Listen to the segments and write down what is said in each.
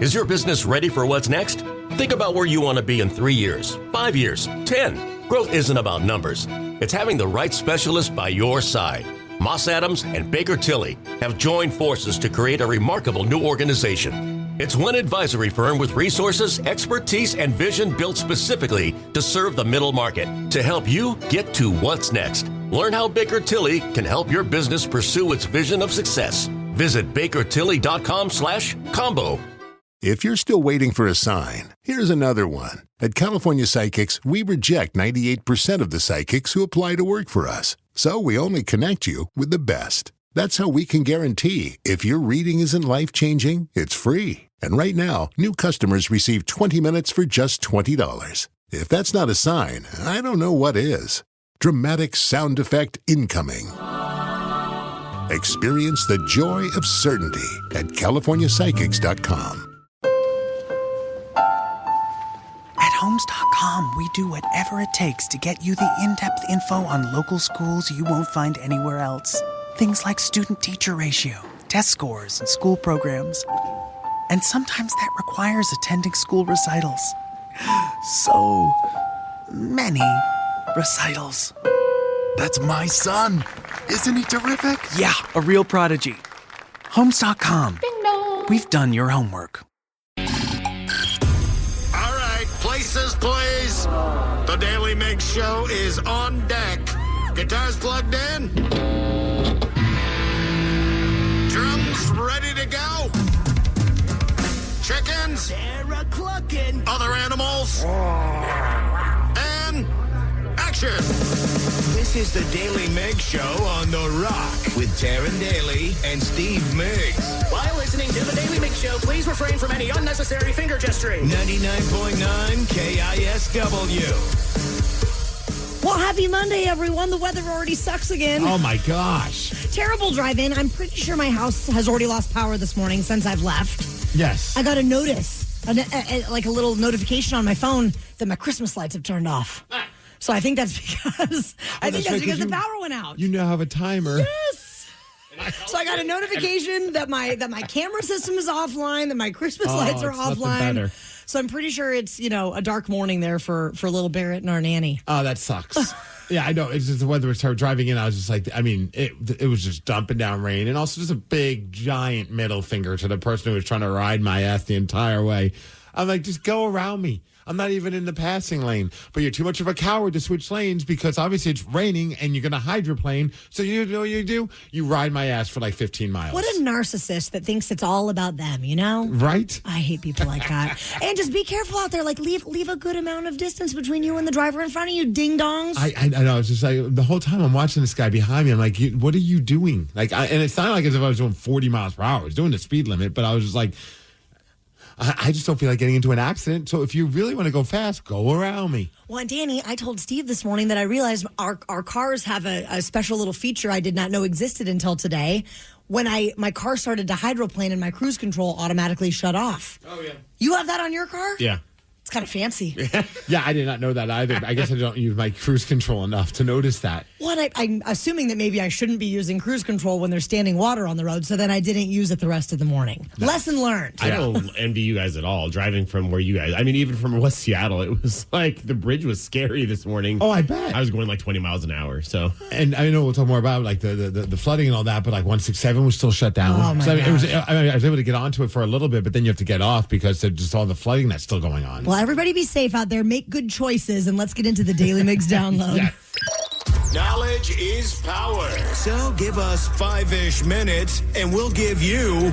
Is your business ready for what's next? Think about where you want to be in 3 years, 5 years, 10. Growth isn't about numbers. It's having the right specialist by your side. Moss Adams and Baker Tilly have joined forces to create a remarkable new organization. It's one advisory firm with resources, expertise, and vision built specifically to serve the middle market to help you get to what's next. Learn how Baker Tilly can help your business pursue its vision of success. Visit bakertilly.com/combo. If you're still waiting for a sign, here's another one. At California Psychics, we reject 98% of the psychics who apply to work for us. So we only connect you with the best. That's how we can guarantee if your reading isn't life-changing, it's free. And right now, new customers receive 20 minutes for just $20. If that's not a sign, I don't know what is. Dramatic sound effect incoming. Experience the joy of certainty at CaliforniaPsychics.com. At Homes.com, we do whatever it takes to get you the in-depth info on local schools you won't find anywhere else. Things like student-teacher ratio, test scores, and school programs. And sometimes that requires attending school recitals. So many recitals. That's my son. Isn't he terrific? Yeah, a real prodigy. Homes.com. Ding dong. We've done your homework. All right, places, please. The Daly Migs Show is on deck. Guitars plugged in. Drums ready to go. Chickens. They're clucking. Other animals. And action. This is the Daly Migs Show on The Rock with Taryn Daly and Steve Migs. While listening to the Daly Migs Show, please refrain from any unnecessary finger gesturing. 99.9 KISW. Well, happy Monday, everyone. The weather already sucks again. Oh, my gosh. Terrible drive-in. I'm pretty sure my house has already lost power this morning since I've left. Yes. I got a notice, like a little notification on my phone that my Christmas lights have turned off. So I think that's because the power went out. You now have a timer. Yes. So I got a notification that my camera system is offline, that my Christmas lights are offline. So I'm pretty sure it's, a dark morning there for little Barrett and our nanny. Oh, that sucks. Yeah, I know. It's just the weather started driving in. I was just like, it was just dumping down rain, and also just a big, giant middle finger to the person who was trying to ride my ass the entire way. I'm like, just go around me. I'm not even in the passing lane. But you're too much of a coward to switch lanes because obviously it's raining and you're going to hydroplane. So you know what you do? You ride my ass for like 15 miles. What a narcissist that thinks it's all about them, Right? I hate people like that. And just be careful out there. Like, leave a good amount of distance between you and the driver in front of you, ding-dongs. I know. It's just like the whole time I'm watching this guy behind me, I'm like, what are you doing? And it's not like as if I was doing 40 miles per hour. I was doing the speed limit, but I was just like, I just don't feel like getting into an accident. So if you really want to go fast, go around me. Well, and Danny, I told Steve this morning that I realized our cars have a special little feature I did not know existed until today. When my car started to hydroplane and my cruise control automatically shut off. Oh, yeah. You have that on your car? Yeah. It's kind of fancy. Yeah, I did not know that either. I guess I don't use my cruise control enough to notice that. Well, I'm assuming that maybe I shouldn't be using cruise control when there's standing water on the road, so then I didn't use it the rest of the morning. No. Lesson learned. I don't envy you guys at all, driving from where you guys... even from West Seattle, it was like the bridge was scary this morning. Oh, I bet. I was going like 20 miles an hour, so... And I know we'll talk more about like the flooding and all that, but like 167 was still shut down. Oh, my so gosh. I was able to get onto it for a little bit, but then you have to get off because of just all the flooding that's still going on. Well, everybody be safe out there. Make good choices, and let's get into the Daily Migs download. Yeah. Knowledge is power. So give us 5-ish minutes, and we'll give you,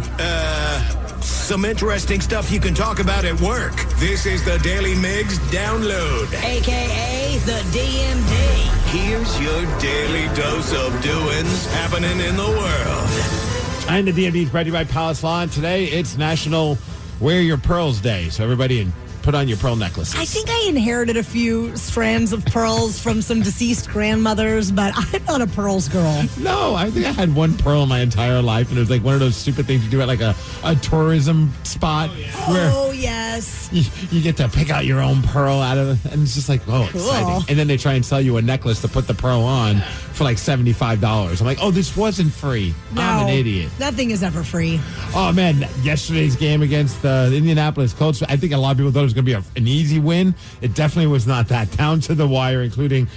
some interesting stuff you can talk about at work. This is the Daily Migs Download. A.K.A. the DMD. Here's your daily dose of doings happening in the world. And the DMD is brought to you by Palace Law. And today, it's National Wear Your Pearls Day. So everybody put on your pearl necklaces. I think I inherited a few strands of pearls from some deceased grandmothers, but I'm not a pearls girl. No, I think I had one pearl in my entire life, and it was like one of those stupid things you do at like a tourism spot. Oh, yes. You get to pick out your own pearl out of it, and it's just like, oh, cool. Exciting. And then they try and sell you a necklace to put the pearl on for like $75. I'm like, oh, this wasn't free. No, I'm an idiot. Nothing is ever free. Oh, man, yesterday's game against the Indianapolis Colts, I think a lot of people thought it was going to be an easy win. It definitely was not that. Down to the wire, including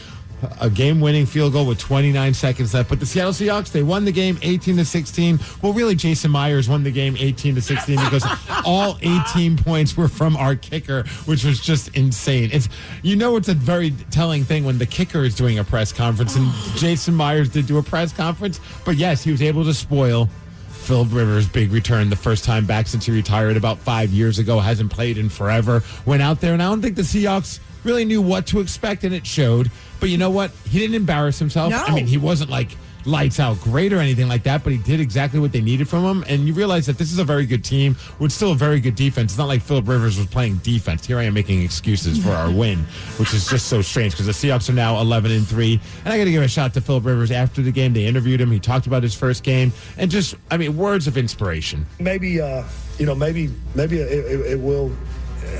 a game-winning field goal with 29 seconds left. But the Seattle Seahawks, they won the game 18-16. Well, really, Jason Myers won the game 18-16 because all 18 points were from our kicker, which was just insane. It's a very telling thing when the kicker is doing a press conference, and Jason Myers did do a press conference. But yes, he was able to spoil Phillip Rivers' big return, the first time back since he retired about 5 years ago, hasn't played in forever, went out there, and I don't think the Seahawks really knew what to expect, and it showed. But you know what? He didn't embarrass himself. No. I mean, he wasn't like lights out great or anything like that, but he did exactly what they needed from him. And you realize that this is a very good team with still a very good defense. It's not like Phillip Rivers was playing defense. Here I am making excuses for our win, which is just so strange because the Seahawks are now 11-3. And I got to give a shout to Phillip Rivers after the game. They interviewed him. He talked about his first game and just, I mean, words of inspiration. Maybe it will,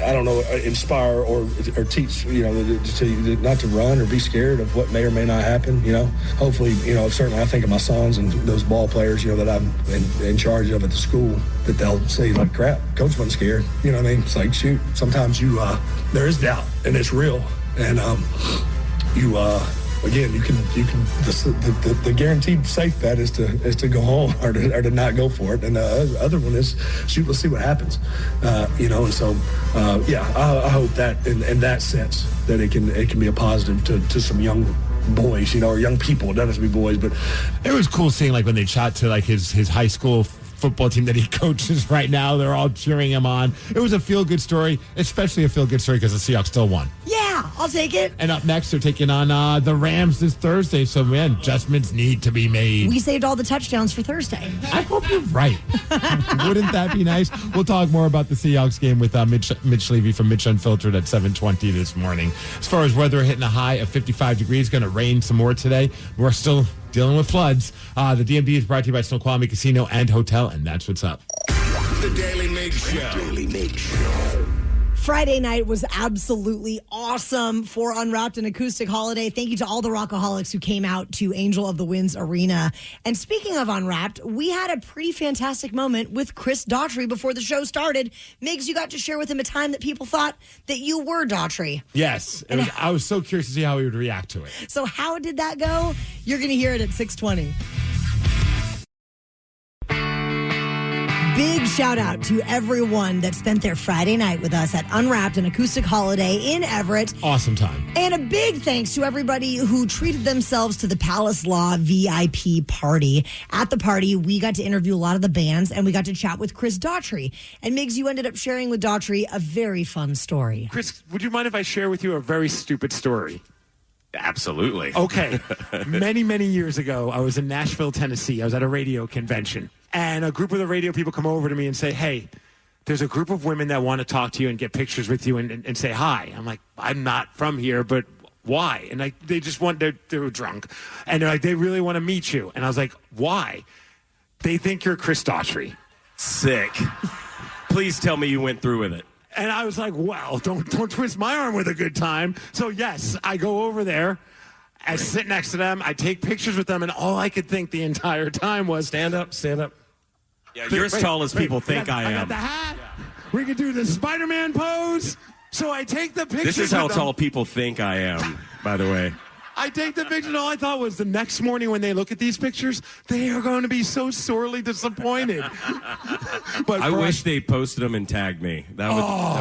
I don't know, inspire or teach, to not to run or be scared of what may or may not happen, Hopefully, certainly I think of my sons and those ball players, that I'm in charge of at the school, that they'll say, like, crap, coach wasn't scared. You know what I mean? It's like, shoot, sometimes there is doubt, and it's real. And again, you can the guaranteed safe bet is to go home or to not go for it, and the other one is shoot. Let's see what happens, And so, I hope that in that sense that it can be a positive to some young boys, or young people. It doesn't have to be boys, but it was cool seeing like when they shot to like his high school football team that he coaches right now. They're all cheering him on. It was a feel-good story, especially a feel-good story because the Seahawks still won. Yeah, I'll take it. And up next, they're taking on the Rams this Thursday. So, man, adjustments need to be made. We saved all the touchdowns for Thursday. I hope you're right. Wouldn't that be nice? We'll talk more about the Seahawks game with Mitch Levy from Mitch Unfiltered at 7:20 this morning. As far as weather, hitting a high of 55 degrees. Going to rain some more today. We're still dealing with floods. The DMV is brought to you by Snoqualmie Casino and Hotel, and that's what's up. The Daily Migs Show. Friday night was absolutely awesome for Unwrapped, an acoustic holiday. Thank you to all the Rockaholics who came out to Angel of the Winds Arena. And speaking of Unwrapped, we had a pretty fantastic moment with Chris Daughtry before the show started. Migs, you got to share with him a time that people thought that you were Daughtry. Yes. I was so curious to see how he would react to it. So how did that go? You're going to hear it at 6:20. Big shout out to everyone that spent their Friday night with us at Unwrapped, an acoustic holiday in Everett. Awesome time. And a big thanks to everybody who treated themselves to the Palace Law VIP party. At the party, we got to interview a lot of the bands, and we got to chat with Chris Daughtry. And Migs, you ended up sharing with Daughtry a very fun story. Chris, would you mind if I share with you a very stupid story? Absolutely. Okay. Many, many years ago, I was in Nashville, Tennessee. I was at a radio convention. And a group of the radio people come over to me and say, hey, there's a group of women that want to talk to you and get pictures with you and say hi. I'm like, I'm not from here, but why? And they just they were drunk. And they're like, they really want to meet you. And I was like, why? They think you're Chris Daughtry. Sick. Please tell me you went through with it. And I was like, well, don't twist my arm with a good time. So, yes, I go over there. I sit next to them. I take pictures with them. And all I could think the entire time was, stand up. Yeah, you're as tall as people think I am. I got the hat. Yeah. We can do the Spider-Man pose. So I take the picture. This is how tall people think I am, by the way. I take the picture, and all I thought was the next morning when they look at these pictures, they are going to be so sorely disappointed. But I wish they posted them and tagged me. That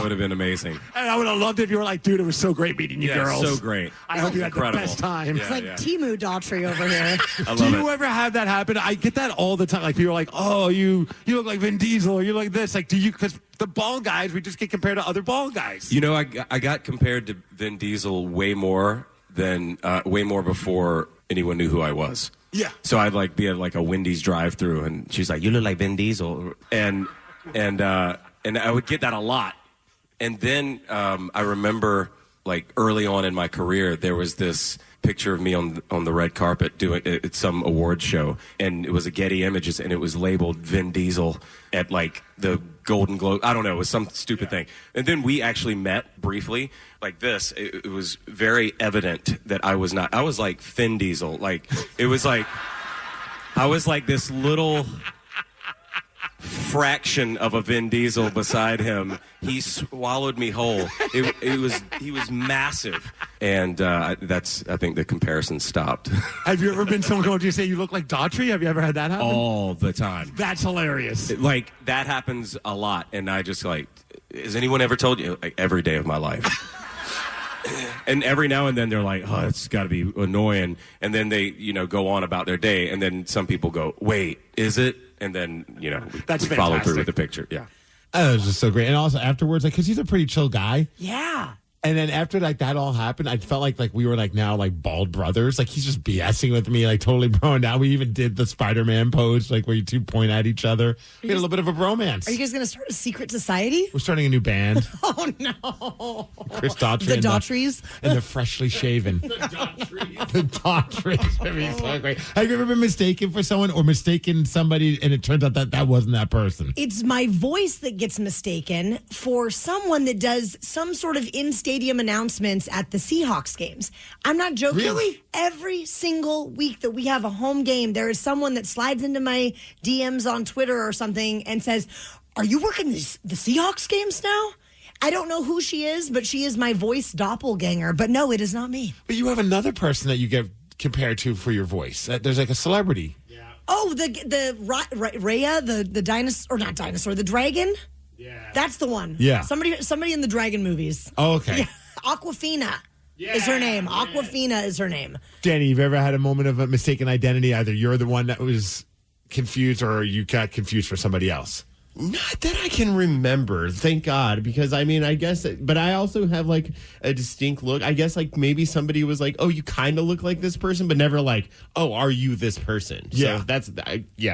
would have been amazing. And I would have loved it if you were like, dude, it was so great meeting you girls. So great. I hope you had the best time. It's like Timu Daughtry over here. I love Do you ever have that happen? I get that all the time. Like people are like, oh, you look like Vin Diesel, or you look like this. Like, do you? Because the ball guys, we just get compared to other ball guys. You know, I got compared to Vin Diesel way more before anyone knew who I was. Yeah. So I'd be at like a Wendy's drive-thru, and she's like, "You look like Vin Diesel," and I would get that a lot. And then I remember like early on in my career, there was this picture of me on the red carpet doing at some awards show, and it was a Getty Images, and it was labeled Vin Diesel at like the Golden Globe. I don't know, it was some stupid thing. And then we actually met briefly like this. It was very evident that I was not. I was like Thin Diesel. Like it was like I was like this little fraction of a Vin Diesel beside him. He swallowed me whole. He was massive, and I think the comparison stopped. Have you ever been someone going to you say you look like Daughtry? Have you ever had that happen? All the time. That's hilarious. Like that happens a lot, and I just like, has anyone ever told you? Like every day of my life. And every now and then they're like, oh, it's got to be annoying, and then they go on about their day, and then some people go, wait, is it? And then, we follow through with the picture. Yeah. Oh, it was just so great. And also afterwards, like, because he's a pretty chill guy. Yeah. And then after like that all happened, I felt like we were like now like bald brothers. Like he's just BSing with me, like totally broing down. We even did the Spider-Man pose, like where you two point at each other. We had a little bit of a bromance. Are you guys going to start a secret society? We're starting a new band. Oh no! Chris Daughtry, the Daughtries, and the freshly shaven. The Daughtries. I mean, so great. Have you ever been mistaken for someone or mistaken somebody, and it turns out that wasn't that person? It's my voice that gets mistaken for someone that does some sort of in-stadium announcements at the Seahawks games. I'm not joking. Really? Every single week that we have a home game, there is someone that slides into my DMs on Twitter or something and says, are you working the Seahawks games now? I don't know who she is, but she is my voice doppelganger. But no, it is not me. But you have another person that you get compared to for your voice. There's like a celebrity. Yeah. Oh, the Raya, the dinosaur, or not dinosaur, the dragon? Yeah. That's the one. Yeah. Somebody in the dragon movies. Oh, okay. Yeah. Aquafina is her name. Aquafina is her name. Danny, you've ever had a moment of a mistaken identity? Either you're the one that was confused or you got confused for somebody else. Not that I can remember, thank God, because I mean, I guess, but I also have like a distinct look. I guess like maybe somebody was like, oh, you kind of look like this person, but never like, oh, are you this person? Yeah. So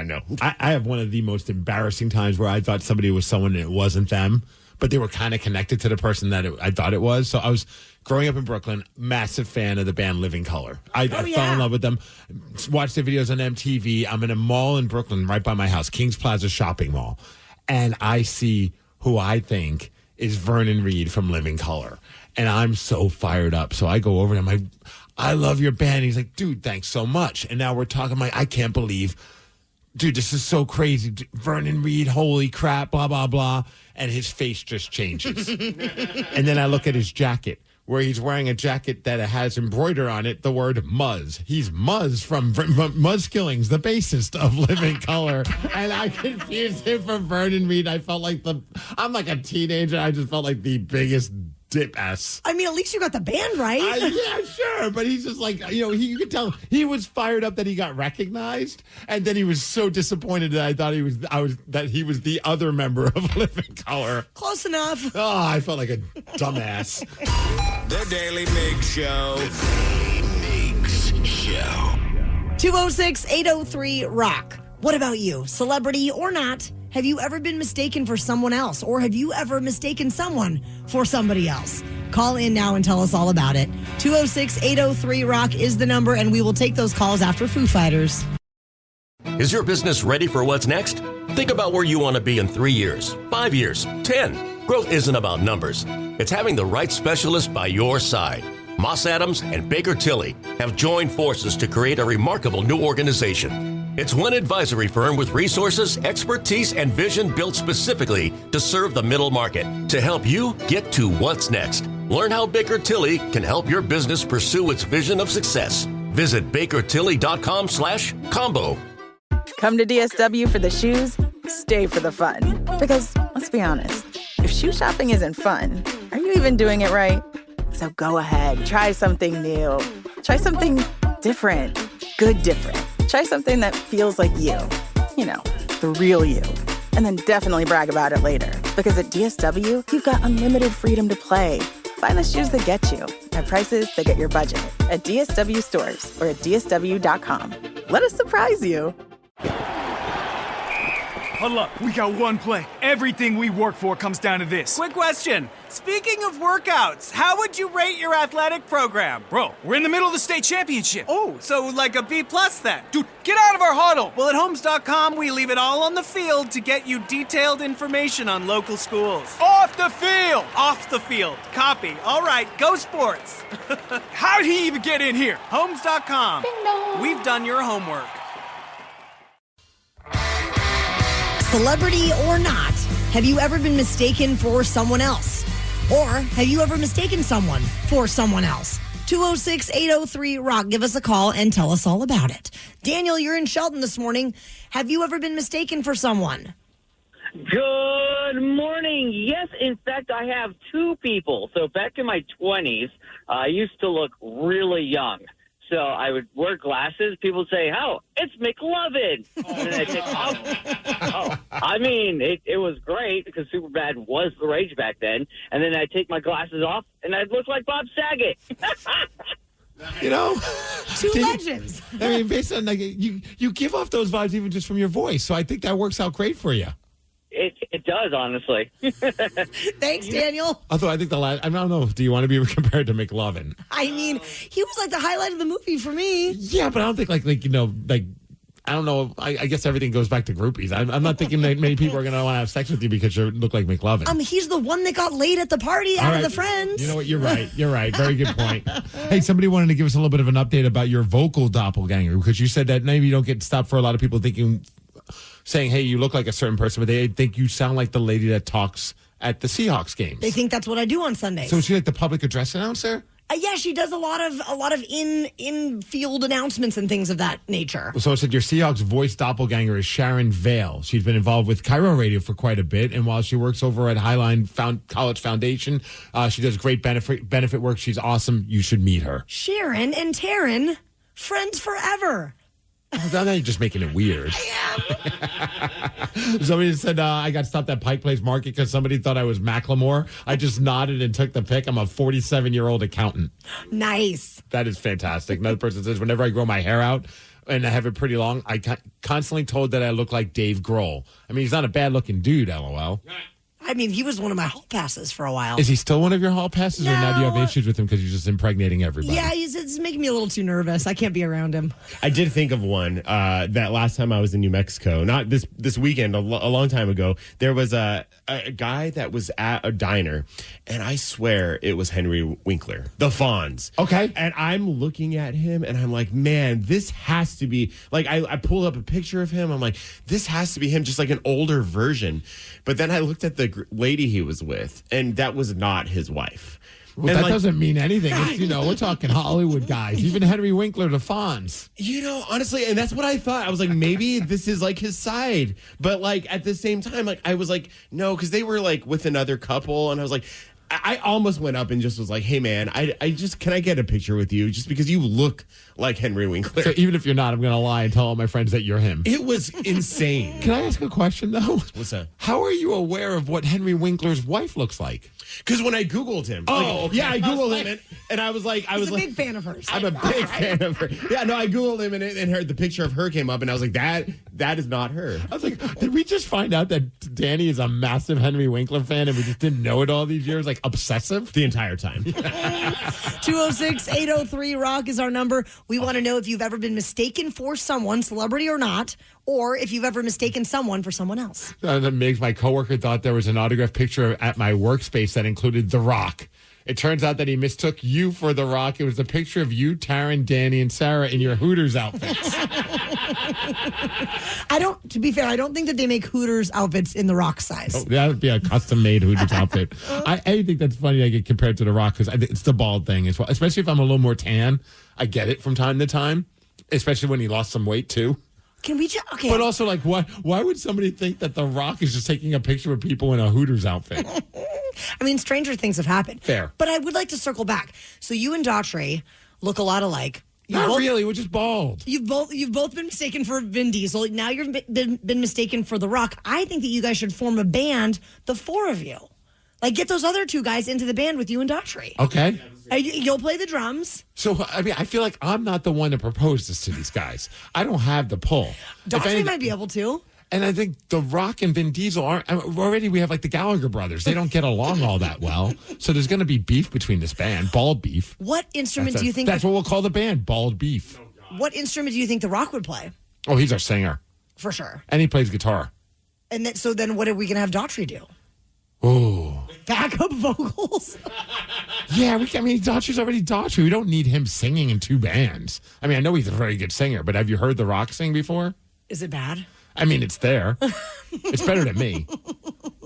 no. I have one of the most embarrassing times where I thought somebody was someone and it wasn't them, but they were kind of connected to the person that I thought it was. So I was growing up in Brooklyn, massive fan of the band Living Colour. I fell in love with them, watched their videos on MTV. I'm in a mall in Brooklyn right by my house, Kings Plaza Shopping Mall. And I see who I think is Vernon Reid from Living Colour. And I'm so fired up. So I go over to him. I'm like, I love your band. He's like, dude, thanks so much. And now we're talking. I'm like, I can't believe, dude, this is so crazy. Vernon Reid, holy crap, blah, blah, blah. And his face just changes. And then I look at his jacket, where he's wearing a jacket that has embroidered on it the word Muzz. He's Muzz from Muzz Killings, the bassist of Living Colour. And I confused him for Vernon Reid. I felt like I'm like a teenager. I just felt like the biggest dip ass. I mean, at least you got the band right. Yeah, sure. But he's just like, you could tell he was fired up that he got recognized. And then he was so disappointed that I thought he was the other member of Living Colour. Close enough. Oh, I felt like a dumbass. The Daily Migs Show. The Daily Migs Show. 206-803-ROCK. What about you? Celebrity or not? Have you ever been mistaken for someone else? Or have you ever mistaken someone for somebody else? Call in now and tell us all about it. 206-803-ROCK is the number, and we will take those calls after Foo Fighters. Is your business ready for what's next? Think about where you want to be in 3 years, 5 years, 10. Growth isn't about numbers. It's having the right specialist by your side. Moss Adams and Baker Tilly have joined forces to create a remarkable new organization. It's one advisory firm with resources, expertise, and vision built specifically to serve the middle market to help you get to what's next. Learn how Baker Tilly can help your business pursue its vision of success. Visit bakertilly.com/combo. Come to DSW for the shoes, stay for the fun. Because, let's be honest, if shoe shopping isn't fun, are you even doing it right? So go ahead, try something new. Try something different. Good different. Try something that feels like you. You know, the real you. And then definitely brag about it later. Because at DSW, you've got unlimited freedom to play. Find the shoes that get you at prices that get your budget at DSW stores or at DSW.com. Let us surprise you. Huddle up. We got one play. Everything we work for comes down to this. Quick question. Speaking of workouts, how would you rate your athletic program? Bro, we're in the middle of the state championship. Oh, so like a B+ then? Dude, get out of our huddle. Well, at Homes.com, we leave it all on the field to get you detailed information on local schools. Off the field. Off the field. Copy. All right, go sports. How did he even get in here? Homes.com. We've done your homework. Celebrity or not, have you ever been mistaken for someone else? Or have you ever mistaken someone for someone else? 206-803-ROCK. Give us a call and tell us all about it. Daniel, you're in Shelton this morning. Have you ever been mistaken for someone? Good morning. Yes, in fact, I have two people. So back in my 20s, I used to look really young. So I would wear glasses. People would say, "Oh, it's McLovin." And I think, I mean, it was great because Superbad was the rage back then. And then I'd take my glasses off, and I'd look like Bob Saget. You know, two legends. I mean, based on like you give off those vibes even just from your voice. So I think that works out great for you. It does, honestly. Thanks, Daniel. Although I think I don't know. Do you want to be compared to McLovin? I mean, he was like the highlight of the movie for me. Yeah, but I don't think like I don't know. I guess everything goes back to groupies. I'm not thinking that many people are going to want to have sex with you because you look like McLovin. He's the one that got laid at the party out of the friends. You know what? You're right. You're right. Very good point. Hey, somebody wanted to give us a little bit of an update about your vocal doppelganger because you said that maybe you don't get stopped for a lot of people saying, hey, you look like a certain person, but they think you sound like the lady that talks at the Seahawks games. They think that's what I do on Sundays. So is she like the public address announcer? Yeah, she does a lot of in-field announcements and things of that nature. So I said your Seahawks voice doppelganger is Sharon Vale. She's been involved with Cairo Radio for quite a bit, and while she works over at Highline College Foundation, she does great benefit work. She's awesome. You should meet her. Sharon and Taryn, friends forever. Oh, now you're just making it weird. I am. Somebody said I got stopped at Pike Place Market because somebody thought I was Macklemore. I just nodded and took the pic. I'm a 47-year-old accountant. Nice. That is fantastic. Another person says, whenever I grow my hair out and I have it pretty long, I constantly told that I look like Dave Grohl. I mean, he's not a bad-looking dude, LOL. I mean, he was one of my hall passes for a while. Is he still one of your hall passes, or now do you have issues with him because you're just impregnating everybody? Yeah, it's making me a little too nervous. I can't be around him. I did think of one that last time I was in New Mexico, not this weekend, a long time ago. There was a guy that was at a diner, and I swear it was Henry Winkler, the Fonz. Okay. And I'm looking at him, and I'm like, man, this has to be, like, I pulled up a picture of him. I'm like, this has to be him, just like an older version. But then I looked at the lady he was with, and that was not his wife. Well, that doesn't mean anything. It's, we're talking Hollywood guys. Even Henry Winkler, the Fonz. Honestly, and that's what I thought. I was like, maybe this is like his side. But like at the same time, like I was like, no, because they were like with another couple, and I was like, I almost went up and just was like, hey man, can I get a picture with you? Just because you look like Henry Winkler. So even if you're not, I'm going to lie and tell all my friends that you're him. It was insane. Can I ask a question though? What's that? How are you aware of what Henry Winkler's wife looks like? Because when I Googled him. Okay. Yeah, I Googled him and I was like, He's a big fan of hers. I'm a big fan of her. Yeah, no, I Googled him and the picture of her came up and I was like, that is not her. I was like, did we just find out that Danny is a massive Henry Winkler fan and we just didn't know it all these years? Like obsessive? The entire time. 206-803-ROCK is our number. We want to know if you've ever been mistaken for someone, celebrity or not, or if you've ever mistaken someone for someone else. Migs, my coworker, thought there was an autographed picture at my workspace that included The Rock. It turns out that he mistook you for The Rock. It was a picture of you, Taryn, Danny, and Sarah in your Hooters outfits. To be fair, I don't think that they make Hooters outfits in The Rock size. Oh, that would be a custom-made Hooters outfit. I think that's funny I get compared to The Rock because it's the bald thing as well. Especially if I'm a little more tan. I get it from time to time, especially when he lost some weight, too. Can we just... Okay. But also, like, why would somebody think that The Rock is just taking a picture of people in a Hooters outfit? I mean, stranger things have happened. Fair. But I would like to circle back. So you and Daughtry look a lot alike. Not really. We're just bald. You've both been mistaken for Vin Diesel. Now you've been mistaken for The Rock. I think that you guys should form a band, the four of you. Like, get those other two guys into the band with you and Daughtry. Okay. You'll play the drums. So, I mean, I feel like I'm not the one that proposed this to these guys. I don't have the pull. Daughtry might be able to. And I think The Rock and Vin Diesel aren't. Already we have like the Gallagher brothers. They don't get along all that well. So there's going to be beef between this band, bald beef. What instrument do you think? That's what we'll call the band, bald beef. What instrument do you think The Rock would play? Oh, he's our singer. For sure. And he plays guitar. And so then what are we going to have Daughtry do? Oh. Backup vocals? Yeah, Daughtry's already Daughtry. We don't need him singing in two bands. I mean, I know he's a very good singer, but have you heard The Rock sing before? Is it bad? I mean, it's there. It's better than me.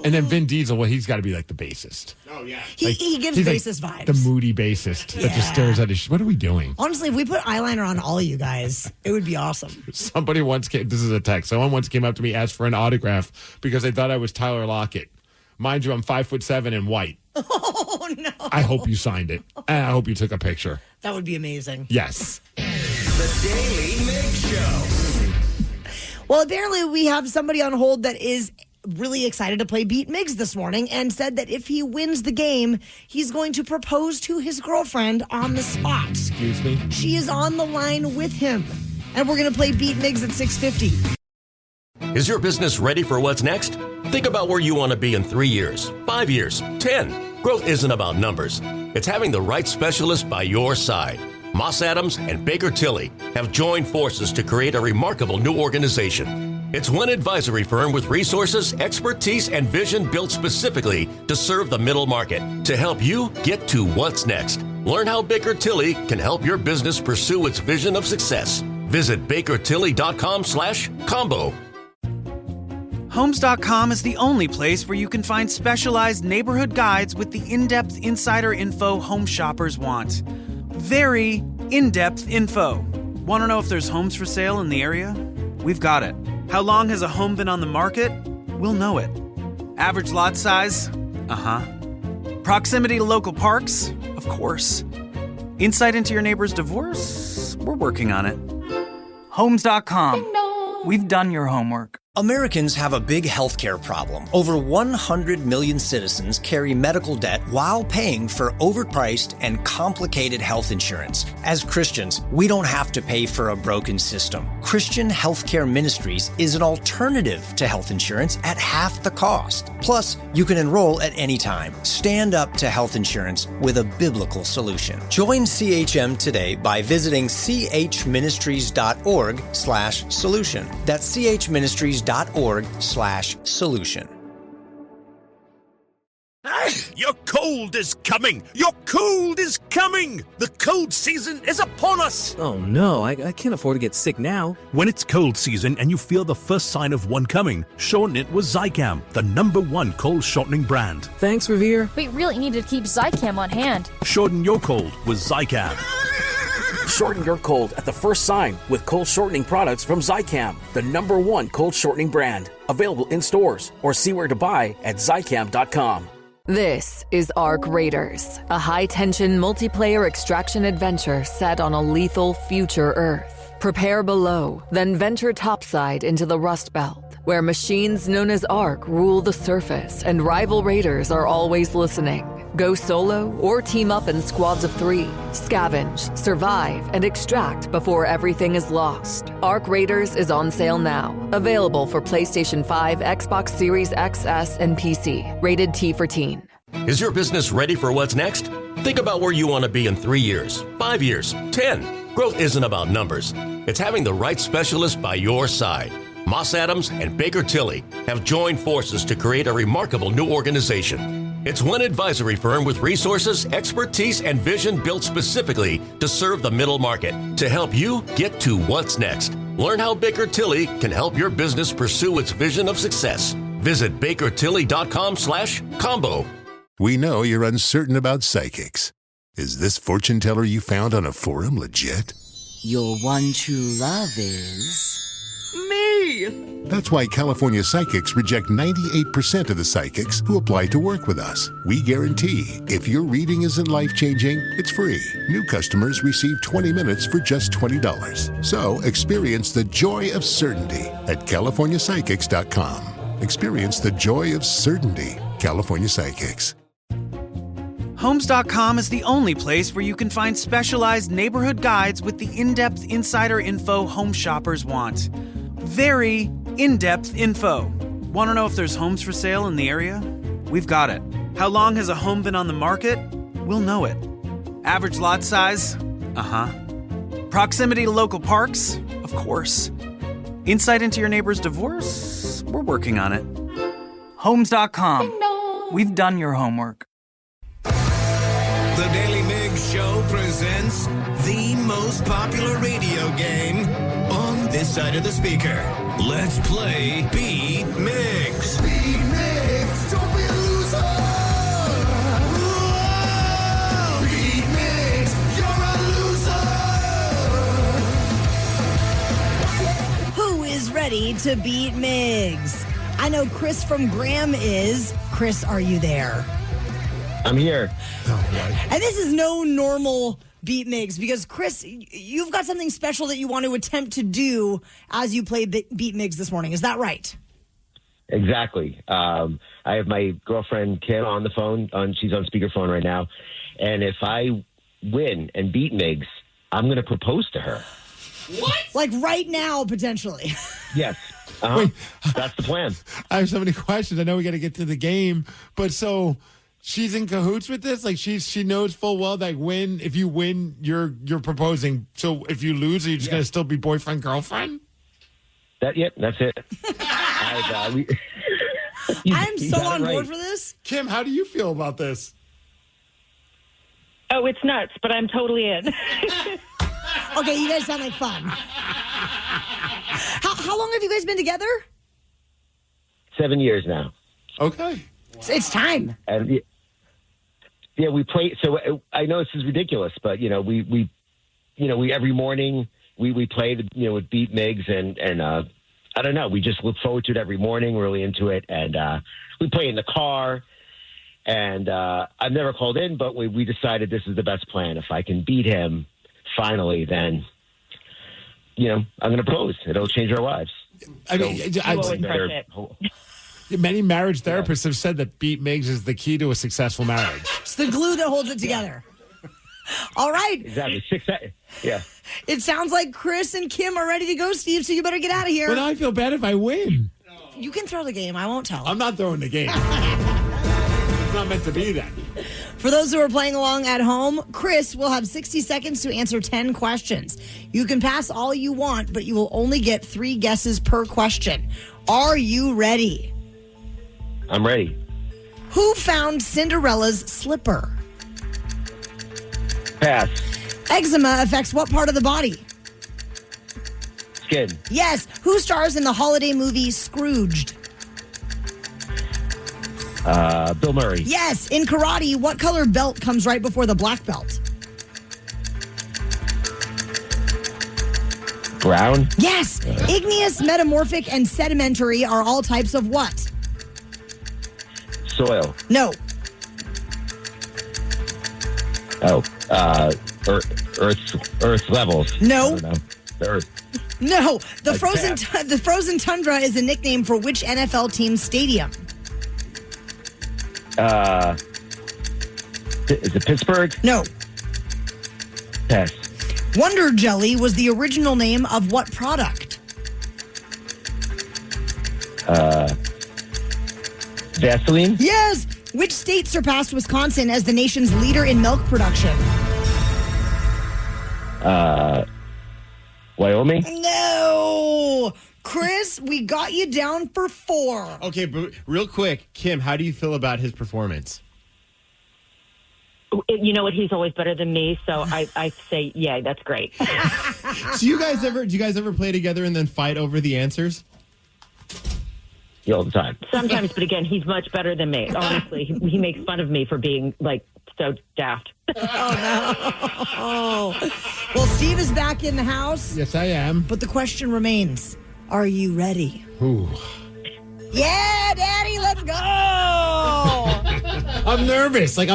And then Vin Diesel, well, he's got to be like the bassist. Oh, yeah. He gives bassist vibes. The moody bassist that just stares at his... What are we doing? Honestly, if we put eyeliner on all you guys, it would be awesome. Somebody once came... This is a text. Someone once came up to me, asked for an autograph because they thought I was Tyler Lockett. Mind you, I'm 5'7" and white. Oh, no. I hope you signed it. And I hope you took a picture. That would be amazing. Yes. The Daily Migs Show. Well, apparently we have somebody on hold that is really excited to play Beat Migs this morning and said that if he wins the game, he's going to propose to his girlfriend on the spot. Excuse me? She is on the line with him. And we're going to play Beat Migs at 6:50. Is your business ready for what's next? Think about where you want to be in 3 years, 5 years, 10. Growth isn't about numbers. It's having the right specialist by your side. Moss Adams and Baker Tilly have joined forces to create a remarkable new organization. It's one advisory firm with resources, expertise, and vision built specifically to serve the middle market to help you get to what's next. Learn how Baker Tilly can help your business pursue its vision of success. Visit bakertilly.com/combo. Homes.com is the only place where you can find specialized neighborhood guides with the in-depth insider info home shoppers want. Very in-depth info. Want to know if there's homes for sale in the area? We've got it. How long has a home been on the market? We'll know it. Average lot size? Uh-huh. Proximity to local parks? Of course. Insight into your neighbor's divorce? We're working on it. Homes.com. We've done your homework. Americans have a big healthcare problem. Over 100 million citizens carry medical debt while paying for overpriced and complicated health insurance. As Christians, we don't have to pay for a broken system. Christian Healthcare Ministries is an alternative to health insurance at half the cost. Plus, you can enroll at any time. Stand up to health insurance with a biblical solution. Join CHM today by visiting chministries.org/solution. That's chministries.org/solution. Your cold is coming! Your cold is coming! The cold season is upon us! Oh no, I can't afford to get sick now. When it's cold season and you feel the first sign of one coming, shorten it with Zicam, the #1 cold shortening brand. Thanks, Revere. We really need to keep Zicam on hand. Shorten your cold with Zicam. Shorten your cold at the first sign with cold shortening products from Zicam, the #1 cold shortening brand. Available in stores or see where to buy at Zicam.com. This is Arc Raiders, a high-tension multiplayer extraction adventure set on a lethal future Earth. Prepare below, then venture topside into the Rust Belt, where machines known as Arc rule the surface and rival raiders are always listening. Go solo or team up in squads of 3. Scavenge, survive, and extract before everything is lost. Arc Raiders is on sale now. Available for PlayStation 5, Xbox Series XS, and PC. Rated T for teen. Is your business ready for what's next? Think about where you want to be in 3 years, 5 years, 10. Growth isn't about numbers. It's having the right specialist by your side. Moss Adams and Baker Tilly have joined forces to create a remarkable new organization. It's one advisory firm with resources, expertise, and vision built specifically to serve the middle market to help you get to what's next. Learn how Baker Tilly can help your business pursue its vision of success. Visit bakertilly.com/combo. We know you're uncertain about psychics. Is this fortune teller you found on a forum legit? Your one true love is... me! That's why California Psychics reject 98% of the psychics who apply to work with us. We guarantee if your reading isn't life-changing, it's free. New customers receive 20 minutes for just $20. So experience the joy of certainty at CaliforniaPsychics.com. Experience the joy of certainty. California Psychics. Homes.com is the only place where you can find specialized neighborhood guides with the in-depth insider info home shoppers want. Very in-depth info. Want to know if there's homes for sale in the area? We've got it. How long has a home been on the market? We'll know it. Average lot size? Uh-huh. Proximity to local parks? Of course. Insight into your neighbor's divorce? We're working on it. Homes.com. We've done your homework. The Daily Migs Show presents the most popular radio game on this side of the speaker. Let's play Beat Migs. Beat Migs, don't be a loser. Whoa! Beat Migs, you're a loser. Who is ready to beat Migs? I know Chris from Graham is. Chris, are you there? I'm here. And this is no normal Beat Migs because, Chris, you've got something special that you want to attempt to do as you play Beat Migs this morning. Is that right? Exactly. I have my girlfriend, Kim, on the phone. She's on speakerphone right now. And if I win and beat Migs, I'm going to propose to her. What? Like right now, potentially. Yes. Wait. That's the plan. I have so many questions. I know we got to get to the game, but so she's in cahoots with this. Like she knows full well that if you win, you're proposing. So if you lose, are you just gonna still be boyfriend girlfriend? Yep, that's it. I'm so on board for this. Kim, how do you feel about this? Oh, it's nuts, but I'm totally in. Okay, you guys sound like fun. How long have you guys been together? 7 years now. Okay. It's time. And we play. So I know this is ridiculous, but we every morning we play with Beat Migs and I don't know. We just look forward to it every morning. We're really into it, and we play in the car. And I've never called in, but we decided this is the best plan. If I can beat him finally, then I'm going to propose. It'll change our lives. Many marriage therapists have said that Beat Migs is the key to a successful marriage. It's the glue that holds it together. All right. Exactly. Yeah. It sounds like Chris and Kim are ready to go, Steve, so you better get out of here. But I feel bad if I win. You can throw the game. I won't tell. I'm not throwing the game. It's not meant to be that. For those who are playing along at home, Chris will have 60 seconds to answer 10 questions. You can pass all you want, but you will only get 3 guesses per question. Are you ready? I'm ready. Who found Cinderella's slipper? Pass. Eczema affects what part of the body? Skin. Yes. Who stars in the holiday movie Scrooged? Bill Murray. Yes. In karate, what color belt comes right before the black belt? Brown. Yes. Igneous, metamorphic, and sedimentary are all types of what? Soil. No. Oh, Earth levels. No. I don't know. The Earth. No. The Like frozen tundra is a nickname for which NFL team's stadium? Is it Pittsburgh? No. Pass. Wonder Jelly was the original name of what product? Vaseline? Yes. Which state surpassed Wisconsin as the nation's leader in milk production? Wyoming? No. Chris, we got you down for 4. Okay, but real quick, Kim, how do you feel about his performance? You know what? He's always better than me, so I say, yeah, that's great. Do you guys ever play together and then fight over the answers? Yeah, all the time. Sometimes, but again, he's much better than me. Honestly, he makes fun of me for being so daft. Oh no! Well, Steve is back in the house. Yes, I am. But the question remains: are you ready? Ooh. Yeah, Daddy, let's go! I'm nervous. I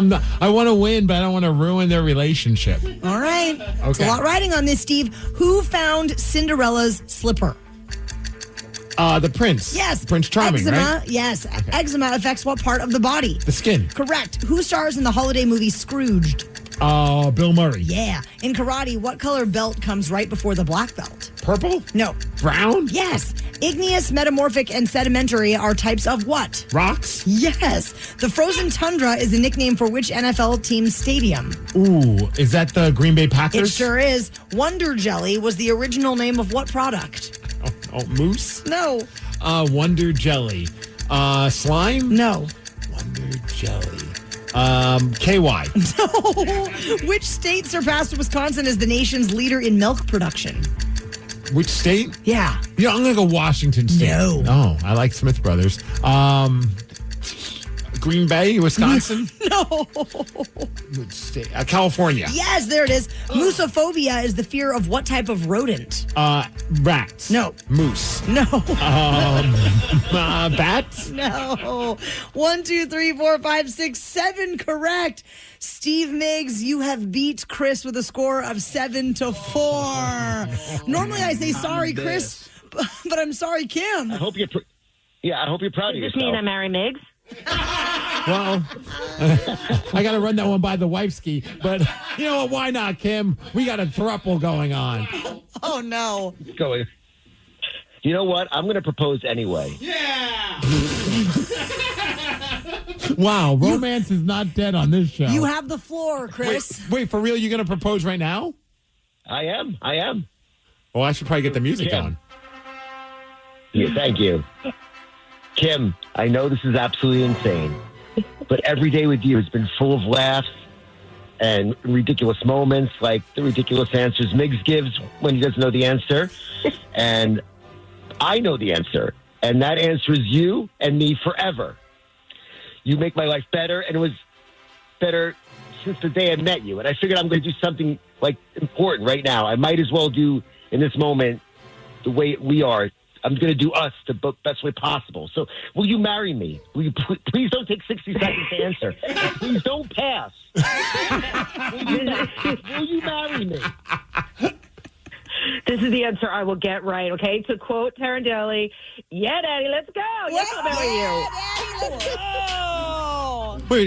want to win, but I don't want to ruin their relationship. All right. Okay. It's a lot riding on this, Steve. Who found Cinderella's slipper? The prince. Yes. Prince Charming, Eczema, right? yes. Okay. Eczema affects what part of the body? The skin. Correct. Who stars in the holiday movie Scrooged? Bill Murray. Yeah. In karate, what color belt comes right before the black belt? Purple? No. Brown? Yes. Igneous, metamorphic, and sedimentary are types of what? Rocks? Yes. The frozen tundra is a nickname for which NFL team's stadium? Ooh, is that the Green Bay Packers? It sure is. Wonder Jelly was the original name of what product? Oh, mousse? No. Wonder Jelly. Slime? No. Wonder Jelly. KY. No. Which state surpassed Wisconsin as the nation's leader in milk production? Which state? Yeah. Yeah, I'm going to go Washington State. No. Oh, I like Smith Brothers. Green Bay, Wisconsin? No. Which state? California. Yes, there it is. Moosophobia is the fear of what type of rodent? Rats. No. Moose. No. Bats? No. 1, 2, 3, 4, 5, 6, 7 correct. Steve Migs, you have beat Chris with a score of 7-4. Normally I say sorry, Chris, but I'm sorry, Kim. I hope you're proud of Does this yourself. mean I marry Migs? Well, I got to run that one by the wifeski, but you know what? Why not, Kim? We got a throuple going on. Oh, no. Going. You know what? I'm going to propose anyway. Yeah. Wow, romance is not dead on this show. You have the floor, Chris. Wait, for real? You're going to propose right now? I am. Oh, I should probably get the music Kim. on. Yeah, thank you. Kim, I know this is absolutely insane, but every day with you has been full of laughs and ridiculous moments, like the ridiculous answers Migs gives when he doesn't know the answer. And I know the answer, and that answer is you and me forever. You make my life better, and it was better since the day I met you. And I figured I'm going to do something like important right now. I might as well do in this moment the way we are. I'm going to do us the best way possible. So will you marry me? Will you please don't take 60 seconds to answer. Please don't pass. Will you marry me? This is the answer I will get right, okay? To quote Daly, yeah, Daddy, let's go. Yes, I'll marry you. Daddy, let's go. Wait,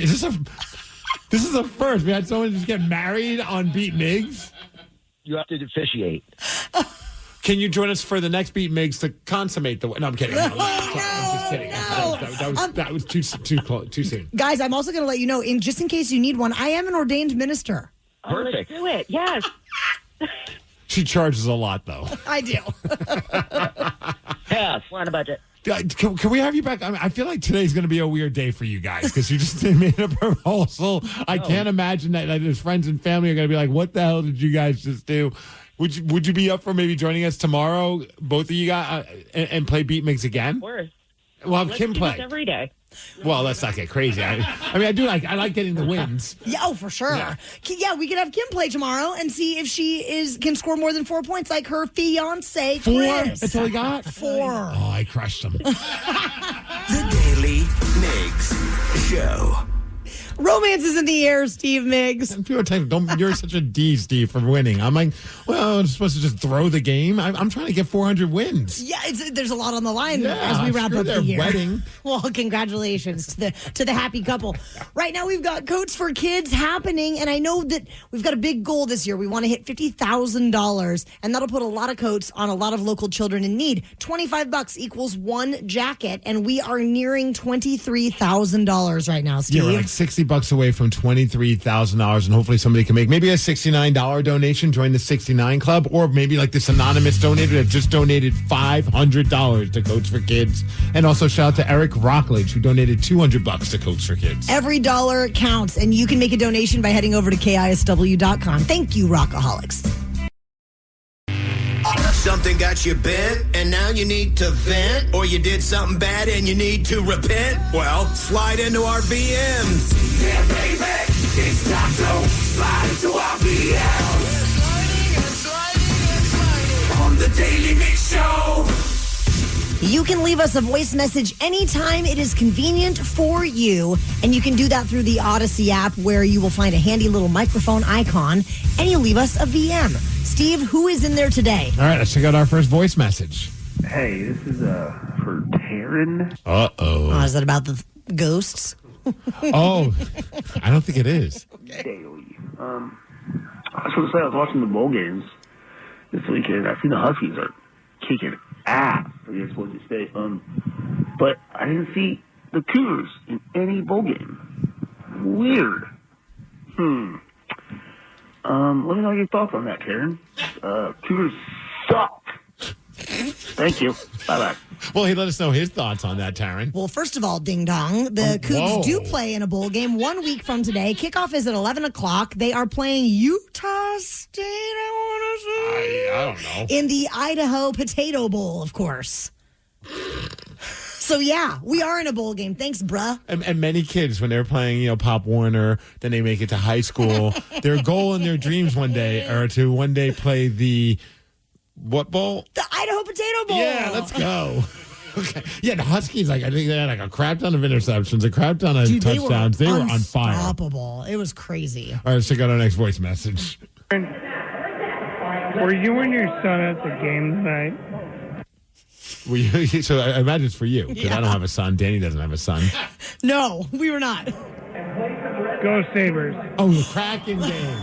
this is a first. We had someone just get married on Beat Migs? You have to officiate. Can you join us for the next Beat Migs to consummate the... No, I'm kidding. I'm just kidding. That was too soon. Guys, I'm also going to let you know, just in case you need one, I am an ordained minister. Perfect. Oh, let's do it. Yes. She charges a lot, though. I do. Pass. We're on a budget. Can we have you back? I feel like today's going to be a weird day for you guys because you just made a proposal. I can't imagine that his friends and family are going to be like, what the hell did you guys just do? Would you be up for maybe joining us tomorrow, both of you guys, and play Beat Migs again? Of course. Well, have Let's Kim do play this every day. Well, let's not get crazy. I like getting the wins. Yeah, oh, for sure. Yeah, we could have Kim play tomorrow and see if she can score more than 4 points like her fiance, 4? Chris. That's all he got? 4. Oh, I crushed him. The Daly Migs Show. Romance is in the air, Steve Migs. People are telling me, you're such a D, Steve, for winning. I'm like, well, I'm supposed to just throw the game. I'm trying to get 400 wins. Yeah, there's a lot on the line as we wrap up the year. Wedding. Well, congratulations to the happy couple. Right now, we've got Coats for Kids happening, and I know that we've got a big goal this year. We want to hit $50,000, and that'll put a lot of coats on a lot of local children in need. $25 equals one jacket, and we are nearing $23,000 right now, Steve. Yeah, we're like $60 away from $23,000, and hopefully somebody can make maybe a $69 donation, join the 69 Club, or maybe like this anonymous donator that just donated $500 to Coats for Kids. And also shout out to Eric Rockledge, who donated $200 to Coats for Kids. Every dollar counts, and you can make a donation by heading over to KISW.com. Thank you, Rockaholics. Something got you bent, and now you need to vent, or you did something bad and you need to repent? Well, slide into our VMs. Yeah, baby, it's time to slide into our VMs. On the Daly Mix Show. You can leave us a voice message anytime it is convenient for you, and you can do that through the Odyssey app, where you will find a handy little microphone icon, and you leave us a VM. Steve, who is in there today? All right, let's check out our first voice message. Hey, this is for Taryn. Uh-oh. Is that about the ghosts? Oh, I don't think it is. Daily. I was going to say, I was watching the bowl games, this weekend. I see the Huskies are kicking ass against Boise State. But I didn't see the Cougars in any bowl game. Weird. Let me know your thoughts on that, Karen. Cougars suck. Thank you. Bye-bye. Well, he let us know his thoughts on that, Taryn. Well, first of all, ding dong, the Cougs do play in a bowl game 1 week from today. Kickoff is at 11 o'clock. They are playing Utah State, I don't know. in the Idaho Potato Bowl, of course. So, yeah, we are in a bowl game. Thanks, bruh. And many kids, when they're playing, Pop Warner, then they make it to high school. Their goal and their dreams one day are to one day play the what bowl? The Idaho Potato Bowl. Yeah, let's go. Okay. Yeah, the Huskies, I think they had a crap ton of interceptions, a crap ton of touchdowns. They were on fire. Unstoppable. It was crazy. All right, let's check out our next voice message. Were you and your son at the game tonight? So I imagine it's for you, because I don't have a son. Danny doesn't have a son. No, we were not. Go Sabres. Oh, the Kraken game.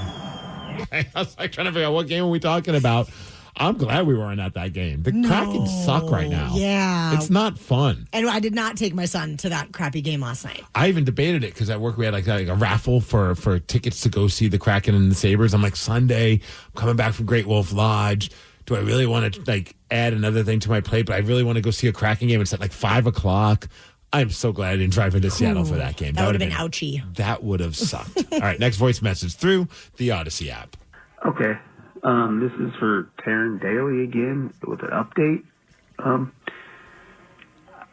I was trying to figure out what game are we talking about. I'm glad we weren't at that game. The Kraken suck right now. Yeah. It's not fun. And I did not take my son to that crappy game last night. I even debated it because at work we had like a raffle for tickets to go see the Kraken and the Sabres. I'm like, Sunday, I'm coming back from Great Wolf Lodge. Do I really want to add another thing to my plate? But I really want to go see a Kraken game. It's at 5 o'clock. I'm so glad I didn't drive into Seattle for that game. That would have been ouchy. That would have sucked. All right, next voice message through the Odyssey app. Okay. This is for Taryn Daly again with an update.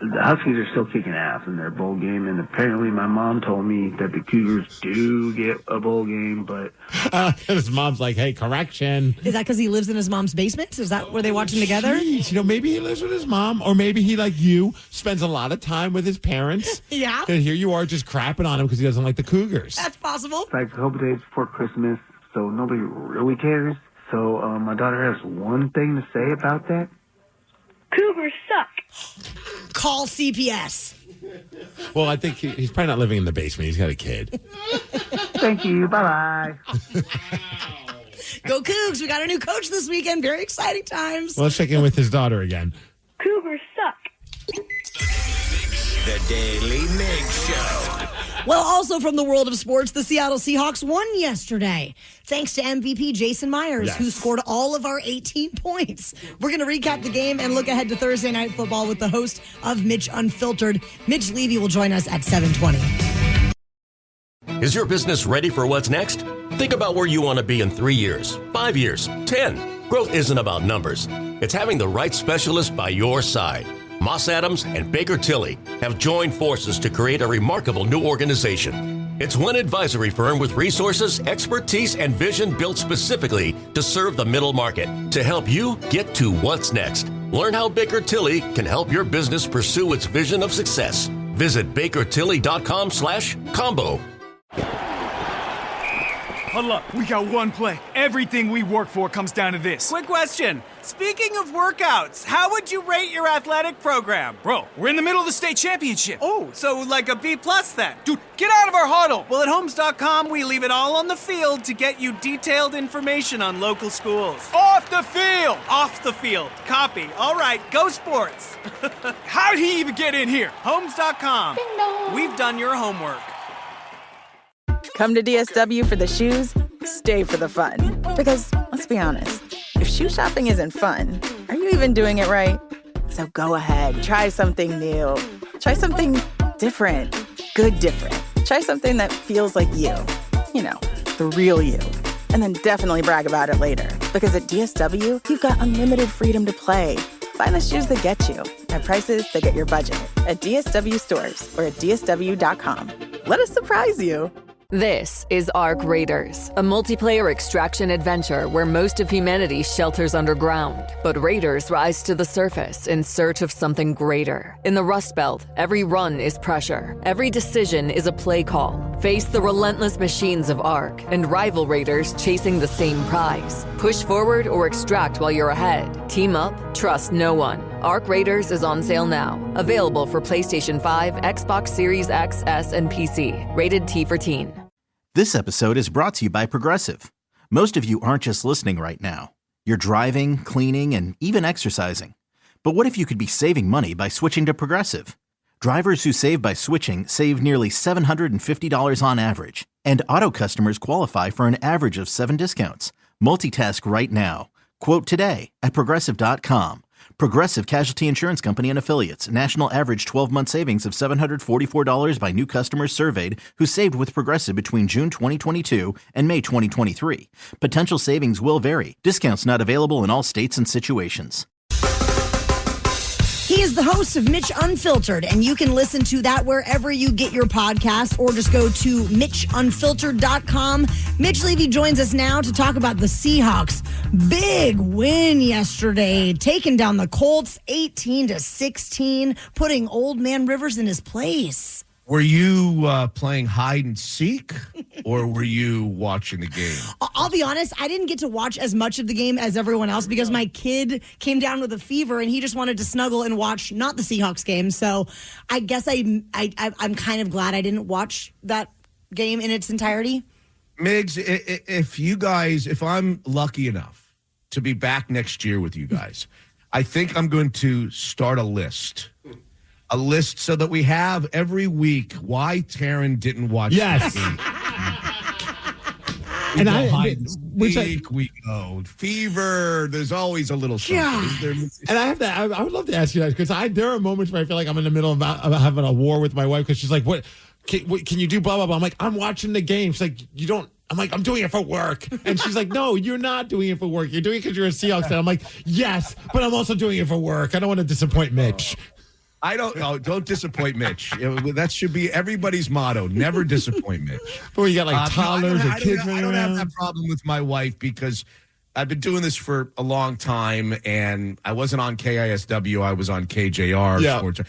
The Huskies are still kicking ass in their bowl game, and apparently my mom told me that the Cougars do get a bowl game, but... his mom's like, hey, correction. Is that because he lives in his mom's basement? Is that where they watch him together? Jeez, maybe he lives with his mom, or maybe he, like you, spends a lot of time with his parents. Yeah. And here you are just crapping on him because he doesn't like the Cougars. That's possible. It's like a couple days before Christmas, so nobody really cares. So my daughter has one thing to say about that. Cougars suck. Call CPS. Well, I think he's probably not living in the basement. He's got a kid. Thank you. Bye-bye. Go Cougs. We got a new coach this weekend. Very exciting times. Well, let's check in with his daughter again. Cougars suck. The Daily Migs Show. Well, also from the world of sports, the Seattle Seahawks won yesterday, thanks to MVP Jason Myers, who scored all of our 18 points. We're going to recap the game and look ahead to Thursday Night Football with the host of Mitch Unfiltered. Mitch Levy will join us at 7:20. Is your business ready for what's next? Think about where you want to be in 3 years, 5 years, 10. Growth isn't about numbers. It's having the right specialist by your side. Moss Adams and Baker Tilly have joined forces to create a remarkable new organization. It's one advisory firm with resources, expertise, and vision built specifically to serve the middle market to help you get to what's next. Learn how Baker Tilly can help your business pursue its vision of success. Visit bakertilly.com/combo. Huddle up. We got one play. Everything we work for comes down to this. Quick question. Speaking of workouts, how would you rate your athletic program? Bro, we're in the middle of the state championship. Oh, so like a B+ then? Dude, get out of our huddle. Well, at Homes.com, we leave it all on the field to get you detailed information on local schools. Off the field. Off the field. Copy. All right, go sports. How'd he even get in here? Homes.com. We've done your homework. Come to DSW for the shoes, stay for the fun. Because, let's be honest, if shoe shopping isn't fun, are you even doing it right? So go ahead, try something new. Try something different. Good different. Try something that feels like you. You know, the real you. And then definitely brag about it later. Because at DSW, you've got unlimited freedom to play. Find the shoes that get you at prices that get your budget at DSW stores or at DSW.com. Let us surprise you. This is Ark Raiders, a multiplayer extraction adventure where most of humanity shelters underground. But raiders rise to the surface in search of something greater. In the Rust Belt, every run is pressure. Every decision is a play call. Face the relentless machines of Ark and rival raiders chasing the same prize. Push forward or extract while you're ahead. Team up, trust no one. Ark Raiders is on sale now. Available for PlayStation 5, Xbox Series X, S, and PC. Rated T for Teen. This episode is brought to you by Progressive. Most of you aren't just listening right now. You're driving, cleaning, and even exercising. But what if you could be saving money by switching to Progressive? Drivers who save by switching save nearly $750 on average, and auto customers qualify for an average of 7 discounts. Multitask right now. Quote today at Progressive.com. Progressive Casualty Insurance Company and Affiliates. National average 12-month savings of $744 by new customers surveyed who saved with Progressive between June 2022 and May 2023. Potential savings will vary. Discounts not available in all states and situations. He is the host of Mitch Unfiltered, and you can listen to that wherever you get your podcast, or just go to MitchUnfiltered.com. Mitch Levy joins us now to talk about the Seahawks' big win yesterday, taking down the Colts 18-16, putting Old Man Rivers in his place. Were you playing hide and seek, or were you watching the game? I'll be honest, I didn't get to watch as much of the game as everyone else because my kid came down with a fever and he just wanted to snuggle and watch not the Seahawks game. So I guess I'm kind of glad I didn't watch that game in its entirety. Migs, if I'm lucky enough to be back next year with you guys, I think I'm going to start a list so that we have every week why Taryn didn't watch. Yes. We go fever. There's always a little something. Yeah. And I would love to ask you that because there are moments where I feel like I'm in the middle of having a war with my wife because she's like, what can you do? Blah, blah, blah. I'm like, I'm watching the game. She's like, you don't. I'm like, I'm doing it for work. And she's like, no, you're not doing it for work. You're doing it because you're a Seahawks fan. I'm like, yes, but I'm also doing it for work. I don't want to disappoint Mitch. Don't disappoint Mitch. That should be everybody's motto. Never disappoint Mitch. But you got like toddlers or kids running around. I don't have that problem with my wife because I've been doing this for a long time, and I wasn't on KISW. I was on KJR. Yeah. Sports.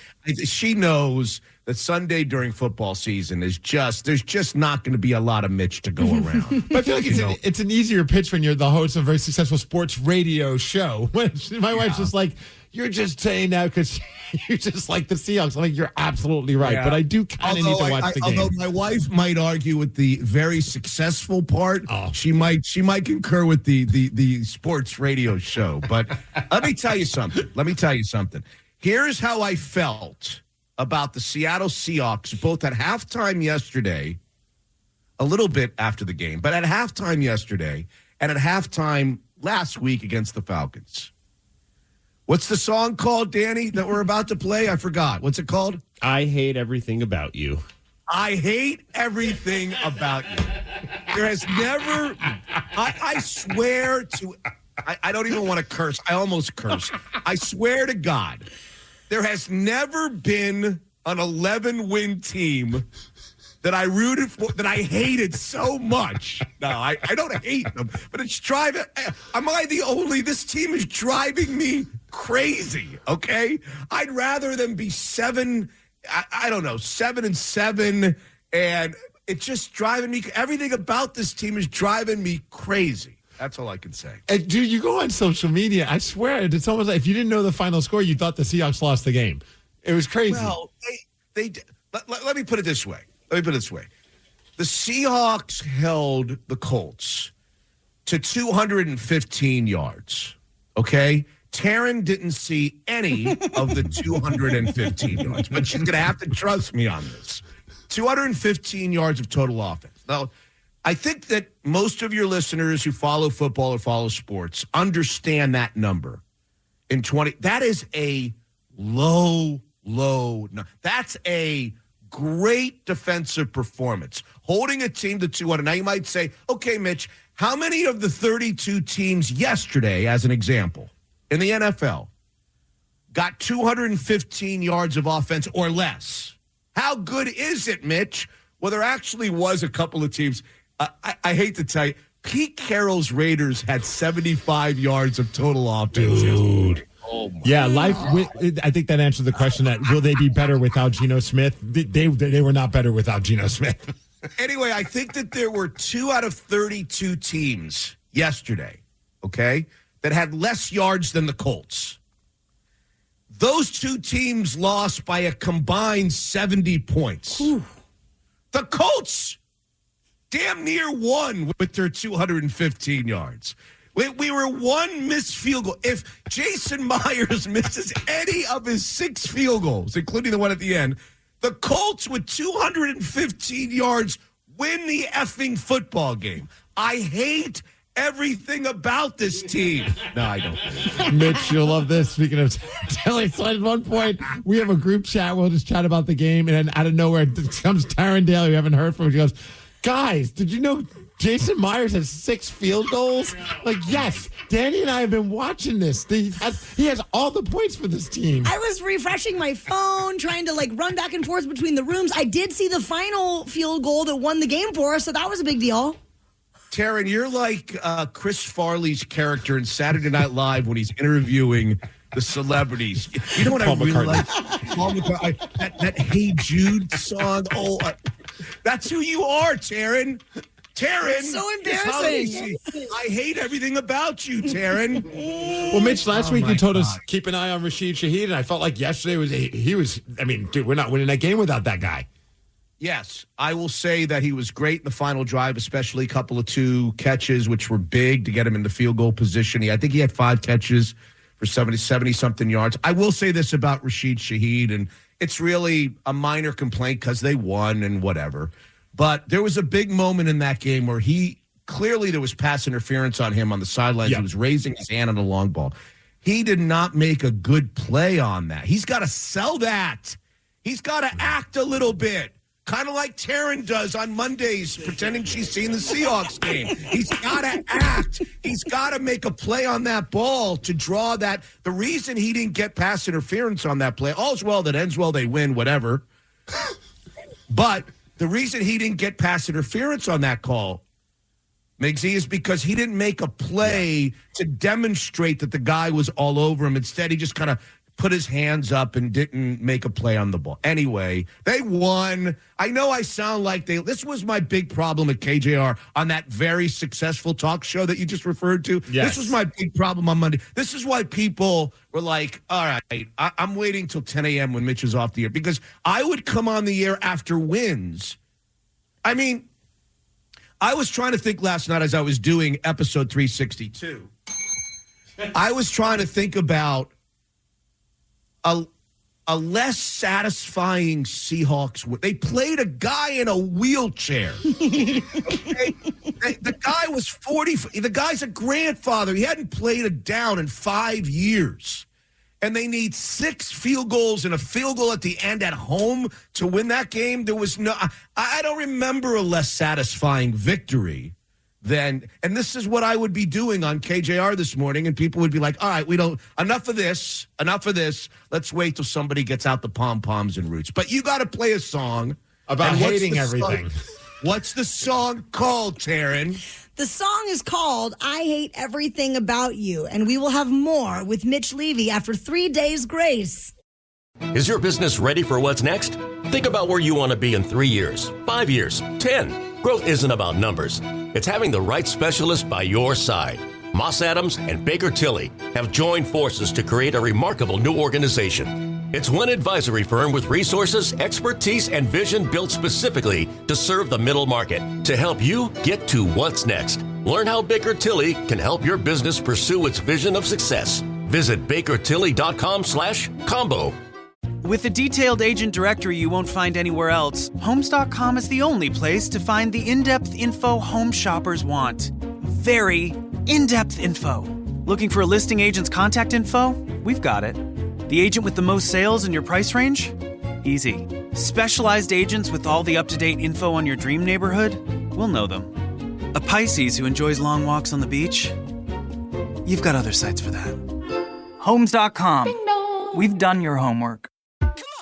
She knows that Sunday during football season there's just not going to be a lot of Mitch to go around. But I feel like it's an easier pitch when you're the host of a very successful sports radio show. My wife's just like, you're just saying that because you just like the Seahawks. I'm like, you're absolutely right. Yeah. But I do kind of need to watch the game. Although my wife might argue with the very successful part, she might concur with the sports radio show. But let me tell you something. Here's how I felt about the Seattle Seahawks, both at halftime yesterday, a little bit after the game, but at halftime yesterday and at halftime last week against the Falcons. What's the song called, Danny, that we're about to play? I forgot. What's it called? I Hate Everything About You. I hate everything about you. There has never, I swear to, I don't even want to curse. I almost curse. I swear to God, there has never been an 11-win team that I rooted for, that I hated so much. No, I don't hate them, but it's driving. Am I the only? This team is driving me crazy. Okay, I'd rather them be 7. I don't know, 7-7, and it's just driving me. Everything about this team is driving me crazy. That's all I can say. And dude, you go on social media. I swear, it's almost like if you didn't know the final score, you thought the Seahawks lost the game. It was crazy. Well, let me put it this way. The Seahawks held the Colts to 215 yards, okay? Taryn didn't see any of the 215 yards, but she's going to have to trust me on this. 215 yards of total offense. Now, I think that most of your listeners who follow football or follow sports understand that number. That is a low. That's a great defensive performance. Holding a team to 200. Now, you might say, okay, Mitch, how many of the 32 teams yesterday, as an example, in the NFL, got 215 yards of offense or less? How good is it, Mitch? Well, there actually was a couple of teams. I hate to tell you, Pete Carroll's Raiders had 75 yards of total offense. Dude. Oh my God. I think that answers the question that will they be better without Geno Smith? They were not better without Geno Smith. Anyway, I think that there were 2 out of 32 teams yesterday, okay, that had less yards than the Colts. Those 2 teams lost by a combined 70 points. Whew. The Colts damn near won with their 215 yards. We were one missed field goal. If Jason Myers misses any of his 6 field goals, including the one at the end, the Colts with 215 yards win the effing football game. I hate everything about this team. No, I don't. Mitch, you'll love this. Speaking of Daly, so at one point, we have a group chat. We'll just chat about the game, and then out of nowhere comes Taryn Daly. We haven't heard from her. She goes, guys, did you know Jason Myers has 6 field goals? Like, yes, Danny and I have been watching this. He has all the points for this team. I was refreshing my phone, trying to run back and forth between the rooms. I did see the final field goal that won the game for us, so that was a big deal. Taryn, you're like Chris Farley's character in Saturday Night Live when he's interviewing the celebrities. You know what I really like? Paul McCartney, that Hey Jude song. That's who you are, Taryn. Taryn. It's so embarrassing. I hate everything about you, Taryn. Well, Mitch, last week you told us keep an eye on Rashid Shaheed, and I felt like yesterday he was. I mean, dude, we're not winning that game without that guy. Yes, I will say that he was great in the final drive, especially a couple of 2 catches, which were big to get him in the field goal position. I think he had 5 catches for 70-something yards. I will say this about Rashid Shaheed, and it's really a minor complaint because they won and whatever. But there was a big moment in that game where clearly there was pass interference on him on the sidelines. Yep. He was raising his hand on a long ball. He did not make a good play on that. He's got to sell that. He's got to act a little bit. Kind of like Taryn does on Mondays, pretending she's seen the Seahawks game. He's got to act. He's got to make a play on that ball to draw that. The reason he didn't get pass interference on that play, all's well that ends well, they win, whatever. But the reason he didn't get pass interference on that call, Migsy, is because he didn't make a play to demonstrate that the guy was all over him. Instead, he just kind of put his hands up and didn't make a play on the ball. Anyway, they won. I know I sound like this was my big problem at KJR on that very successful talk show that you just referred to. Yes. This was my big problem on Monday. This is why people were like, all right, I'm waiting till 10 a.m. when Mitch is off the air, because I would come on the air after wins. I mean, I was trying to think last night as I was doing episode 362. I was trying to think about a less satisfying Seahawks win. They played a guy in a wheelchair. Okay? The guy was 40. The guy's a grandfather. He hadn't played a down in 5 years. And they need 6 field goals and a field goal at the end at home to win that game. There was no. I don't remember a less satisfying victory than. And this is what I would be doing on KJR this morning, and people would be like, "All right, we don't. Enough of this. Enough of this. Let's wait till somebody gets out the pom poms and roots." But you got to play a song about hating everything. What's the song called, Taryn? The song is called I Hate Everything About You, and we will have more with Mitch Levy after 3 days grace. Is your business ready for what's next? Think about where you want to be in 3 years, 5 years, 10. Growth isn't about numbers. It's having the right specialist by your side. Moss Adams and Baker Tilly have joined forces to create a remarkable new organization. It's one advisory firm with resources, expertise, and vision built specifically to serve the middle market to help you get to what's next. Learn how Baker Tilly can help your business pursue its vision of success. Visit bakertilly.com/combo. With a detailed agent directory you won't find anywhere else, Homes.com is the only place to find the in-depth info home shoppers want. Very in-depth info. Looking for a listing agent's contact info? We've got it. The agent with the most sales in your price range? Easy. Specialized agents with all the up-to-date info on your dream neighborhood? We'll know them. A Pisces who enjoys long walks on the beach? You've got other sites for that. Homes.com. We've done your homework.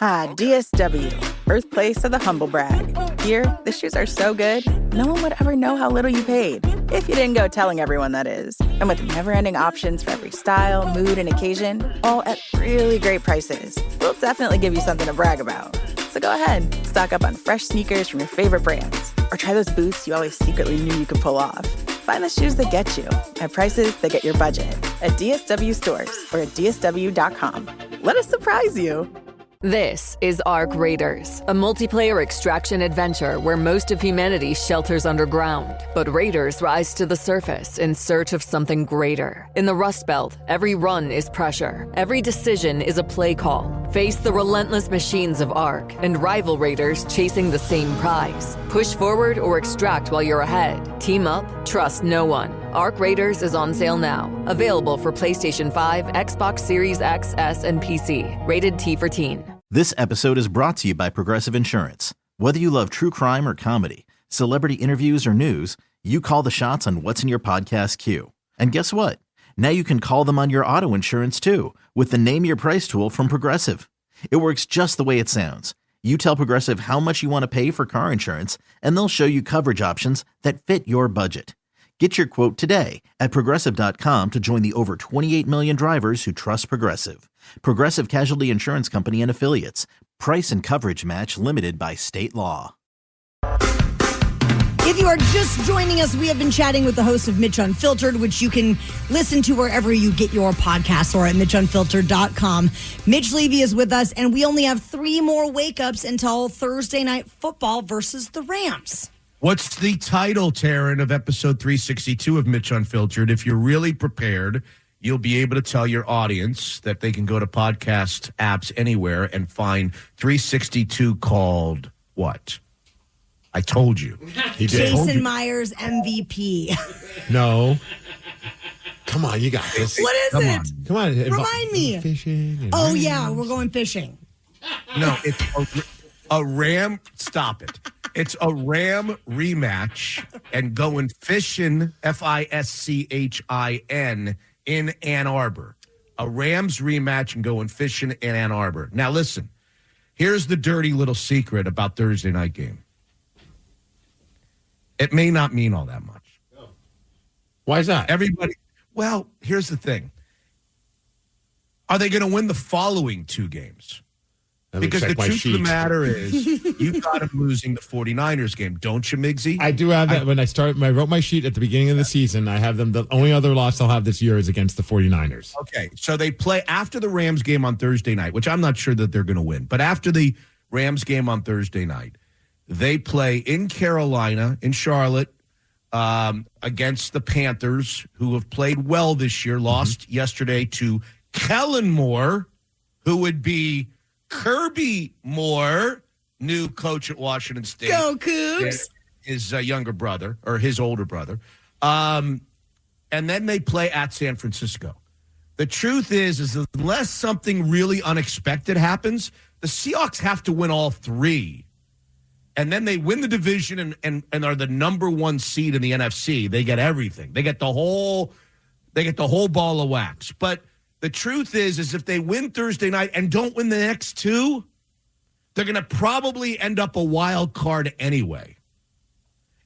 Ah, DSW, birthplace of the humble brag. Here, the shoes are so good, no one would ever know how little you paid. If you didn't go telling everyone, that is. And with never-ending options for every style, mood, and occasion, all at really great prices, we'll definitely give you something to brag about. So go ahead, stock up on fresh sneakers from your favorite brands, or try those boots you always secretly knew you could pull off. Find the shoes that get you at prices that get your budget at DSW stores or at DSW.com. Let us surprise you. This is Ark Raiders, a multiplayer extraction adventure where most of humanity shelters underground. But raiders rise to the surface in search of something greater. In the Rust Belt, every run is pressure. Every decision is a play call. Face the relentless machines of Ark and rival raiders chasing the same prize. Push forward or extract while you're ahead. Team up, trust no one. Ark Raiders is on sale now. Available for PlayStation 5, Xbox Series X, S, and PC. Rated T for Teen. This episode is brought to you by Progressive Insurance. Whether you love true crime or comedy, celebrity interviews or news, you call the shots on what's in your podcast queue. And guess what? Now you can call them on your auto insurance too with the Name Your Price tool from Progressive. It works just the way it sounds. You tell Progressive how much you want to pay for car insurance, and they'll show you coverage options that fit your budget. Get your quote today at Progressive.com to join the over 28 million drivers who trust Progressive. Progressive Casualty Insurance Company and Affiliates. Price and coverage match limited by state law. If you are just joining us, we have been chatting with the host of Mitch Unfiltered, which you can listen to wherever you get your podcasts or at MitchUnfiltered.com. Mitch Levy is with us, and we only have 3 more wake-ups until Thursday Night Football versus the Rams. What's the title, Taryn, of episode 362 of Mitch Unfiltered? If you're really prepared, you'll be able to tell your audience that they can go to podcast apps anywhere and find 362 called what? I told you. Jason Myers MVP. No. Come on, you got this. What is it? Come on. Remind me. Fishing. Oh, yeah, we're going fishing. No, it's a Ram. Stop it. It's a Ram rematch and going fishing, FISCHIN, in Ann Arbor. A Rams rematch and going fishing in Ann Arbor. Now, listen, here's the dirty little secret about Thursday night game. It may not mean all that much. Why is that? Everybody, well, here's the thing. Are they going to win the following 2 games? Because the truth of the matter is, you got them losing the 49ers game, don't you, Migsy? I do have that. When I wrote my sheet at the beginning of the season, I have them. The only other loss they'll have this year is against the 49ers. Okay, so they play after the Rams game on Thursday night, which I'm not sure that they're going to win. But after the Rams game on Thursday night, they play in Carolina, in Charlotte, against the Panthers, who have played well this year, lost yesterday to Kellen Moore, who would be Kirby Moore, new coach at Washington State. Go Cougs. His younger brother, or his older brother. And then they play at San Francisco. The truth is unless something really unexpected happens, the Seahawks have to win all 3. And then they win the division and are the number 1 seed in the NFC. They get everything. They get the whole ball of wax. But the truth is if they win Thursday night and don't win the next 2, they're going to probably end up a wild card anyway.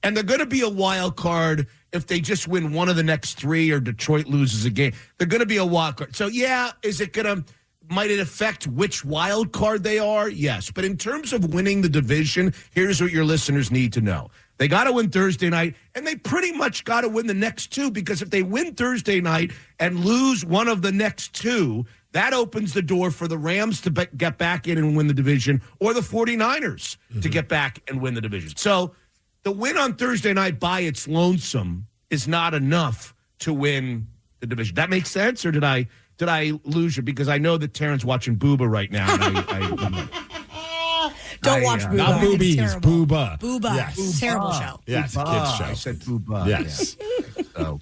And they're going to be a wild card if they just win one of the next 3 or Detroit loses a game. They're going to be a wild card. So, yeah, might it affect which wild card they are? Yes. But in terms of winning the division, here's what your listeners need to know. They got to win Thursday night, and they pretty much got to win the next 2, because if they win Thursday night and lose one of the next 2, that opens the door for the Rams to get back in and win the division, or the 49ers to get back and win the division. So the win on Thursday night by its lonesome is not enough to win the division. That makes sense, or did I lose you? Because I know that Taryn's watching Booba right now. And Don't watch Booba. Not Boobies, Booba. Booba. Yes. Terrible show. Yes, Booba. kids show. I said Booba. Yes. Yeah. So,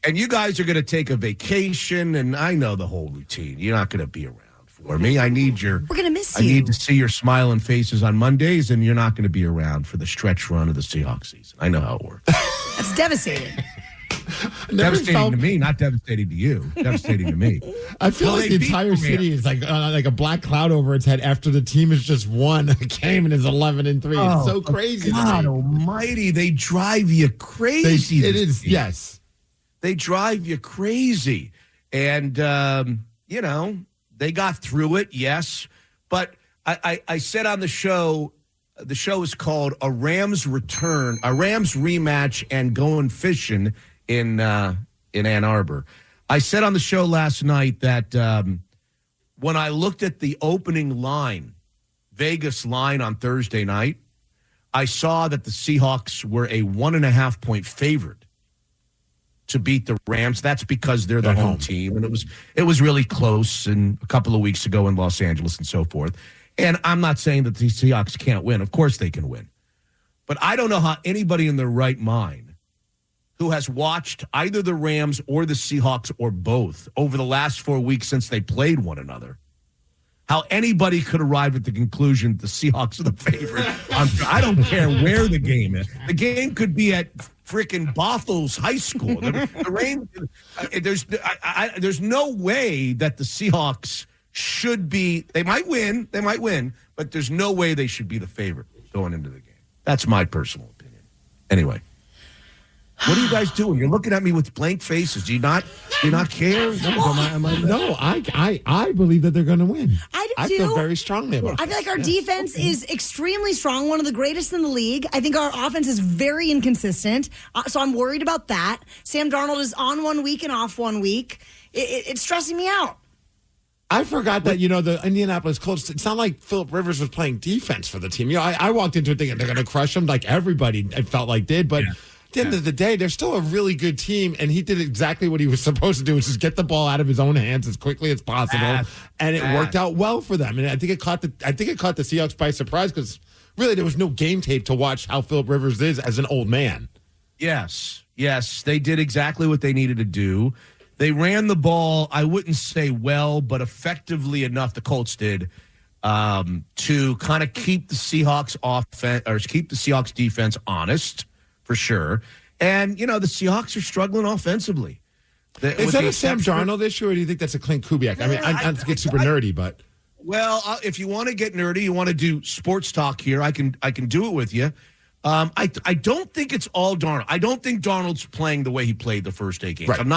and you guys are going to take a vacation, and I know the whole routine. You're not going to be around for me. We're going to miss I need to see your smiling faces on Mondays, and you're not going to be around for the stretch run of the Seahawks season. I know how it works. That's devastating. Devastating to me, not devastating to you. Devastating to me. I feel like the entire city is like a black cloud over its head after the team has just won a game and is 11-3. It's so crazy. God almighty, they drive you crazy. It is, yes. They drive you crazy. And, they got through it, yes. But I said on the show is called A Rams Return, a Rams Rematch and Going Fishing in Ann Arbor. I said on the show last night that when I looked at the opening line Vegas line on Thursday night, I saw that the Seahawks were a 1.5-point favorite to beat the Rams. That's because they're the home team, and it was really close and a couple of weeks ago in Los Angeles and so forth. And I'm not saying that the Seahawks can't win. Of course they can win. But I don't know how anybody in their right mind who has watched either the Rams or the Seahawks or both over the last 4 weeks since they played one another, how anybody could arrive at the conclusion the Seahawks are the favorite. I don't care where the game is. The game could be at freaking Bothell's High School. There's no way that the Seahawks should be. They might win, but there's no way they should be the favorite going into the game. That's my personal opinion. Anyway. What are you guys doing? You're looking at me with blank faces. Do you not care? No, I believe that they're going to win. I do. Feel very strongly about it. I feel like our defense is extremely strong, one of the greatest in the league. I think our offense is very inconsistent, so I'm worried about that. Sam Darnold is on 1 week and off 1 week. It's stressing me out. I forgot that, the Indianapolis Colts, it's not like Phillip Rivers was playing defense for the team. I walked into it thinking they're going to crush them like everybody, it felt like, did, but... Yeah. At the end of the day, they're still a really good team, and he did exactly what he was supposed to do, which is get the ball out of his own hands as quickly as possible, and it worked out well for them. And I think it caught the Seahawks by surprise because really there was no game tape to watch how Phillip Rivers is as an old man. Yes, they did exactly what they needed to do. They ran the ball, I wouldn't say well, but effectively enough. The Colts did to kind of keep the Seahawks offense or keep the Seahawks defense honest. For sure. And, the Seahawks are struggling offensively. Is that a Sam Darnold issue, or do you think that's a Clint Kubiak? I mean, I don't get super nerdy, but... Well, if you want to get nerdy, you want to do sports talk here, I can do it with you. I don't think it's all Darnold. I don't think Darnold's playing the way he played the first 8 games. Right. I'm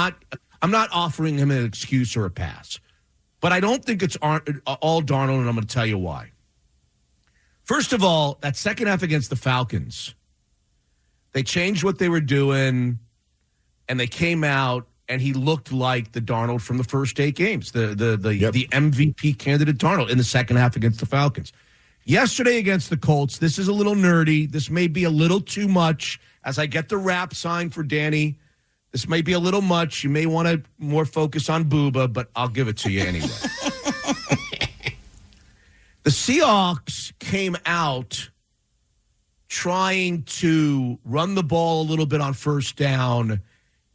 not offering him an excuse or a pass. But I don't think it's all Darnold, and I'm going to tell you why. First of all, that second half against the Falcons... They changed what they were doing, and they came out, and he looked like the Darnold from the first 8 games, the MVP candidate Darnold in the second half against the Falcons. Yesterday against the Colts, this is a little nerdy. This may be a little too much. As I get the rap sign for Danny, this may be a little much. You may want to more focus on Booba, but I'll give it to you anyway. The Seahawks came out trying to run the ball a little bit on first down,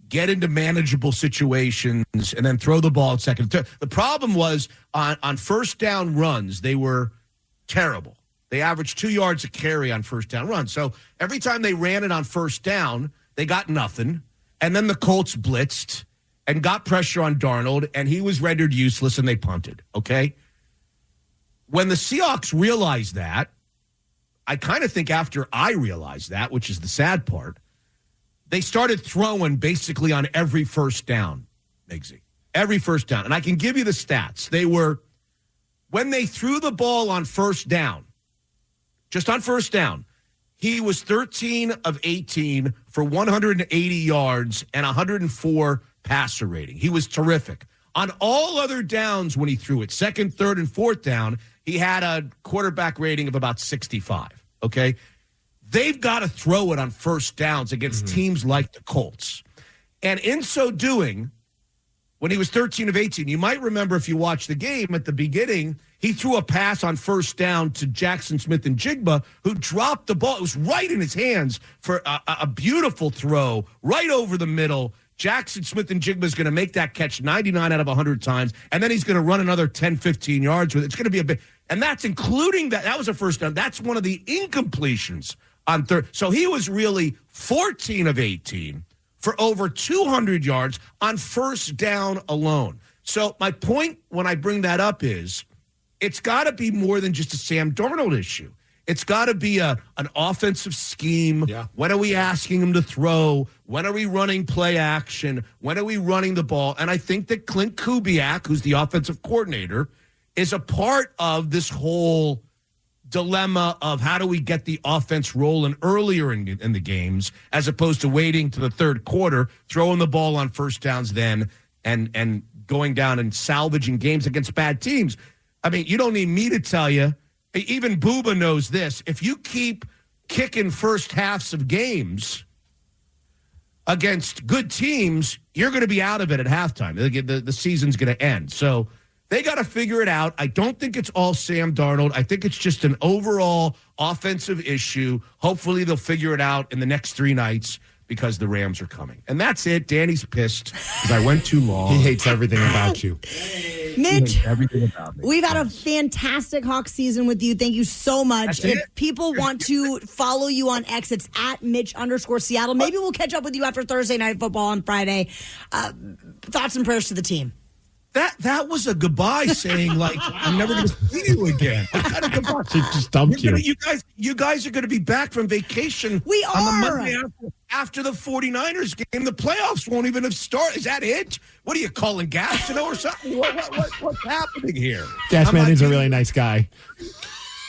get into manageable situations, and then throw the ball at second. The problem was on first down runs, they were terrible. They averaged 2 yards a carry on first down runs. So every time they ran it on first down, they got nothing. And then the Colts blitzed and got pressure on Darnold, and he was rendered useless, and they punted, okay? When the Seahawks realized that, I kind of think after I realized that, which is the sad part, they started throwing basically on every first down, Migsy. Every first down. And I can give you the stats. When they threw the ball on first down, just on first down, he was 13 of 18 for 180 yards and 104 passer rating. He was terrific. On all other downs when he threw it, second, third, and fourth down, he had a quarterback rating of about 65, okay? They've got to throw it on first downs against teams like the Colts. And in so doing, when he was 13 of 18, you might remember if you watched the game at the beginning, he threw a pass on first down to Jackson Smith and Jigba, who dropped the ball. It was right in his hands for a beautiful throw right over the middle. Jackson Smith and Jigba is going to make that catch 99 out of 100 times, and then he's going to run another 10, 15 yards with it. It's going to be a big, and that's including that. That was a first down. That's one of the incompletions on third. So he was really 14 of 18 for over 200 yards on first down alone. So my point when I bring that up is it's got to be more than just a Sam Darnold issue. It's got to be an offensive scheme. Yeah. When are we asking him to throw? When are we running play action? When are we running the ball? And I think that Clint Kubiak, who's the offensive coordinator, is a part of this whole dilemma of how do we get the offense rolling earlier in the games as opposed to waiting to the third quarter, throwing the ball on first downs then and going down and salvaging games against bad teams. I mean, you don't need me to tell you even Booba knows this. If you keep kicking first halves of games against good teams, you're going to be out of it at halftime. The season's going to end. So they got to figure it out. I don't think it's all Sam Darnold. I think it's just an overall offensive issue. Hopefully they'll figure it out in the next 3 nights because the Rams are coming. And that's it. Danny's pissed because I went too long. He hates everything about you. Mitch, everything about me. We've had a fantastic Hawks season with you. Thank you so much. If people want to follow you on X, it's at Mitch_Seattle. Maybe we'll catch up with you after Thursday Night Football on Friday. Thoughts and prayers to the team. That was a goodbye saying, like, I'm never going to see you again. What kind of goodbye? She just dumped you. You guys are going to be back from vacation. We on the are. Monday after the 49ers game. The playoffs won't even have started. Is that it? What are you calling gas, or something? What's happening here? Gas Man is a really nice guy.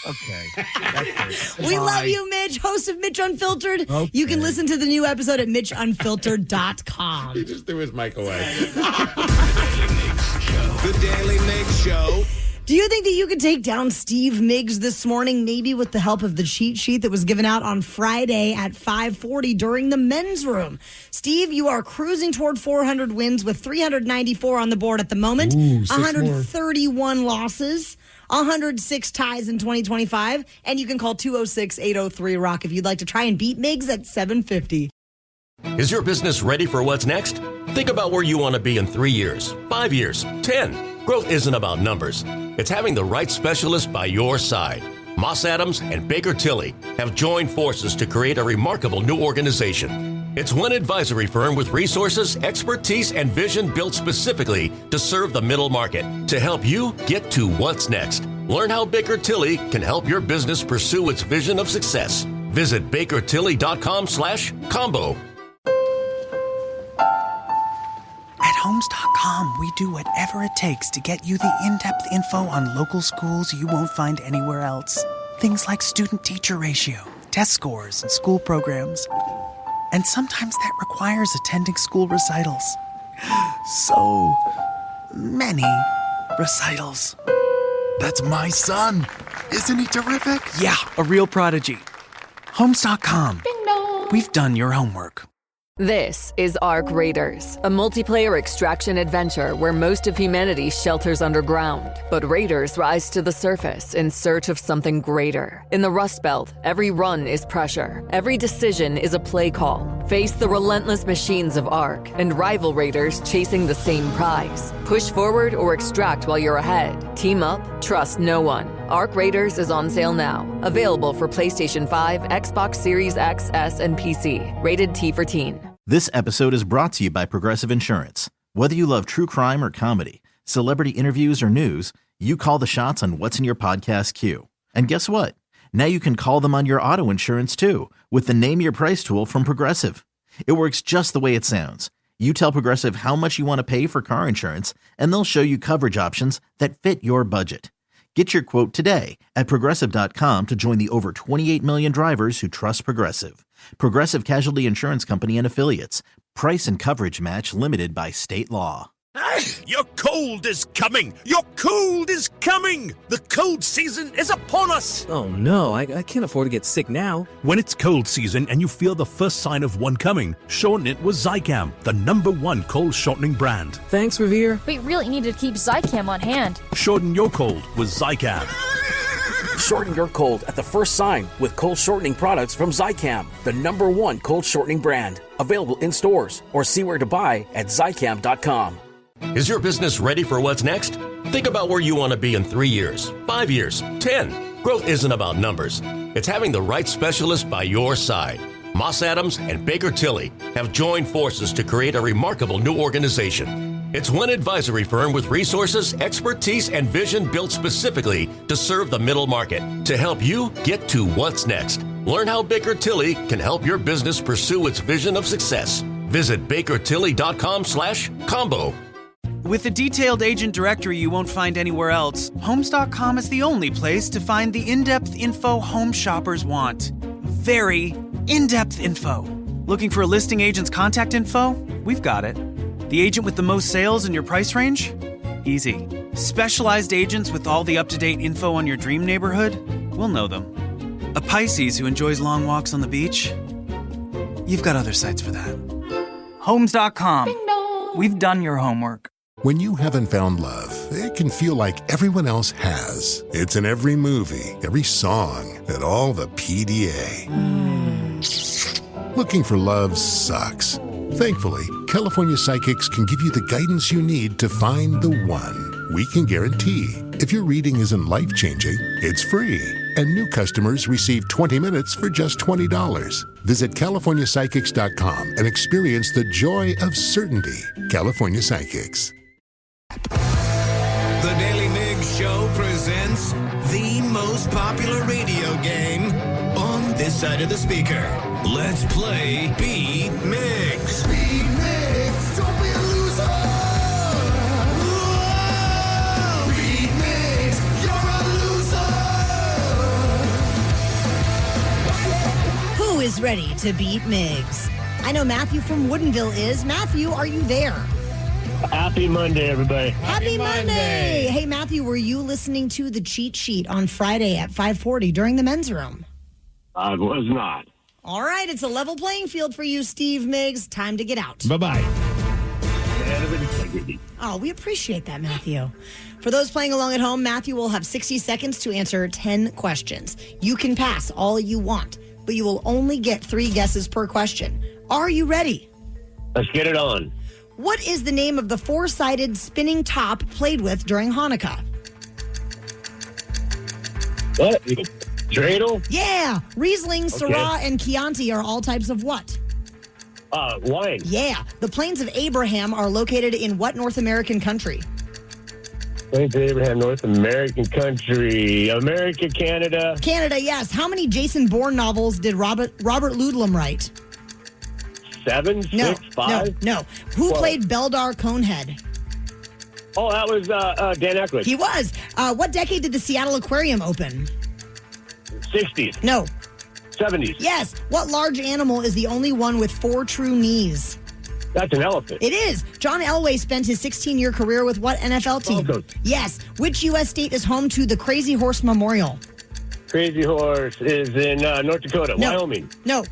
Okay. We love you, Mitch, host of Mitch Unfiltered. Okay. You can listen to the new episode at MitchUnfiltered.com. He just threw his mic away. The Daily Migs Show. Do you think that you could take down Steve Migs this morning, maybe with the help of the cheat sheet that was given out on Friday at 5:40 during the men's room? Steve, you are cruising toward 400 wins with 394 on the board at the moment. 131 losses. 106 ties in 2025. And you can call 206-803-ROCK if you'd like to try and beat Migs at 750. Is your business ready for what's next? Think about where you want to be in 3 years, 5 years, 10. Growth isn't about numbers. It's having the right specialist by your side. Moss Adams and Baker Tilly have joined forces to create a remarkable new organization. It's one advisory firm with resources, expertise, and vision built specifically to serve the middle market to help you get to what's next. Learn how Baker Tilly can help your business pursue its vision of success. Visit bakertilly.com/combo. At Homes.com, we do whatever it takes to get you the in-depth info on local schools you won't find anywhere else. Things like student-teacher ratio, test scores, and school programs. And sometimes that requires attending school recitals. So many recitals. That's my son. Isn't he terrific? Yeah, a real prodigy. Homes.com. Ding dong. We've done your homework. This is Ark Raiders, a multiplayer extraction adventure where most of humanity shelters underground. But raiders rise to the surface in search of something greater. In the Rust Belt, every run is pressure. Every decision is a play call. Face the relentless machines of Ark and rival raiders chasing the same prize. Push forward or extract while you're ahead. Team up, trust no one. Ark Raiders is on sale now. Available for PlayStation 5, Xbox Series X, S, and PC. Rated T for Teen. This episode is brought to you by Progressive Insurance. Whether you love true crime or comedy, celebrity interviews or news, you call the shots on what's in your podcast queue. And guess what? Now you can call them on your auto insurance too with the Name Your Price tool from Progressive. It works just the way it sounds. You tell Progressive how much you want to pay for car insurance, and they'll show you coverage options that fit your budget. Get your quote today at Progressive.com to join the over 28 million drivers who trust Progressive. Progressive Casualty Insurance Company and Affiliates. Price and coverage match limited by state law. Your cold is coming! Your cold is coming! The cold season is upon us! Oh no, I can't afford to get sick now. When it's cold season and you feel the first sign of one coming, shorten it with Zicam, the #1 cold shortening brand. Thanks, Revere. We really need to keep Zicam on hand. Shorten your cold with Zicam. Shorten your cold at the first sign with cold shortening products from Zicam, the #1 cold shortening brand. Available in stores or see where to buy at Zicam.com. Is your business ready for what's next? Think about where you want to be in 3 years, 5 years, 10. Growth isn't about numbers. It's having the right specialist by your side. Moss Adams and Baker Tilly have joined forces to create a remarkable new organization. It's one advisory firm with resources, expertise, and vision built specifically to serve the middle market to help you get to what's next. Learn how Baker Tilly can help your business pursue its vision of success. Visit bakertilly.com/combo. With a detailed agent directory you won't find anywhere else, Homes.com is the only place to find the in-depth info home shoppers want. Very in-depth info. Looking for a listing agent's contact info? We've got it. The agent with the most sales in your price range? Easy. Specialized agents with all the up-to-date info on your dream neighborhood? We'll know them. A Pisces who enjoys long walks on the beach? You've got other sites for that. Homes.com. We've done your homework. When you haven't found love, it can feel like everyone else has. It's in every movie, every song, and all the PDA. Looking for love sucks. Thankfully, California Psychics can give you the guidance you need to find the one. We can guarantee if your reading isn't life-changing, it's free. And new customers receive 20 minutes for just $20. Visit CaliforniaPsychics.com and experience the joy of certainty. California Psychics. The Daily Migs Show presents the most popular radio game on this side of the speaker. Let's play Beat Migs. Beat Migs, don't be a loser. Whoa! Beat Migs, you're a loser. Who is ready to beat Migs? I know Matthew from Woodinville is. Matthew, are you there? Happy Monday, everybody. Happy Monday. Hey, Matthew, were you listening to the cheat sheet on Friday at 5:40 during the men's room? I was not. All right, it's a level playing field for you, Steve Migs. Time to get out. Bye-bye. Man of integrity. Oh, we appreciate that, Matthew. For those playing along at home, Matthew will have 60 seconds to answer 10 questions. You can pass all you want, but you will only get 3 guesses per question. Are you ready? Let's get it on. What is the name of the 4-sided spinning top played with during Hanukkah? What? Dreidel? Yeah. Riesling, Syrah, and Chianti are all types of what? Wine. Yeah. The Plains of Abraham are located in what North American country? Plains of Abraham, North American country. America, Canada. Canada, yes. How many Jason Bourne novels did Robert Ludlum write? 7, 6, 5? No. Who played Beldar Conehead? Oh, that was Dan Aykroyd. He was. What decade did the Seattle Aquarium open? 60s. No. 70s. Yes. What large animal is the only one with 4 true knees? That's an elephant. It is. John Elway spent his 16-year career with what NFL team? Broncos. Yes. Which U.S. state is home to the Crazy Horse Memorial? Crazy Horse is in North Dakota. No. Wyoming. No.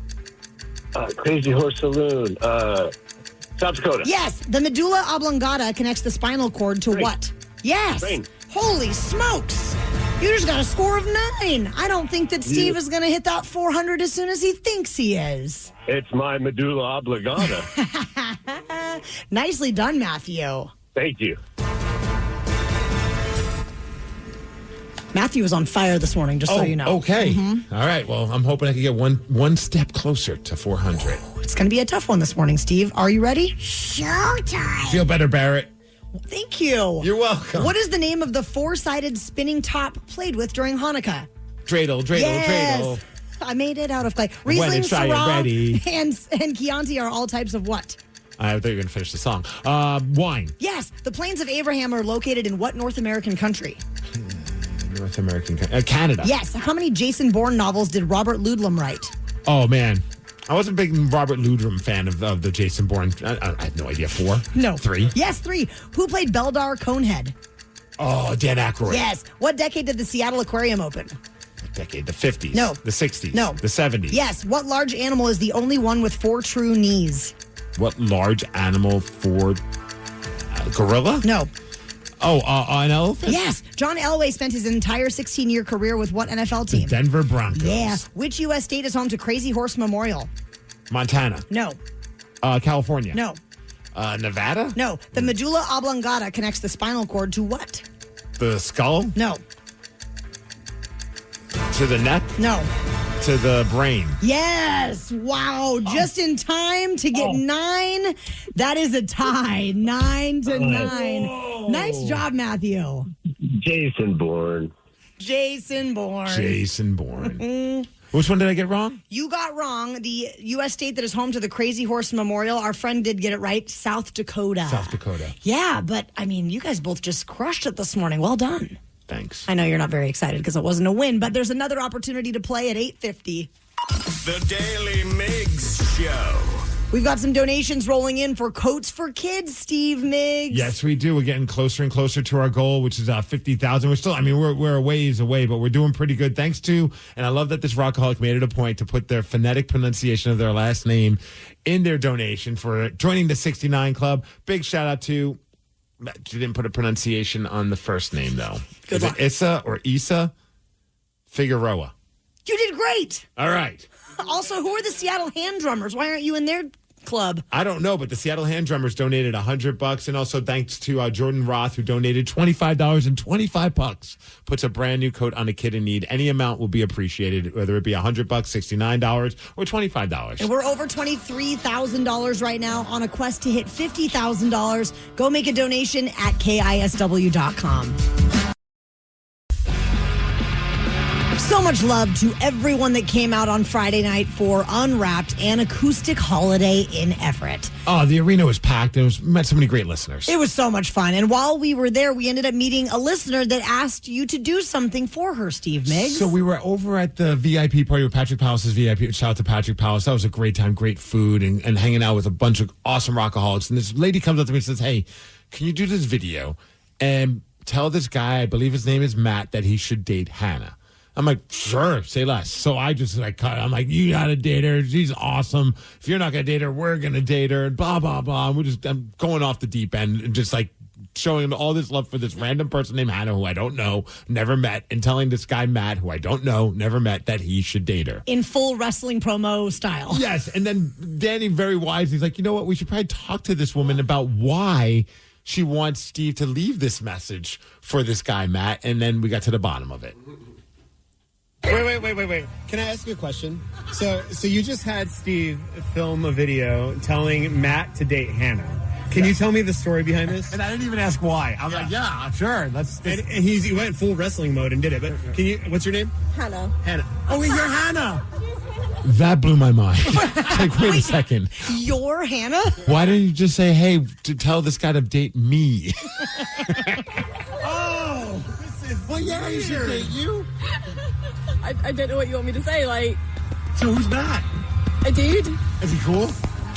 Crazy Horse Saloon. South Dakota. Yes. The medulla oblongata connects the spinal cord to what? Yes. Brain. Holy smokes. You just got a score of 9. I don't think that Steve is going to hit that 400 as soon as he thinks he is. It's my medulla oblongata. Nicely done, Matthew. Thank you. Matthew was on fire this morning, just so you know. Okay. All right. Well, I'm hoping I can get one step closer to 400. It's going to be a tough one this morning, Steve. Are you ready? Showtime. Feel better, Barrett. Thank you. You're welcome. What is the name of the 4-sided spinning top played with during Hanukkah? Dreidel. Yes. I made it out of clay. Riesling, Syrah, and Chianti are all types of what? I thought you were going to finish the song. Wine. Yes. The Plains of Abraham are located in what North American country? North American Canada. Yes. How many Jason Bourne novels did Robert Ludlum write? Oh, man. I wasn't a big Robert Ludlum fan of the Jason Bourne. I had no idea. 4? No. 3? Yes, 3. Who played Beldar Conehead? Oh, Dan Aykroyd. Yes. What decade did the Seattle Aquarium open? What decade? The 50s? No. The 60s? No. The 70s? Yes. What large animal is the only one with 4 true knees? What large animal for gorilla? No. Oh, an elephant? Yes. John Elway spent his entire 16-year career with what NFL team? The Denver Broncos. Yeah. Which U.S. state is home to Crazy Horse Memorial? Montana. No. California. No. Nevada? No. The medulla oblongata connects the spinal cord to what? The skull? No. To the neck? No. To the brain? Yes. Wow. Just in time to get 9. That is a tie. 9-9. Whoa. Nice job, Matthew. Jason Bourne. Jason Bourne. Jason Bourne. Which one did I get wrong? You got wrong. The U.S. state that is home to the Crazy Horse Memorial, our friend did get it right, South Dakota. South Dakota. Yeah, but, I mean, you guys both just crushed it this morning. Well done. Thanks. I know you're not very excited because it wasn't a win, but there's another opportunity to play at 8:50. The Daily Migs Show. We've got some donations rolling in for Coats for Kids, Steve Migs. Yes, we do. We're getting closer and closer to our goal, which is 50,000. We're still, we're a ways away, but we're doing pretty good. Thanks to, and I love that this Rockaholic made it a point to put their phonetic pronunciation of their last name in their donation for joining the 69 Club. Big shout out to, she didn't put a pronunciation on the first name, though. Good luck. It Issa or Issa Figueroa? You did great. All right. Also, who are the Seattle Hand Drummers? Why aren't you in their club? I don't know, but the Seattle Hand Drummers donated $100, and also thanks to Jordan Roth, who donated $25 and $25 puts a brand new coat on a kid in need. Any amount will be appreciated, whether it be $100, $69, or $25. And we're over $23,000 right now on a quest to hit $50,000. Go make a donation at KISW.com. So much love to everyone that came out on Friday night for Unwrapped, an acoustic holiday in Everett. Oh, the arena was packed, and met so many great listeners. It was so much fun. And while we were there, we ended up meeting a listener that asked you to do something for her, Steve Migs. So we were over at the VIP party with Patrick Palace's VIP. Shout out to Patrick Palace. That was a great time, great food, and hanging out with a bunch of awesome rockaholics. And this lady comes up to me and says, hey, can you do this video and tell this guy, I believe his name is Matt, that he should date Hannah? I'm like, sure, say less. So I just I'm like, you gotta date her. She's awesome. If you're not gonna date her, we're gonna date her. And blah blah blah. And I'm going off the deep end and just showing him all this love for this random person named Hannah, who I don't know, never met, and telling this guy Matt, who I don't know, never met, that he should date her in full wrestling promo style. Yes, and then Danny, very wise, he's like, you know what? We should probably talk to this woman about why she wants Steve to leave this message for this guy Matt. And then we got to the bottom of it. Wait. Can I ask you a question? So you just had Steve film a video telling Matt to date Hannah. Can you tell me the story behind this? And I didn't even ask why. I'm like, yeah, sure. And he went full wrestling mode and did it. But what's your name? Hannah. Oh, wait, you're Hannah. That blew my mind. Wait a second. You're Hannah? Why didn't you just say, hey, to tell this guy to date me? Oh, this is well, yeah, he should date you. I don't know what you want me to say. So who's Matt? A dude. Is he cool?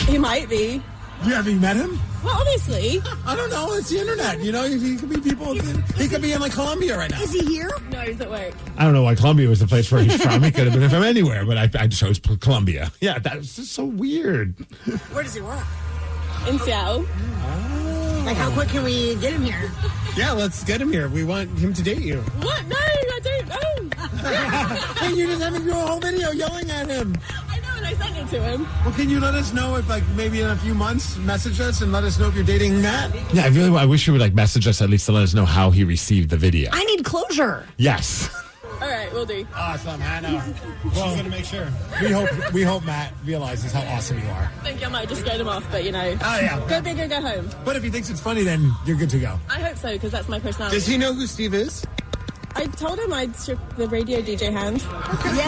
He might be. Have you met him? Well, obviously. I don't know. It's the internet. You know, he could be people. He could be in Colombia right now. Is he here? No, he's at work. I don't know why Colombia was the place where he's from. He could have been from anywhere, but I chose Colombia. Yeah, that's just so weird. Where does he work? In Seattle. How quick can we get him here? Yeah, let's get him here. We want him to date you. What? No, I don't know. Hey, you just have him do a whole video yelling at him. I know, and I sent it to him. Well, can you let us know if, maybe in a few months, message us and let us know if you're dating Matt? Yeah, I wish you would, message us at least to let us know how he received the video. I need closure. Yes. All right, we'll do. Awesome, Hannah. She's going to make sure. We hope Matt realizes how awesome you are. I think I might just get him off, but, Oh, yeah. Go big or go home. But if he thinks it's funny, then you're good to go. I hope so, because that's my personality. Does he know who Steve is? I told him I'd strip the radio DJ hand. Yeah!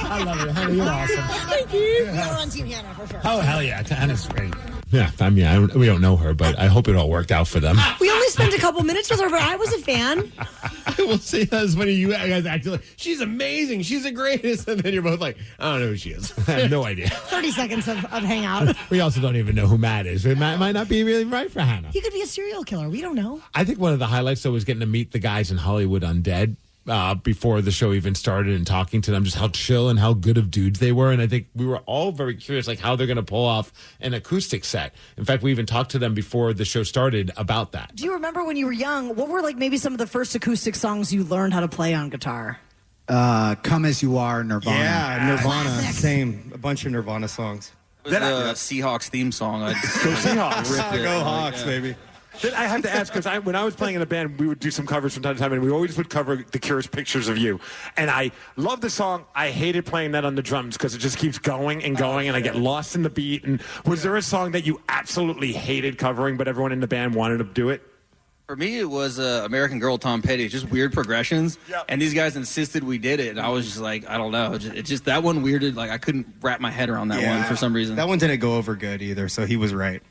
I love it. Hannah, you're awesome. Thank you. We're on Team Hannah, for sure. Oh, hell yeah. Hannah's great. Yeah, we don't know her, but I hope it all worked out for them. We only spent a couple minutes with her, but I was a fan. I will say that's funny. You guys act like, she's amazing. She's the greatest. And then you're both like, I don't know who she is. I have no idea. 30 seconds of hangout. We also don't even know who Matt is. Matt might not be really right for Hannah. He could be a serial killer. We don't know. I think one of the highlights, though, was getting to meet the guys in Hollywood Undead. Before the show even started and talking to them, just how chill and how good of dudes they were. And I think we were all very curious, how they're going to pull off an acoustic set. In fact, we even talked to them before the show started about that. Do you remember when you were young, what were maybe some of the first acoustic songs you learned how to play on guitar? Come As You Are, Nirvana. Yeah, Nirvana. Classic. Same. A bunch of Nirvana songs. It was the Seahawks theme song. Go Seahawks. Go Hawks, baby. Then I have to ask, because when I was playing in a band, we would do some covers from time to time, and we always would cover The Cure's Pictures of You. And I love the song. I hated playing that on the drums because it just keeps going and going, and I get lost in the beat. And was there a song that you absolutely hated covering, but everyone in the band wanted to do it? For me, it was American Girl, Tom Petty. Just weird progressions. Yep. And these guys insisted we did it. And I was just like, I don't know. It just that one weirded. I couldn't wrap my head around that one for some reason. That one didn't go over good either, so he was right.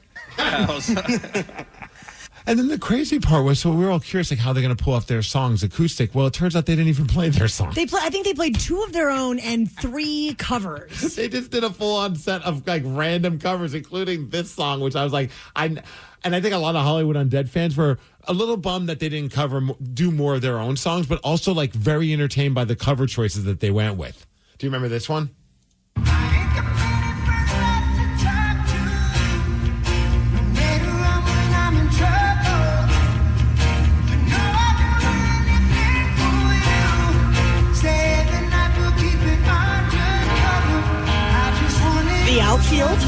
And then the crazy part was, so we were all curious, like, how they're going to pull off their songs acoustic. Well, it turns out they didn't even play their song. I think they played 2 of their own and 3 covers. They just did a full-on set of, like, random covers, including this song, which I was like, and I think a lot of Hollywood Undead fans were a little bummed that they didn't do more of their own songs, but also, like, very entertained by the cover choices that they went with. Do you remember this one? The outfield?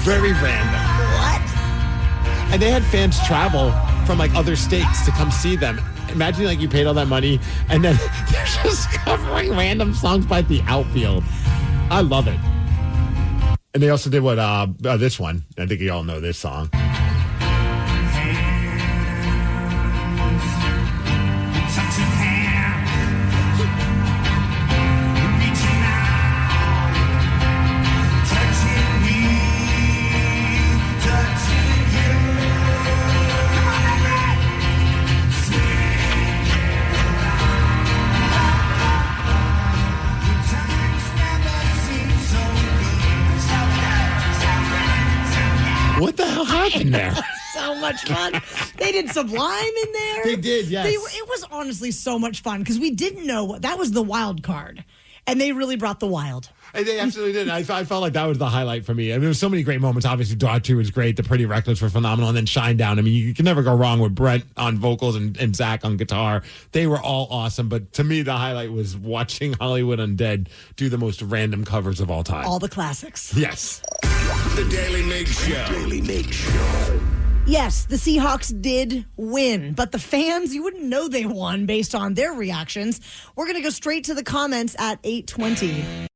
Very random. What? And they had fans travel from like other states to come see them. Imagine like you paid all that money and then they're just covering random songs by the outfield. I love it. And they also did this one. I think you all know this song. What the hell happened there? So much fun. They did Sublime in there. They did, yes. It was honestly so much fun because we didn't know that was the wild card. And they really brought the wild. And they absolutely did. I felt like that was the highlight for me. I mean, there was so many great moments. Obviously, Dog 2 was great. The Pretty Reckless were phenomenal. And then Shine Down. I mean, you can never go wrong with Brett on vocals and Zach on guitar. They were all awesome. But to me, the highlight was watching Hollywood Undead do the most random covers of all time. All the classics. Yes. The Daily Migs Show. Daily Migs Show. Yes, the Seahawks did win, but the fans, you wouldn't know they won based on their reactions. We're going to go straight to the comments at 8:20.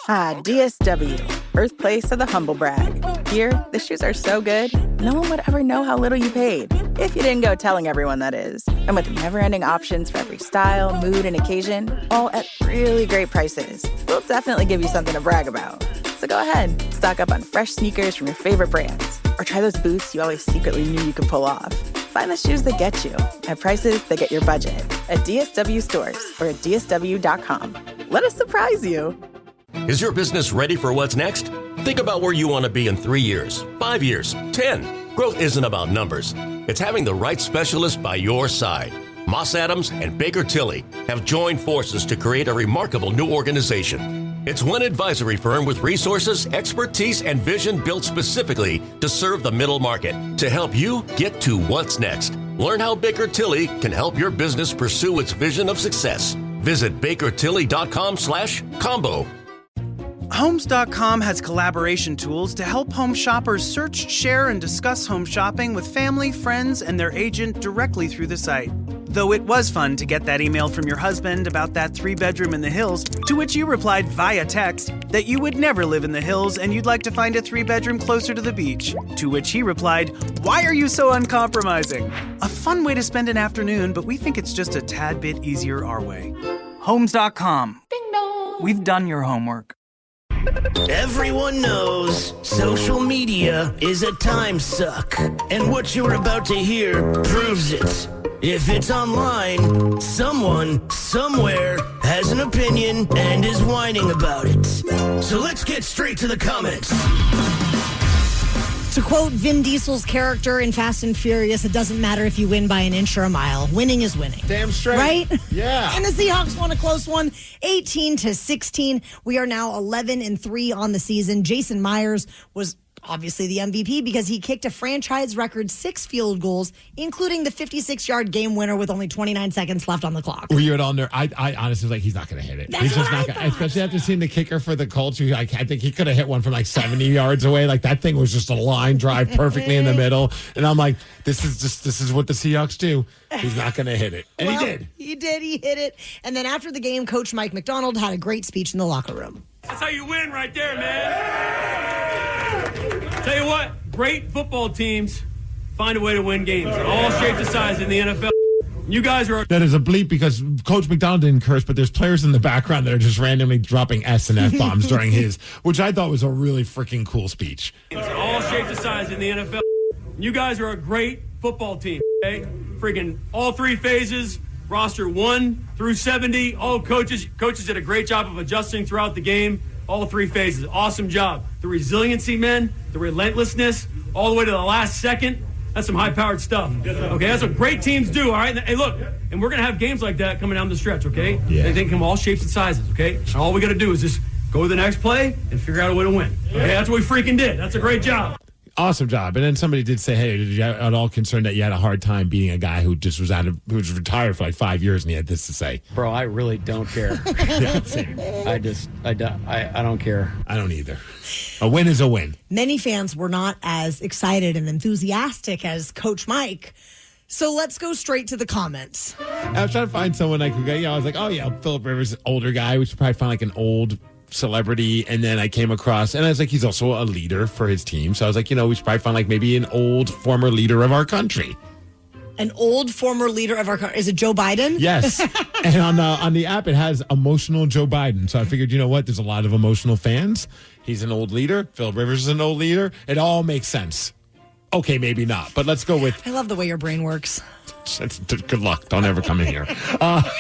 DSW, birthplace of the humble brag. Here, the shoes are so good, no one would ever know how little you paid. If you didn't go telling everyone, that is. And with never-ending options for every style, mood, and occasion, all at really great prices, we'll definitely give you something to brag about. So go ahead, stock up on fresh sneakers from your favorite brands, or try those boots you always secretly knew you could pull off. Find the shoes that get you at prices that get your budget at DSW stores or at DSW.com. Let us surprise you. Is your business ready for what's next? Think about where you want to be in 3 years, 5 years, 10. Growth isn't about numbers. It's having the right specialist by your side. Moss Adams and Baker Tilly have joined forces to create a remarkable new organization. It's one advisory firm with resources, expertise, and vision built specifically to serve the middle market to help you get to what's next. Learn how Baker Tilly can help your business pursue its vision of success. Visit bakertilly.com/combo. Homes.com has collaboration tools to help home shoppers search, share, and discuss home shopping with family, friends, and their agent directly through the site. Though it was fun to get that email from your husband about that 3-bedroom in the hills, to which you replied via text that you would never live in the hills and you'd like to find a 3-bedroom closer to the beach. To which he replied, "Why are you so uncompromising?" A fun way to spend an afternoon, but we think it's just a tad bit easier our way. Homes.com. Ding dong. We've done your homework. Everyone knows social media is a time suck, and what you're about to hear proves it. If it's online, someone, somewhere, has an opinion and is whining about it. So let's get straight to the comments. To quote Vin Diesel's character in Fast and Furious, it doesn't matter if you win by an inch or a mile. Winning is winning. Damn straight. Right? Yeah. And the Seahawks won a close one, 18-16. We are now 11-3 on the season. Jason Myers was obviously the MVP because he kicked a franchise record 6 field goals, including the 56-yard game winner with only 29 seconds left on the clock. Were you at all nervous? I honestly was like, he's not going to hit it. That's He's just what not I going to. Especially after seeing the kicker for the Colts. I think he could have hit one from like 70 yards away. Like that thing was just a line drive perfectly in the middle. And I'm like, this is what the Seahawks do. He's not going to hit it. And well, he did. He did. He hit it. And then after the game, Coach Mike McDonald had a great speech in the locker room. That's how you win right there, man. Tell you what, great football teams find a way to win games in all shapes and sizes in the NFL. You guys are... That is a bleep because Coach McDonald didn't curse, but there's players in the background that are just randomly dropping S and F bombs during his, which I thought was a really freaking cool speech. In all shapes and sizes in the NFL. You guys are a great football team, okay? Freaking all three phases, roster 1 through 70, all coaches. Coaches did a great job of adjusting throughout the game, all three phases. Awesome job. The resiliency, men, the relentlessness, all the way to the last second. That's some high-powered stuff. Okay, that's what great teams do, all right? Hey, look, and we're going to have games like that coming down the stretch, okay? Yeah. They come all shapes and sizes, okay? And all we got to do is just go to the next play and figure out a way to win. Okay, that's what we freaking did. That's a great job. Awesome job. And then somebody did say, hey, did you at all concerned that you had a hard time beating a guy who just was who was retired for like 5 years and he had this to say? Bro, I really don't care. Yeah, same. I don't care. I don't either. A win is a win. Many fans were not as excited and enthusiastic as Coach Mike. So let's go straight to the comments. I was trying to find someone I could go, I was like, oh yeah, Philip Rivers, older guy. We should probably find like an old celebrity. And then I came across, and I was like, he's also a leader for his team. So I was like, we should probably find like maybe an old former leader of our country. An old former leader of our country. Is it Joe Biden? Yes. And on the app, it has emotional Joe Biden. So I figured, you know what? There's a lot of emotional fans. He's an old leader. Phil Rivers is an old leader. It all makes sense. Okay, maybe not. But let's go with... I love the way your brain works. Good luck. Don't ever come in here.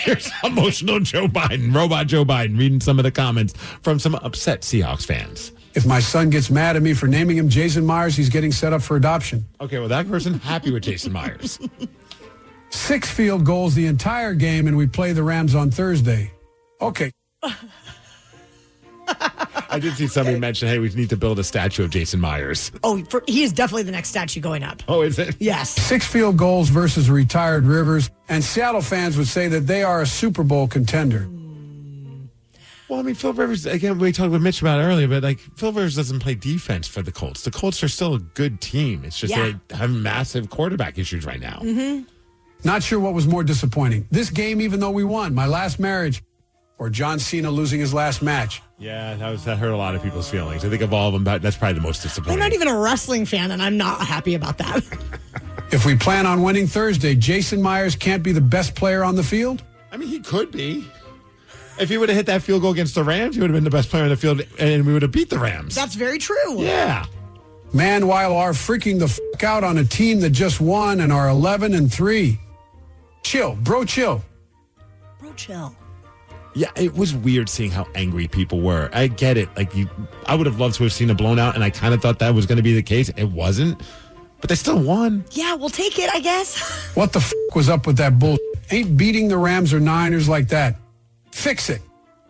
Here's emotional Joe Biden, robot Joe Biden, reading some of the comments from some upset Seahawks fans. If my son gets mad at me for naming him Jason Myers, he's getting set up for adoption. Okay, well, that person happy with Jason Myers. 6 field goals the entire game, and we play the Rams on Thursday. Okay. I did see somebody mention, hey, we need to build a statue of Jason Myers. Oh, he is definitely the next statue going up. Oh, is it? Yes. 6 field goals versus retired Rivers, and Seattle fans would say that they are a Super Bowl contender. Well, I mean, Phil Rivers, again, we talked with Mitch about it earlier, but like Phil Rivers doesn't play defense for the Colts. The Colts are still a good team. It's just they have massive quarterback issues right now. Mm-hmm. Not sure what was more disappointing. This game, even though we won, my last marriage, or John Cena losing his last match. Yeah, that hurt a lot of people's feelings. I think of all of them, that's probably the most disappointing. I'm not even a wrestling fan, and I'm not happy about that. If we plan on winning Thursday, Jason Myers can't be the best player on the field? I mean, he could be. If he would have hit that field goal against the Rams, he would have been the best player on the field, and we would have beat the Rams. That's very true. Yeah. Man, while are freaking the f*** out on a team that just won and are 11-3. Chill, bro, chill. Bro, chill. Yeah, it was weird seeing how angry people were. I get it. I would have loved to have seen a blown out, and I kind of thought that was going to be the case. It wasn't, but they still won. Yeah, we'll take it, I guess. What the f*** was up with that bull? Ain't beating the Rams or Niners like that. Fix it.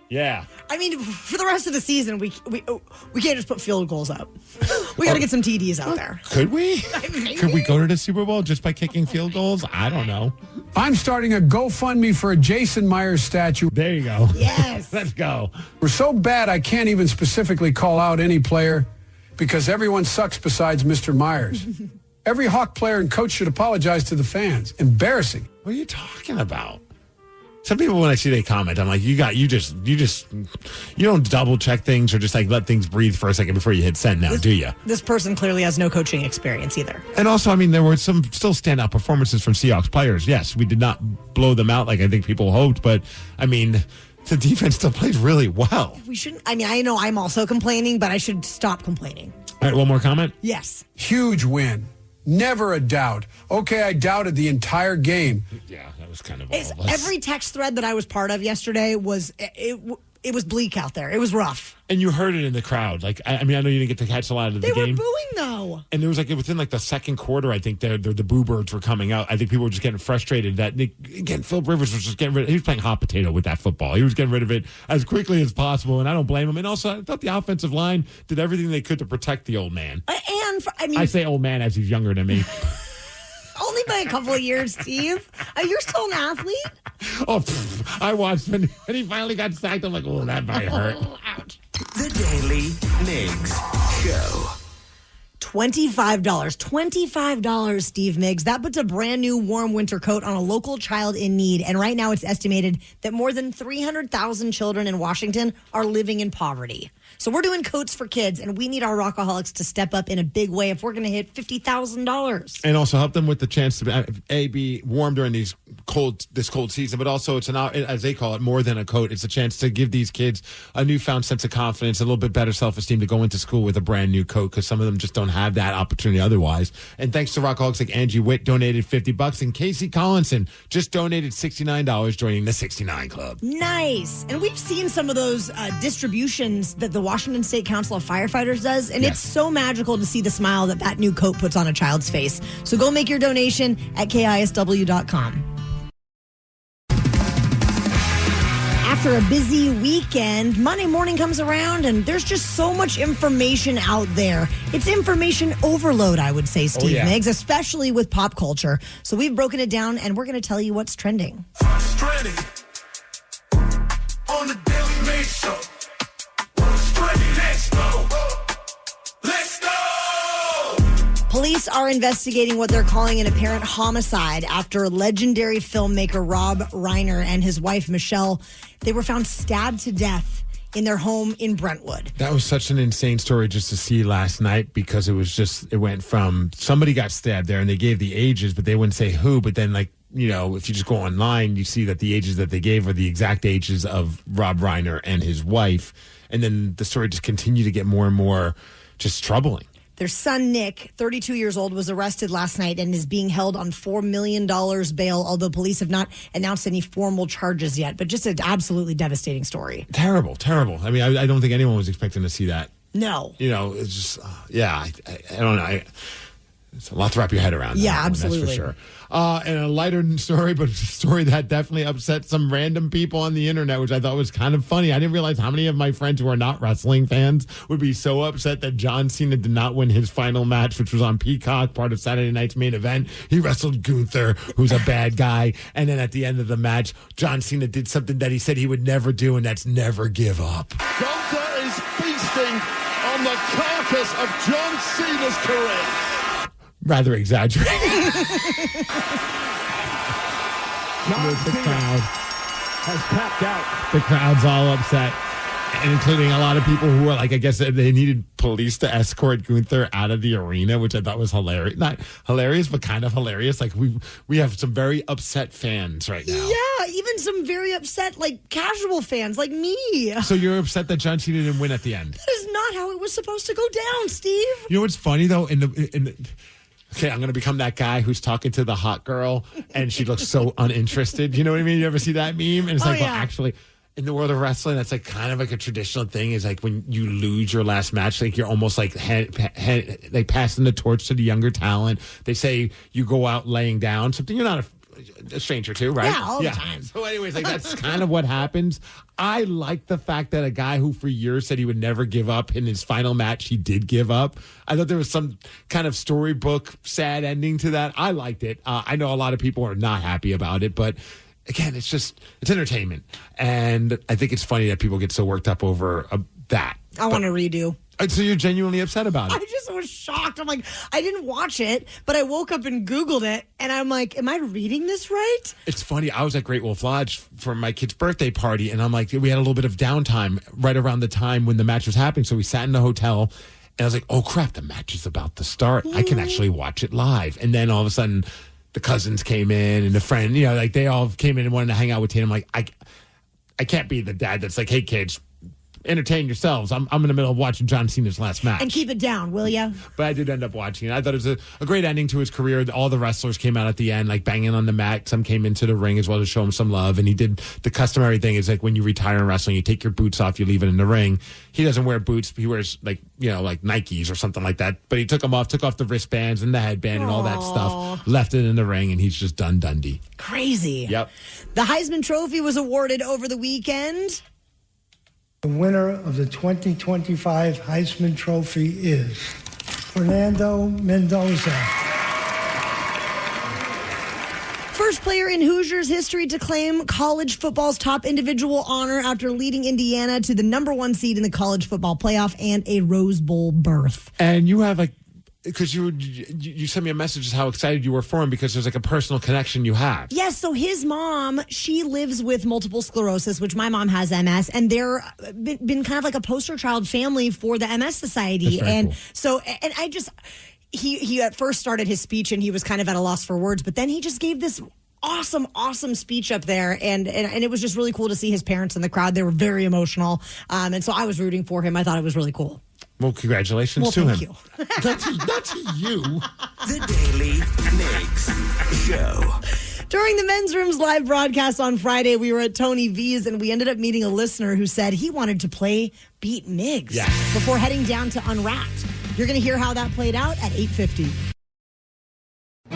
Yeah. I mean, for the rest of the season, we can't just put field goals up. We got to get some TDs out there. Could we? Maybe. Could we go to the Super Bowl just by kicking field goals? I don't know. I'm starting a GoFundMe for a Jason Myers statue. There you go. Yes. Let's go. We're so bad I can't even specifically call out any player because everyone sucks besides Mr. Myers. Every Hawk player and coach should apologize to the fans. Embarrassing. What are you talking about? Some people, when I see they comment, I'm like, you don't double check things or just like let things breathe for a second before you hit send now, do you? This person clearly has no coaching experience either. And also, I mean, there were some still standout performances from Seahawks players. Yes, we did not blow them out like I think people hoped, but I mean, the defense still played really well. We shouldn't, I mean, I know I'm also complaining, but I should stop complaining. All right, one more comment? Yes. Huge win. Never a doubt. Okay, I doubted the entire game. Yeah, that was kind of every text thread that I was part of yesterday was it was bleak out there. It was rough. And you heard it in the crowd. Like, I mean, I know you didn't get to catch a lot of the game. They were booing, though. And there was like, within like the second quarter, I think the boo birds were coming out. I think people were just getting frustrated that, again, Phil Rivers was just getting rid of it. He was playing hot potato with that football. He was getting rid of it as quickly as possible, and I don't blame him. And also, I thought the offensive line did everything they could to protect the old man. I say old man as he's younger than me. Only by a couple of years, Steve. You're still an athlete? Oh, I watched when he finally got sacked. I'm like, oh, that might hurt. Ouch. The Daily Migs Show. $25. $25, Steve Migs. That puts a brand new warm winter coat on a local child in need. And right now it's estimated that more than 300,000 children in Washington are living in poverty. So we're doing coats for kids, and we need our Rockaholics to step up in a big way if we're going to hit $50,000. And also help them with the chance to be warm during these this cold season, but also it's as they call it, more than a coat. It's a chance to give these kids a newfound sense of confidence, a little bit better self-esteem to go into school with a brand new coat, because some of them just don't have that opportunity otherwise. And thanks to Rockaholics like Angie Witt donated $50, and Casey Collinson just donated $69, joining the 69 Club. Nice. And we've seen some of those distributions that the Washington State Council of Firefighters does, and it's so magical to see the smile that new coat puts on a child's face. So go make your donation at KISW.com. After a busy weekend, Monday morning comes around and there's just so much information out there. It's information overload, I would say, Steve Migs, especially with pop culture. So we've broken it down and we're going to tell you what's trending. What's trending on the Daily Migs Show? What's trending? Let's go. Let's go. Police are investigating what they're calling an apparent homicide after legendary filmmaker Rob Reiner and his wife Michelle, they were found stabbed to death in their home in Brentwood. That was such an insane story just to see last night, because it went from somebody got stabbed there and they gave the ages, but they wouldn't say who. But then, like, you know, if you just go online, you see that the ages that they gave are the exact ages of Rob Reiner and his wife. And then the story just continued to get more and more just troubling. Their son, Nick, 32 years old, was arrested last night and is being held on $4 million bail, although police have not announced any formal charges yet. But just an absolutely devastating story. Terrible, terrible. I mean, I don't think anyone was expecting to see that. No. You know, it's just, I don't know. It's a lot to wrap your head around. Yeah, absolutely. That's for sure. And a lighter story, but a story that definitely upset some random people on the internet, which I thought was kind of funny. I didn't realize how many of my friends who are not wrestling fans would be so upset that John Cena did not win his final match, which was on Peacock, part of Saturday night's main event. He wrestled Gunther, who's a bad guy. And then at the end of the match, John Cena did something that he said he would never do, and that's never give up. Gunther is feasting on the carcass of John Cena's career. Rather exaggerated. The crowd has tapped out. The crowd's all upset, and including a lot of people who were like, I guess they needed police to escort Gunther out of the arena, which I thought was hilarious. Not hilarious, but kind of hilarious. Like we have some very upset fans right now. Yeah, even some very upset, like, casual fans like me. So you're upset that John Cena didn't win at the end? That is not how it was supposed to go down, Steve. You know what's funny, though? Okay, I'm going to become that guy who's talking to the hot girl, and she looks so uninterested. You know what I mean? You ever see that meme? And it's well, actually, in the world of wrestling, that's like kind of like a traditional thing. Is like when you lose your last match, like you're almost like passing the torch to the younger talent. They say you go out laying down, something you're not a stranger to, right? Yeah, all the time. So anyways, like that's kind of what happens. I like the fact that a guy who for years said he would never give up, in his final match, he did give up. I thought there was some kind of storybook sad ending to that. I liked it. I know a lot of people are not happy about it, but again, it's entertainment. And I think it's funny that people get so worked up over that. I want to redo. So you're genuinely upset about it? I just was shocked. I'm like, I didn't watch it, but I woke up and Googled it, and I'm like, am I reading this right? It's funny. I was at Great Wolf Lodge for my kid's birthday party, and I'm like, we had a little bit of downtime right around the time when the match was happening. So we sat in the hotel, and I was like, oh, crap, the match is about to start. I can actually watch it live. And then all of a sudden, the cousins came in, and the friend, like they all came in and wanted to hang out with Tatum. I'm like, I can't be the dad that's like, hey, kids, entertain yourselves. I'm in the middle of watching John Cena's last match. And keep it down, will ya? But I did end up watching it. I thought it was a great ending to his career. All the wrestlers came out at the end, like banging on the mat. Some came into the ring as well to show him some love. And he did the customary thing is like when you retire in wrestling, you take your boots off, you leave it in the ring. He doesn't wear boots. He wears like Nikes or something like that. But he took off the wristbands and the headband and all that stuff, left it in the ring, and he's just done Dundee. Crazy. Yep. The Heisman Trophy was awarded over the weekend. The winner of the 2025 Heisman Trophy is Fernando Mendoza. First player in Hoosiers history to claim college football's top individual honor after leading Indiana to the #1 seed in the college football playoff and a Rose Bowl berth. And you have because you sent me a message how excited you were for him because there's like a personal connection you have. Yes, so his mom, she lives with multiple sclerosis, which my mom has MS, and they're been kind of like a poster child family for the MS Society. And cool. So, and I just, he at first started his speech and he was kind of at a loss for words, but then he just gave this awesome speech up there. And it was just really cool to see his parents in the crowd. They were very emotional. And so I was rooting for him. I thought it was really cool. Well, congratulations to him. Thank you. Not to you. The Daily Migs Show. During the Men's Room's live broadcast on Friday, we were at Tony V's and we ended up meeting a listener who said he wanted to play Beat Migs before heading down to Unwrapped. You're going to hear how that played out at 8:50.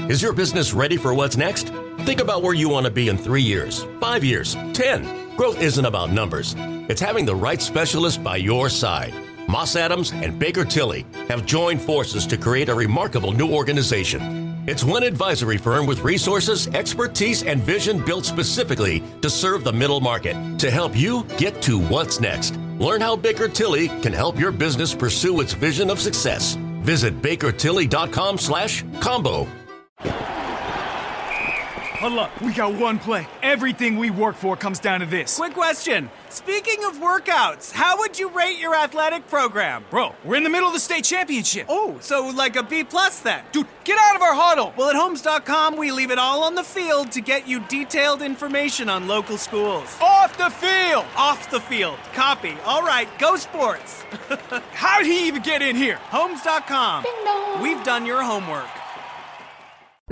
Is your business ready for what's next? Think about where you want to be in 3 years, 5 years, 10. Growth isn't about numbers. It's having the right specialist by your side. Moss Adams and Baker Tilly have joined forces to create a remarkable new organization. It's one advisory firm with resources, expertise, and vision built specifically to serve the middle market to help you get to what's next. Learn how Baker Tilly can help your business pursue its vision of success. Visit bakertilly.com/combo. Hold up, we got one play. Everything we work for comes down to this. Quick question. Speaking of workouts, how would you rate your athletic program? Bro, we're in the middle of the state championship. Oh, so like a B+ then? Dude, get out of our huddle. Well, at Homes.com, we leave it all on the field to get you detailed information on local schools. Off the field. Off the field. Copy. All right, go sports. How'd he even get in here? Homes.com. We've done your homework.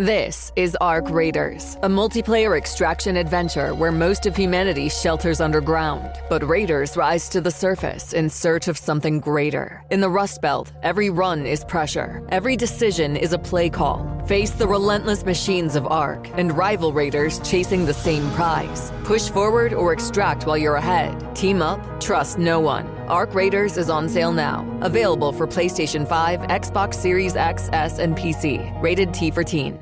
This is Ark Raiders, a multiplayer extraction adventure where most of humanity shelters underground. But raiders rise to the surface in search of something greater. In the Rust Belt, every run is pressure. Every decision is a play call. Face the relentless machines of Ark and rival raiders chasing the same prize. Push forward or extract while you're ahead. Team up, trust no one. Ark Raiders is on sale now. Available for PlayStation 5, Xbox Series X, S, and PC. Rated T for teen.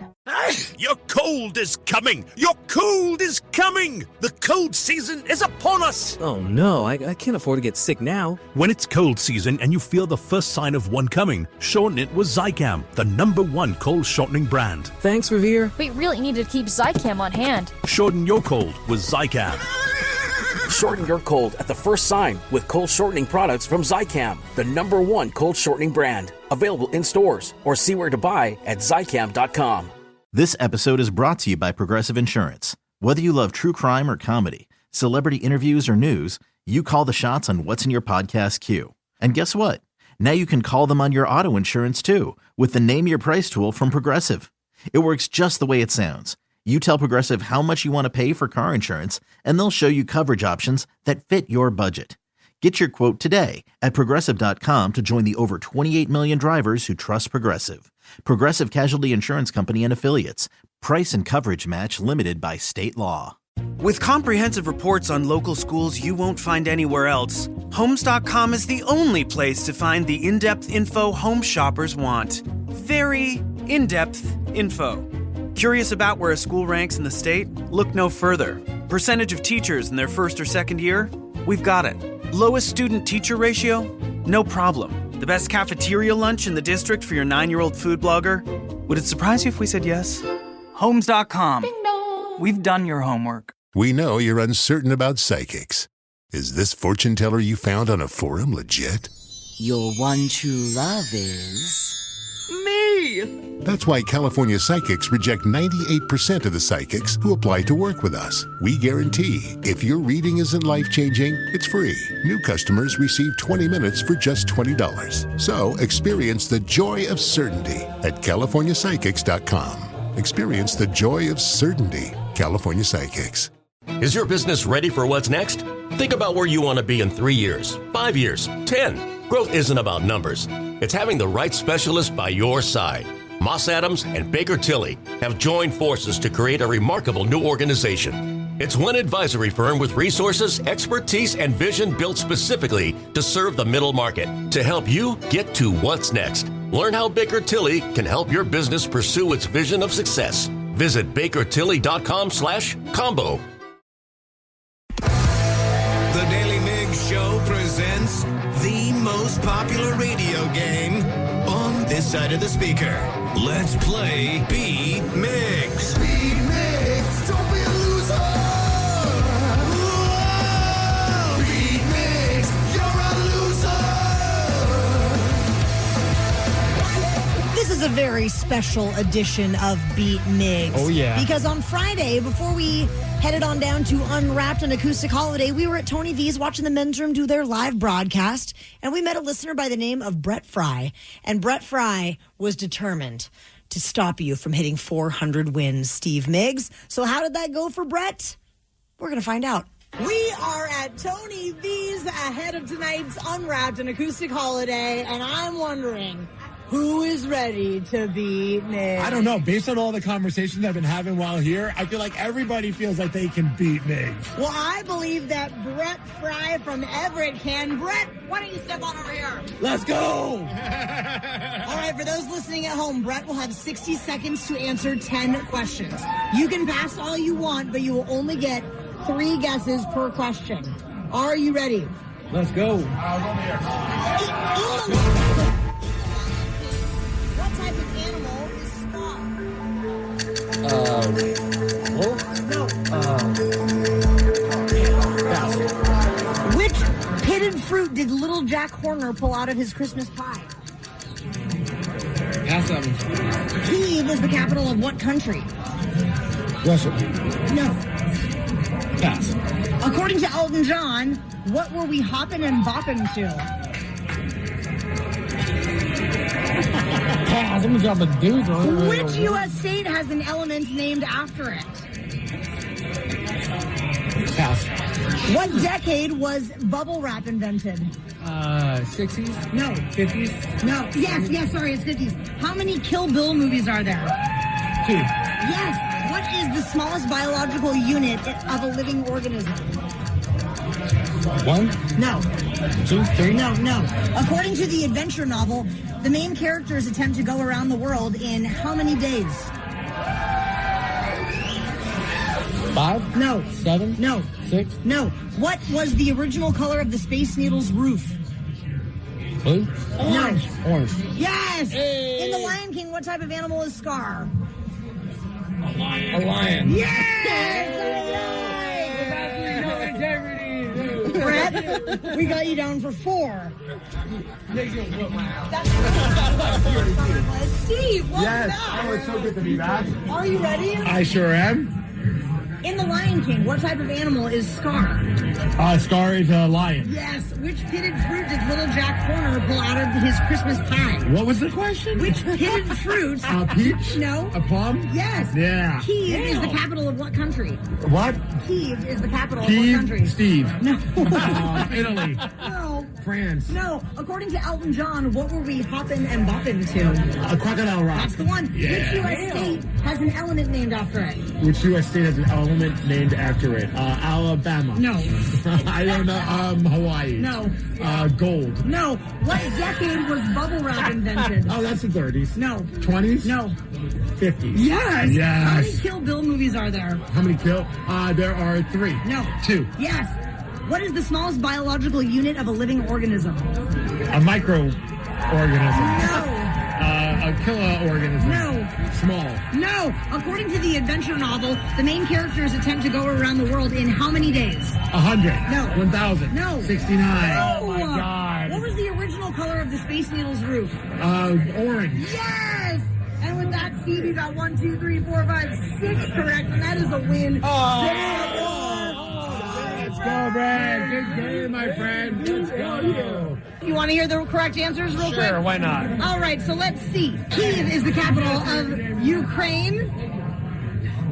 Your cold is coming! Your cold is coming! The cold season is upon us! Oh no, I can't afford to get sick now. When it's cold season and you feel the first sign of one coming, shorten it with Zicam, the #1 cold shortening brand. Thanks, Revere. We really need to keep Zicam on hand. Shorten your cold with Zicam. Shorten your cold at the first sign with cold shortening products from Zicam, the #1 cold shortening brand. Available in stores or see where to buy at Zicam.com. This episode is brought to you by Progressive Insurance. Whether you love true crime or comedy, celebrity interviews or news, you call the shots on what's in your podcast queue. And guess what? Now you can call them on your auto insurance too with the Name Your Price tool from Progressive. It works just the way it sounds. You tell Progressive how much you want to pay for car insurance, and they'll show you coverage options that fit your budget. Get your quote today at Progressive.com to join the over 28 million drivers who trust Progressive. Progressive Casualty Insurance Company and Affiliates. Price and coverage match limited by state law. With comprehensive reports on local schools you won't find anywhere else, Homes.com is the only place to find the in-depth info home shoppers want. Very in-depth info. Curious about where a school ranks in the state? Look no further. Percentage of teachers in their first or second year? We've got it. Lowest student-teacher ratio? No problem. The best cafeteria lunch in the district for your 9-year-old food blogger? Would it surprise you if we said yes? Homes.com. We've done your homework. We know you're uncertain about psychics. Is this fortune teller you found on a forum legit? Your one true love is... me! That's why California Psychics reject 98% of the psychics who apply to work with us. We guarantee if your reading isn't life-changing, it's free. New customers receive 20 minutes for just $20. So experience the joy of certainty at CaliforniaPsychics.com. Experience the joy of certainty. California Psychics. Is your business ready for what's next? Think about where you want to be in 3 years, 5 years, 10. Growth isn't about numbers. It's having the right specialist by your side. Moss Adams and Baker Tilly have joined forces to create a remarkable new organization. It's one advisory firm with resources, expertise, and vision built specifically to serve the middle market to help you get to what's next. Learn how Baker Tilly can help your business pursue its vision of success. Visit bakertilly.com/combo. The Daily Migs Show presents the most popular radio game on this side of the speaker. Let's play Beat Migs. Beat Migs, don't be a loser. Whoa. Beat Migs, you're a loser. This is is a very special edition of Beat Migs. Oh, yeah. Because on Friday, before we headed on down to Unwrapped an Acoustic Holiday, we were at Tony V's watching the men's room do their live broadcast, and we met a listener by the name of Brett Fry. And Brett Fry was determined to stop you from hitting 400 wins, Steve Migs. So how did that go for Brett? We're going to find out. We are at Tony V's ahead of tonight's Unwrapped an Acoustic Holiday, and I'm wondering, who is ready to beat Migs? I don't know. Based on all the conversations I've been having while here, I feel like everybody feels like they can beat Migs. Well, I believe that Brett Fry from Everett can. Brett, why don't you step on over here? Let's go! All right, for those listening at home, Brett will have 60 seconds to answer 10 questions. You can pass all you want, but you will only get 3 guesses per question. Are you ready? Let's go. What type of animal is scar? Wolf? No. Which pitted fruit did little Jack Horner pull out of his Christmas pie? Pass on. Kyiv is the capital of what country? Russia. No. Pass. According to Elton John, what were we hopping and bopping to? Pass. I'm gonna drop a deuce on it. Which U.S. state has an element named after it? Pass. What decade was bubble wrap invented? 60s? No. 50s? No. Yes, sorry, it's 50s. How many Kill Bill movies are there? 2. Yes. What is the smallest biological unit of a living organism? 1? No. 2? 3? No. According to the adventure novel, the main characters attempt to go around the world in how many days? 5? No. 7? No. 6? No. What was the original color of the Space Needle's roof? Blue? Orange. No. Orange. Yes! Hey. In The Lion King, what type of animal is Scar? A lion. Yes! Brett, we got you down for 4. Steve, welcome back. Oh, it's so good to be back. Are you ready? I sure am. In The Lion King, what type of animal is Scar? Scar is a lion. Yes. Which pitted fruit did little Jack Horner pull out of his Christmas pie? What was the question? Which pitted fruit? A peach? No. A plum? Yes. Yeah. Kyiv is the capital of what country? What? Kyiv is the capital of what country? Steve. No. Italy. No. France. No. According to Elton John, what were we hopping and bopping to? A crocodile rock. That's the one. Yeah. Which U.S. state has an element named after it? Which U.S. state has an element named after it? Alabama. No. I don't know. Hawaii. No. Gold. No. What decade was bubble wrap invented? Oh, that's the 30s. No. 20s? No. 50s. Yes. Yes. How many Kill Bill movies are there? How many kill? There are 3. No. 2. Yes. What is the smallest biological unit of a living organism? A microorganism. No. A killer organism. No. Small. No. According to the adventure novel, the main characters attempt to go around the world in how many days? 100. No. 1,000. No. 69. Oh my God. What was the original color of the Space Needle's roof? Orange. Yes! And with that, Steve, you got 1, 2, 3, 4, 5, 6 correct, and that is a win. Let's go, Brad. Good game, my friend. Let's go. You want to hear the correct answers real quick? Sure, why not? All right, so let's see. Kyiv is the capital of Ukraine.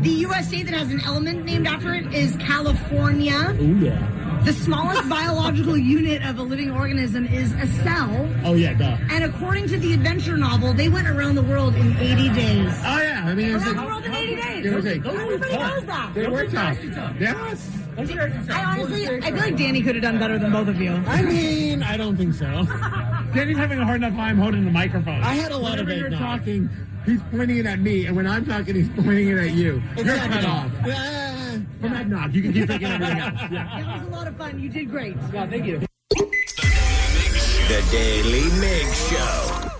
The U.S. state that has an element named after it is California. Ooh, yeah. The smallest biological unit of a living organism is a cell. Oh, yeah, duh. And according to the adventure novel, they went around the world in 80 days. Oh, yeah. I mean, Around the world in 80 days. Everybody knows that. They were tough. Yes. I feel like Danny could have done better than both of you. I mean, I don't think so. Danny's having a hard enough time holding the microphone. I had a lot of Whenever you're talking, he's pointing it at me, and when I'm talking, he's pointing it at you. You're cut off. From that knock, you can keep thinking everything else. Yeah. It was a lot of fun. You did great. Yeah, thank you. The Daily Migs Show.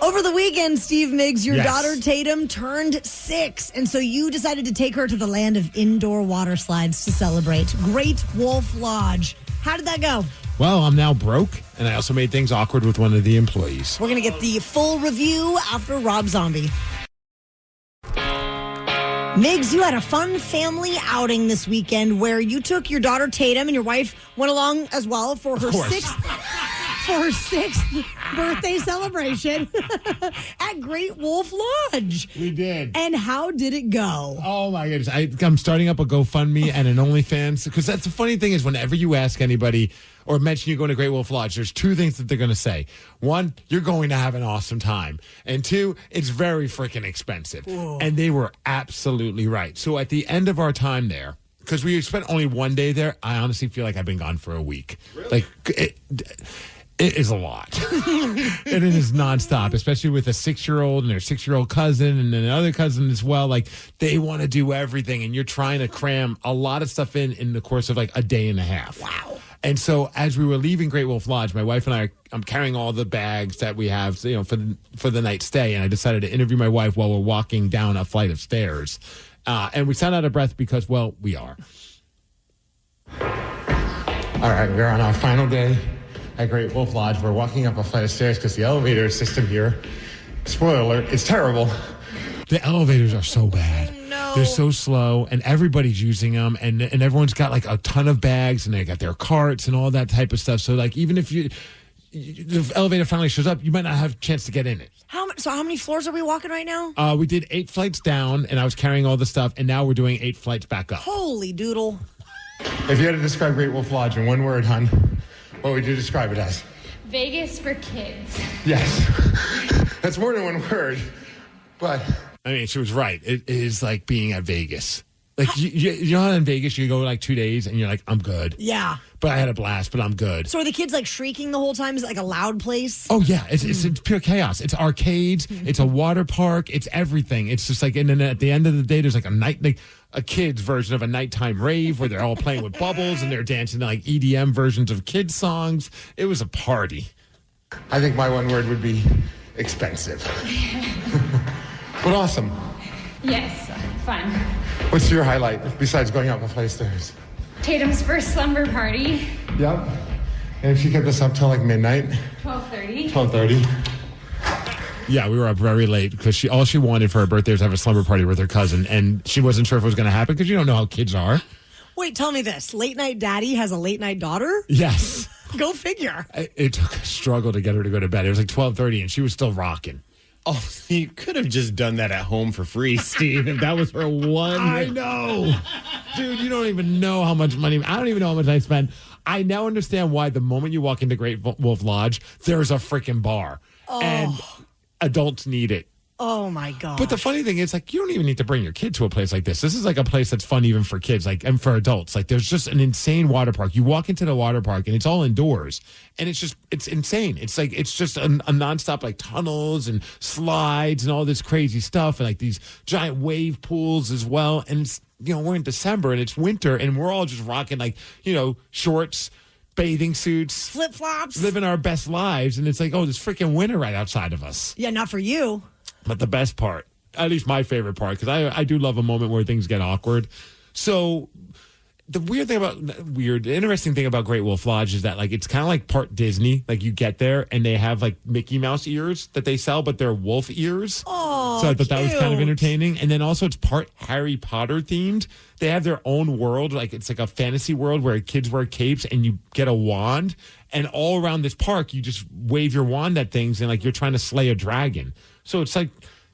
Over the weekend, Steve Migs, your Yes. daughter Tatum turned 6, and so you decided to take her to the land of indoor water slides to celebrate. Great Wolf Lodge How did that go? Well, I'm now broke, and I also made things awkward with one of the employees. We're going to get the full review after Rob Zombie. Migs, you had a fun family outing this weekend where you took your daughter Tatum and your wife went along as well for her sixth birthday celebration at Great Wolf Lodge. We did. And how did it go? Oh, my goodness. I'm starting up a GoFundMe and an OnlyFans, because that's the funny thing is whenever you ask anybody or mention you're going to Great Wolf Lodge, there's two things that they're going to say. One, you're going to have an awesome time. And two, it's very freaking expensive. Whoa. And they were absolutely right. So at the end of our time there, because we spent only one day there, I honestly feel like I've been gone for a week. Really? Like, it is a lot. And it is nonstop, especially with a 6-year-old and their 6-year-old cousin and then another cousin as well. Like, they want to do everything, and you're trying to cram a lot of stuff in the course of like a day and a half. Wow. And so as we were leaving Great Wolf Lodge, my wife and I'm carrying all the bags that we have, for the night's stay. And I decided to interview my wife while we're walking down a flight of stairs. And we sound out of breath because, well, we are. All right, we're on our final day at Great Wolf Lodge. We're walking up a flight of stairs because the elevator system here, spoiler alert, it's terrible. The elevators are so bad. They're so slow, and everybody's using them, and everyone's got like a ton of bags, and they got their carts and all that type of stuff. So like, even if the elevator finally shows up, you might not have a chance to get in it. So how many floors are we walking right now? We did 8 flights down, and I was carrying all the stuff, and now we're doing 8 flights back up. Holy doodle. If you had to describe Great Wolf Lodge in one word, hon, what would you describe it as? Vegas for kids. Yes. That's more than one word, but... I mean, she was right. It is like being at Vegas. Like, you know how in Vegas you go like 2 days and you're like, I'm good. Yeah. But I had a blast, but I'm good. So are the kids like shrieking the whole time? Is it like a loud place? Oh, yeah. It's pure chaos. It's arcades. It's a water park. It's everything. It's just like, and then at the end of the day, there's like a kid's version of a nighttime rave where they're all playing with bubbles and they're dancing to like EDM versions of kids' songs. It was a party. I think my one word would be expensive. But awesome. Yes, fun. What's your highlight besides going up a flight of stairs? Tatum's first slumber party. Yep. And she kept us up till like midnight. 12:30. 12:30. Yeah, we were up very late because all she wanted for her birthday was to have a slumber party with her cousin, and she wasn't sure if it was going to happen because you don't know how kids are. Wait, tell me this. Late night daddy has a late night daughter? Yes. Go figure. It took a struggle to get her to go to bed. It was like 12:30 and she was still rocking. Oh, you could have just done that at home for free, Steve, if that was her one. I know. Dude, you don't even know how much money. I don't even know how much I spent. I now understand why the moment you walk into Great Wolf Lodge, there's a freaking bar. Oh. And adults need it. Oh, my God. But the funny thing is, like, you don't even need to bring your kid to a place like this. This is like a place that's fun even for kids, like, and for adults. Like, there's just an insane water park. You walk into the water park, and it's all indoors. And it's insane. It's like, it's just a nonstop, like, tunnels and slides and all this crazy stuff. And, like, these giant wave pools as well. And it's, we're in December, and it's winter, and we're all just rocking, like, shorts, bathing suits, flip-flops, living our best lives. And it's like, oh, there's freaking winter right outside of us. Yeah, not for you. But the best part, at least my favorite part, because I do love a moment where things get awkward. So the interesting thing about Great Wolf Lodge is that, like, it's kind of like part Disney. Like, you get there and they have like Mickey Mouse ears that they sell, but they're wolf ears. Oh, so I thought that was kind of cute. entertaining. And then also it's part Harry Potter themed. They have their own world. Like, it's like a fantasy world where kids wear capes and you get a wand. And all around this park, you just wave your wand at things and like you're trying to slay a dragon. So it's like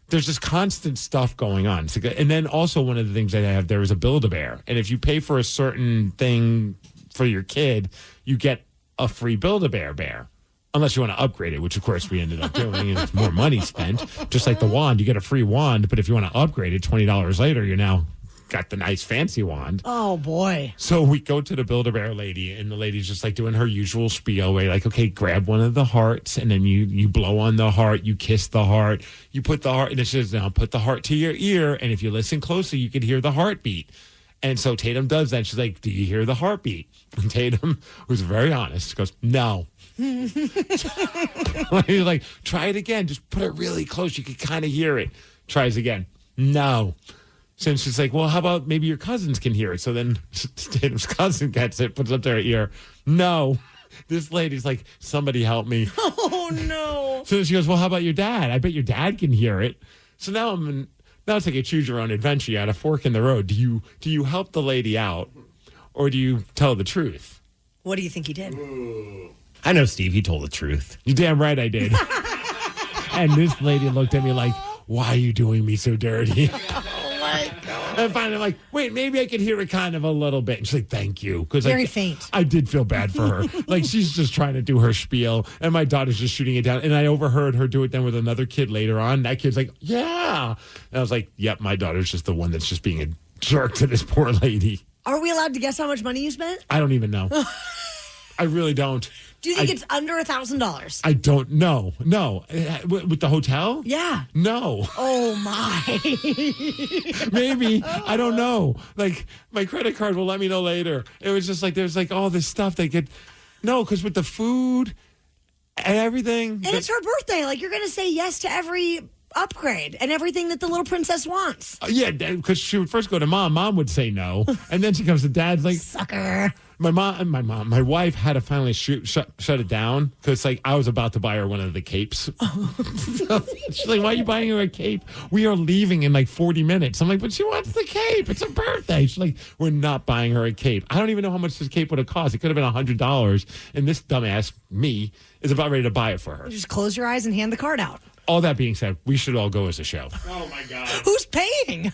there's just constant stuff going on. And then also one of the things that I have there is a Build-A-Bear. And if you pay for a certain thing for your kid, you get a free Build-A-Bear bear. Unless you want to upgrade it, which of course we ended up doing. And it's more money spent. Just like the wand, you get a free wand. But if you want to upgrade it, $20 later, you're now got the nice fancy wand. Oh, boy. So we go to the Build-A-Bear lady, and the lady's just like doing her usual spiel where like, okay, grab one of the hearts, and then you blow on the heart, you kiss the heart, you put the heart, and it says, now put the heart to your ear, and if you listen closely, you can hear the heartbeat. And so Tatum does that. She's like, do you hear the heartbeat? And Tatum, who's very honest, goes, no. He's like, try it again. Just put it really close. You can kind of hear it. Tries again. No. So she's like, well, how about maybe your cousins can hear it? So then Tatum's cousin gets it, puts it up to her ear. No. This lady's like, somebody help me. Oh, no. So she goes, well, how about your dad? I bet your dad can hear it. So now it's like a choose your own adventure. You had a fork in the road. Do you help the lady out or do you tell the truth? What do you think he did? I know, Steve. He told the truth. You're damn right I did. And this lady looked at me like, why are you doing me so dirty? Oh, my God. And finally, I'm like, wait, maybe I could hear it kind of a little bit. And she's like, thank you. Very faint. I did feel bad for her. Like, she's just trying to do her spiel, and my daughter's just shooting it down. And I overheard her do it then with another kid later on. That kid's like, yeah. And I was like, yep, my daughter's just the one that's just being a jerk to this poor lady. Are we allowed to guess how much money you spent? I don't even know. I really don't. Do you think it's under $1,000? I don't know. No. With the hotel? Yeah. No. Oh, my. Maybe. I don't know. Like, my credit card will let me know later. It was just like, there's like all this stuff they get. No, because with the food and everything. And it's her birthday. Like, you're going to say yes to every upgrade and everything that the little princess wants. Yeah, because she would first go to mom. Mom would say no. And then she comes to dad's like, sucker. My wife had to finally shut it down because like I was about to buy her one of the capes. She's like, why are you buying her a cape? We are leaving in like 40 minutes. I'm like, but she wants the cape. It's her birthday. She's like, we're not buying her a cape. I don't even know how much this cape would have cost. It could have been $100. And this dumbass, me, is about ready to buy it for her. Just close your eyes and hand the card out. All that being said, we should all go as a show. Oh, my God. Who's paying?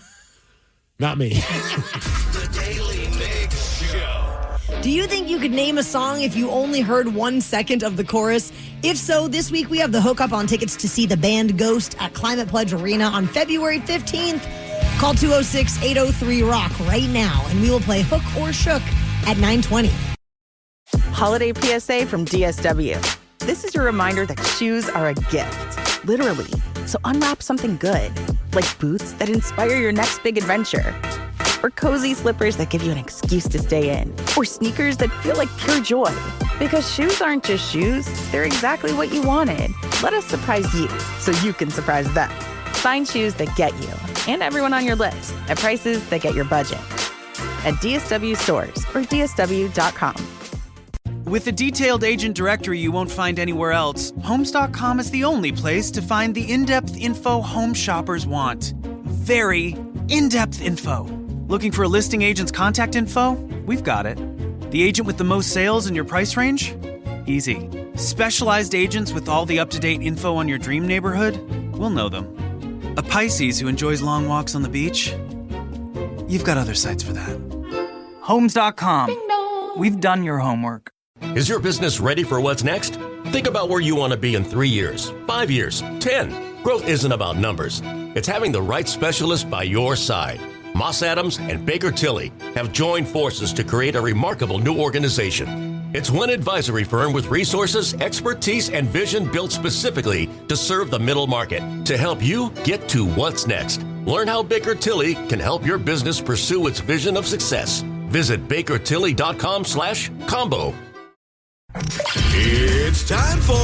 Not me. The Daily Migs Show. Do you think you could name a song if you only heard 1 second of the chorus? If so, this week we have the hookup on tickets to see the band Ghost at Climate Pledge Arena on February 15th. Call 206-803-ROCK right now, and we will play Hook or Shook at 9:20. Holiday PSA from DSW. This is your reminder that shoes are a gift, literally. So unwrap something good, like boots that inspire your next big adventure. Or cozy slippers that give you an excuse to stay in. Or sneakers that feel like pure joy. Because shoes aren't just shoes, they're exactly what you wanted. Let us surprise you so you can surprise them. Find shoes that get you and everyone on your list at prices that get your budget. At DSW stores or DSW.com. With a detailed agent directory you won't find anywhere else, Homes.com is the only place to find the in-depth info home shoppers want. Very in-depth info. Looking for a listing agent's contact info? We've got it. The agent with the most sales in your price range? Easy. Specialized agents with all the up-to-date info on your dream neighborhood? We'll know them. A Pisces who enjoys long walks on the beach? You've got other sites for that. Homes.com. We've done your homework. Is your business ready for what's next? Think about where you want to be in 3 years, 5 years, 10. Growth isn't about numbers. It's having the right specialist by your side. Moss Adams and Baker Tilly have joined forces to create a remarkable new organization. It's one advisory firm with resources, expertise, and vision built specifically to serve the middle market to help you get to what's next. Learn how Baker Tilly can help your business pursue its vision of success. Visit bakertilly.com/combo. It's time for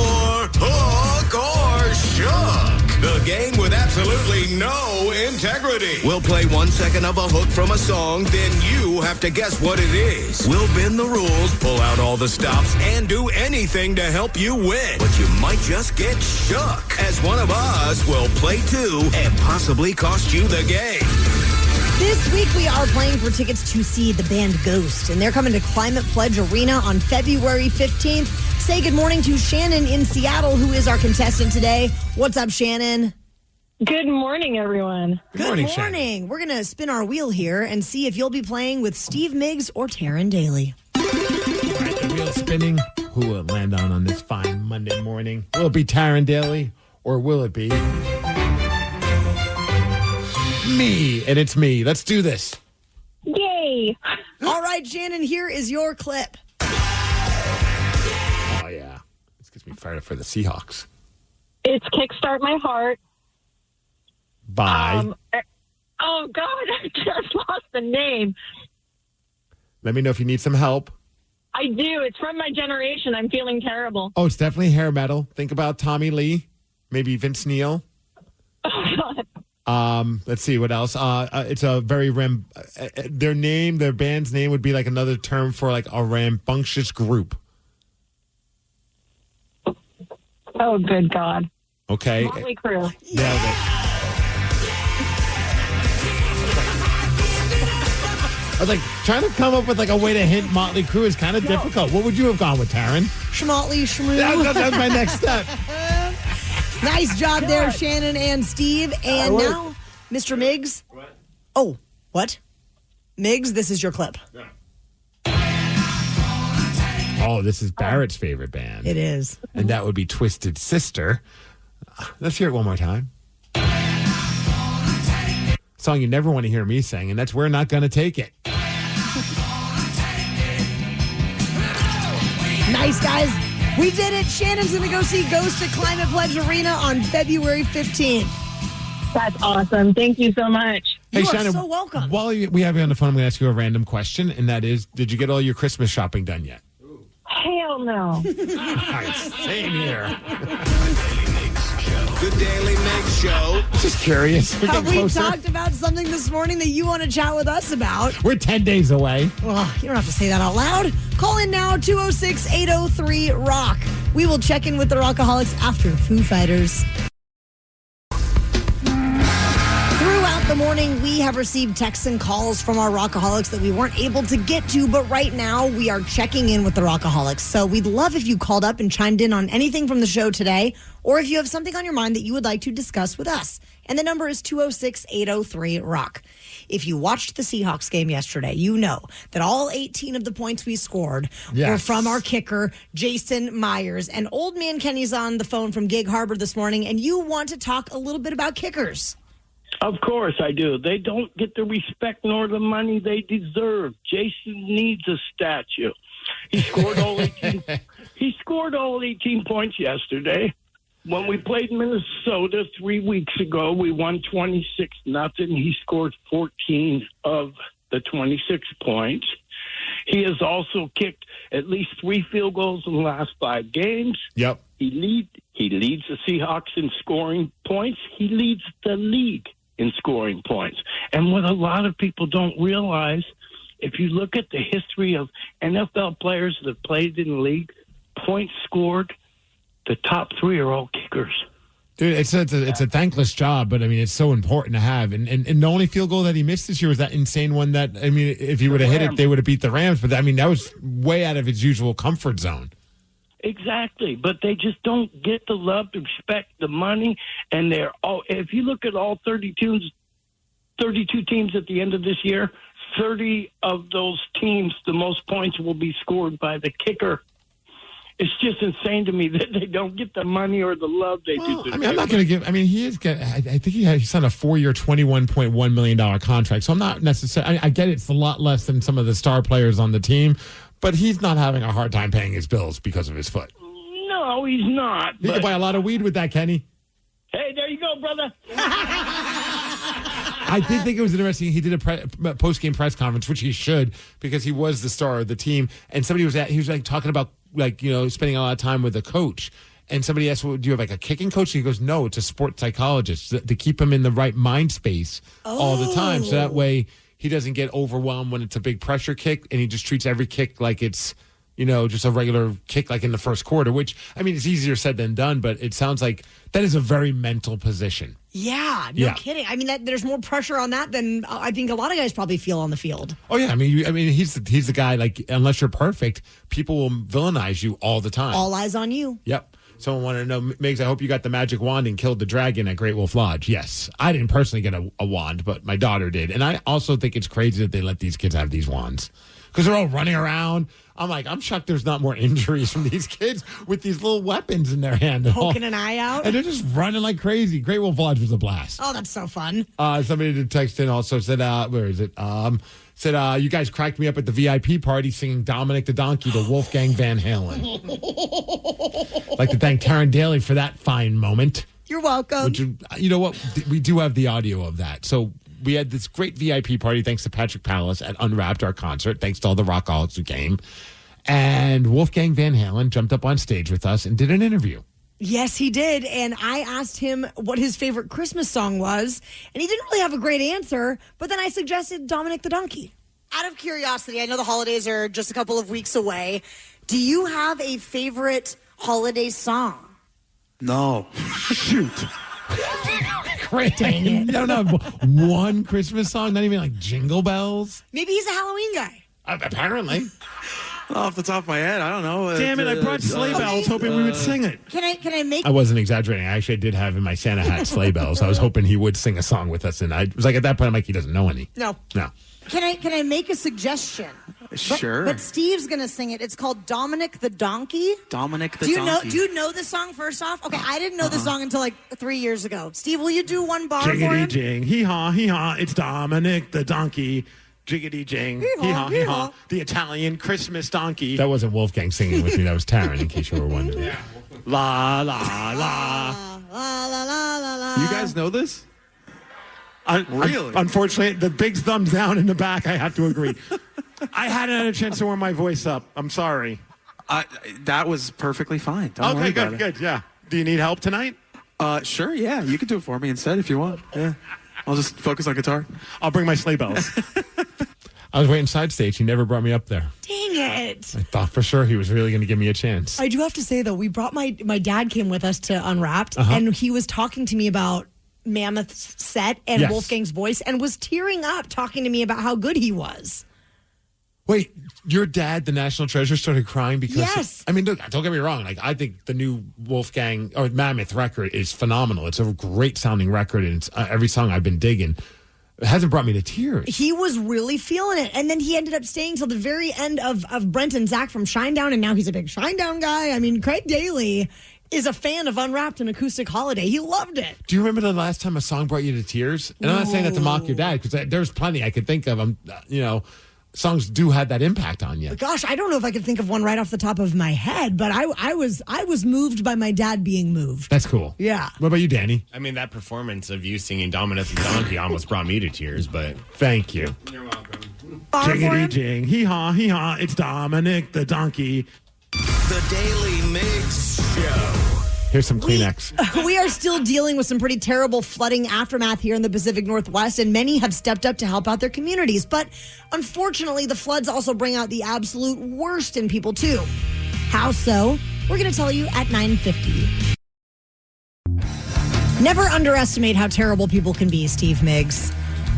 Hook or Shook, the game with absolutely no integrity. We'll play 1 second of a hook from a song, then you have to guess what it is. We'll bend the rules, pull out all the stops, and do anything to help you win. But you might just get shook, as one of us will play too and possibly cost you the game. This week we are playing for tickets to see the band Ghost, and they're coming to Climate Pledge Arena on February 15th. Say good morning to Shannon in Seattle, who is our contestant today. What's up, Shannon? Good morning, everyone. Good morning. We're going to spin our wheel here and see if you'll be playing with Steve Migs or Taryn Daly. All right, the wheel spinning. Who will it land on this fine Monday morning? Will it be Taryn Daly or will it be me? And it's me. Let's do this. Yay. All right, Shannon, here is your clip. Oh, yeah. This gets me fired up for the Seahawks. It's Kickstart My Heart. By? Oh, God, I just lost the name. Let me know if you need some help. I do. It's from my generation. I'm feeling terrible. Oh, it's definitely hair metal. Think about Tommy Lee, maybe Vince Neil. Oh, God. Let's see what else. It's a very their band's name would be like another term for like a rambunctious group. Oh, good God. Okay. Motley Crue. Nailed it. I was like trying to come up with like a way to hint Motley Crue is kind of difficult. What would you have gone with, Taryn? Schmotley, Shmoo. That's my next step. Nice job there, Shannon and Steve. And now, Mr. Migs. What? Oh, what? Migs, this is your clip. Yeah. Oh, this is Barrett's favorite band. It is. And that would be Twisted Sister. Let's hear it one more time. Song you never want to hear me sing, and that's We're Not Gonna Take It. Nice, guys. We did it. Shannon's going to go see Ghost at Climate Pledge Arena on February 15th. That's awesome. Thank you so much. Hey, You Shannon, are so welcome. While we have you on the phone, I'm going to ask you a random question, and that is, did you get all your Christmas shopping done yet? Hell no. Nice. Same here. The Daily Migs Show. Just curious. We're Have getting we closer. talked about something this morning that you want to chat with us about? We're 10 days away. Well, you don't have to say that out loud. Call in now, 206-803-ROCK. We will check in with the Rockaholics after Foo Fighters. Throughout the morning, we have received texts and calls from our Rockaholics that we weren't able to get to, but right now we are checking in with the Rockaholics. So we'd love if you called up and chimed in on anything from the show today, or if you have something on your mind that you would like to discuss with us. And the number is 206-803-ROCK. If you watched the Seahawks game yesterday, you know that all 18 of the points we scored were from our kicker, Jason Myers. And Old Man Kenny's on the phone from Gig Harbor this morning, and you want to talk a little bit about kickers. Of course I do. They don't get the respect nor the money they deserve. Jason needs a statue. He scored all 18. He scored all 18 points yesterday. When we played Minnesota 3 weeks ago, we won 26-0. He scored 14 of the 26 points. He has also kicked at least 3 field goals in the last 5 games. Yep. He leads the Seahawks in scoring points. He leads the league in scoring points. And what a lot of people don't realize, if you look at the history of NFL players that have played in the league, points scored, the top 3 are all kickers. Dude, it's a thankless job, but I mean, it's so important to have. And the only field goal that he missed this year was that insane one that, I mean, if he would have hit it, they would have beat the Rams. But I mean, that was way out of his usual comfort zone. Exactly, but they just don't get the love, the respect, the money, and they're all. If you look at all 32 teams at the end of this year, 30 of those teams, the most points will be scored by the kicker. It's just insane to me that they don't get the money or the love they do. I mean, I'm not going to give. I mean, he is. I think he signed a 4-year, $21.1 million contract. So I'm not necessarily. I get it's a lot less than some of the star players on the team. But he's not having a hard time paying his bills because of his foot. No, he's not. He could buy a lot of weed with that, Kenny. Hey, there you go, brother. I did think it was interesting. He did a post-game press conference, which he should, because he was the star of the team. And somebody he was like talking about, like, you know, spending a lot of time with a coach. And somebody asked, well, do you have like a kicking coach? And he goes, no, it's a sports psychologist to keep him in the right mind space all the time. So that way he doesn't get overwhelmed when it's a big pressure kick, and he just treats every kick like it's, you know, just a regular kick like in the first quarter, which, I mean, it's easier said than done, but it sounds like that is a very mental position. Yeah, no kidding. I mean, there's more pressure on that than I think a lot of guys probably feel on the field. Oh, yeah. I mean, he's the guy, like, unless you're perfect, people will villainize you all the time. All eyes on you. Yep. Someone wanted to know, Migs, I hope you got the magic wand and killed the dragon at Great Wolf Lodge. Yes. I didn't personally get a wand, but my daughter did. And I also think it's crazy that they let these kids have these wands because they're all running around. I'm like, I'm shocked there's not more injuries from these kids with these little weapons in their hand. Poking an eye out. And they're just running like crazy. Great Wolf Lodge was a blast. Oh, that's so fun. Somebody did text in also said, where is it? Said, you guys cracked me up at the VIP party singing Dominic the Donkey to Wolfgang Van Halen. Like to thank Taryn Daly for that fine moment. You're welcome. Which, you know what? We do have the audio of that. So we had this great VIP party thanks to Patrick Palace at Unwrapped, our concert. Thanks to all the Rockaholics who came. And Wolfgang Van Halen jumped up on stage with us and did an interview. Yes, he did. And I asked him what his favorite Christmas song was, and he didn't really have a great answer, but then I suggested Dominic the Donkey. Out of curiosity, I know the holidays are just a couple of weeks away. Do you have a favorite holiday song? No. Shoot. Great. Dang it. You don't have one Christmas song? Not even like Jingle Bells? Maybe he's a Halloween guy. Apparently. Off the top of my head, I don't know. Damn it, I brought Sleigh Bells hoping we would sing it. Can I make... I wasn't exaggerating. I actually did have in my Santa hat Sleigh Bells. I was hoping he would sing a song with us. And I was like, at that point, I'm like, he doesn't know any. No. No. Can I make a suggestion? Sure. But Steve's going to sing it. It's called Dominic the Donkey. Dominic the Donkey. Do Donkey. you know the song first off? Okay, I didn't know the song until like 3 years ago. Steve, will you do one bar for Jiggity him? jing, hee-haw, it's Dominic the Donkey. Jiggity jing, hee-haw, hee-haw, the Italian Christmas donkey. That wasn't Wolfgang singing with me. That was Taryn, in case you were wondering. Yeah. La, la, la. La, la, la, la, la. You guys know this? Really? Unfortunately, the big thumbs down in the back, I have to agree. I hadn't had a chance to warm my voice up. I'm sorry. That was perfectly fine. Don't worry about it. Good, yeah. Do you need help tonight? Sure, yeah. You can do it for me instead if you want. Yeah. I'll just focus on guitar. I'll bring my sleigh bells. I was waiting side stage. He never brought me up there. Dang it. I thought for sure he was really going to give me a chance. I do have to say, though, we brought my dad came with us to Unwrapped, and he was talking to me about Mammoth's set and Wolfgang's voice and was tearing up talking to me about how good he was. Wait, your dad, the National Treasure, started crying because... Yes. I mean, don't get me wrong. Like, I think the new Wolfgang or Mammoth record is phenomenal. It's a great sounding record, and it's every song I've been digging. It hasn't brought me to tears. He was really feeling it. And then he ended up staying till the very end of Brent and Zach from Shinedown, and now he's a big Shinedown guy. I mean, Craig Daly is a fan of Unwrapped and Acoustic Holiday. He loved it. Do you remember the last time a song brought you to tears? And I'm not saying that to mock your dad, because there's plenty I could think of. Songs do have that impact on you. Gosh, I don't know if I could think of one right off the top of my head, but I was moved by my dad being moved. That's cool. Yeah. What about you, Danny? I mean, that performance of you singing Dominic the Donkey almost brought me to tears, but... Thank you. You're welcome. Jiggity jing, hee-haw, it's Dominic the Donkey. The Daily Migs Show. Here's some Kleenex. We are still dealing with some pretty terrible flooding aftermath here in the Pacific Northwest, and many have stepped up to help out their communities. But unfortunately, the floods also bring out the absolute worst in people, too. How so? We're going to tell you at 9:50. Never underestimate how terrible people can be, Steve Migs.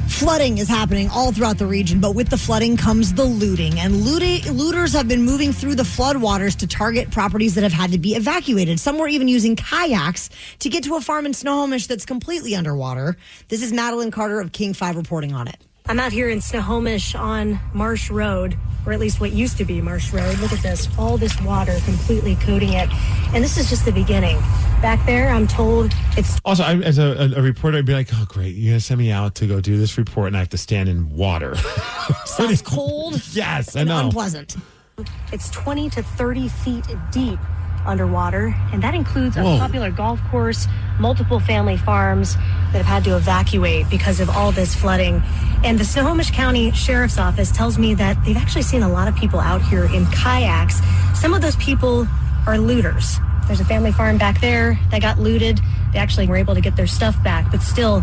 Flooding is happening all throughout the region, but with the flooding comes the looting. And looters have been moving through the floodwaters to target properties that have had to be evacuated. Some were even using kayaks to get to a farm in Snohomish that's completely underwater. This is Madeline Carter of King 5 reporting on it. I'm out here in Snohomish on Marsh Road, or at least what used to be Marsh Road. Look at this, all this water completely coating it. And this is just the beginning. Back there, I'm told it's... Also, as a reporter, I'd be like, oh, great, you're going to send me out to go do this report, and I have to stand in water. Sounds cold. Yes, and I know. Unpleasant. It's 20 to 30 feet deep underwater, and that includes a popular golf course, multiple family farms that have had to evacuate because of all this flooding. And the Snohomish County Sheriff's Office tells me that they've actually seen a lot of people out here in kayaks. Some of those people are looters. There's a family farm back there that got looted. They actually were able to get their stuff back, but still,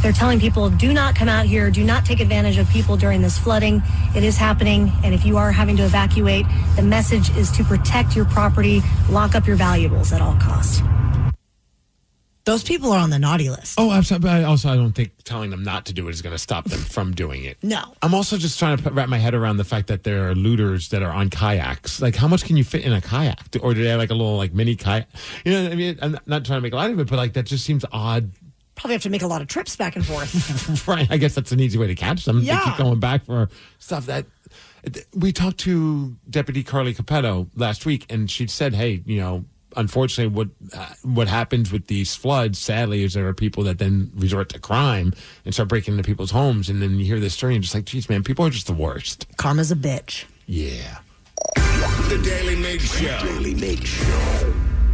they're telling people, do not come out here, do not take advantage of people during this flooding. It is happening, and if you are having to evacuate, the message is to protect your property, lock up your valuables at all costs. Those people are on the naughty list. Oh, absolutely. But I don't think telling them not to do it is going to stop them from doing it. No. I'm also just trying to wrap my head around the fact that there are looters that are on kayaks. Like, how much can you fit in a kayak? Or do they have like a little like mini kayak? You know what I mean? I'm not trying to make a lot of it, but like that just seems odd. Probably have to make a lot of trips back and forth. Right. I guess that's an easy way to catch them. Yeah. They keep going back for stuff that... We talked to Deputy Carly Capetto last week, and she said, hey, unfortunately, what happens with these floods, sadly, is there are people that then resort to crime and start breaking into people's homes. And then you hear this story and just like, geez, man, people are just the worst. Karma's a bitch. Yeah. The Daily Migs Show. Daily Migs Show.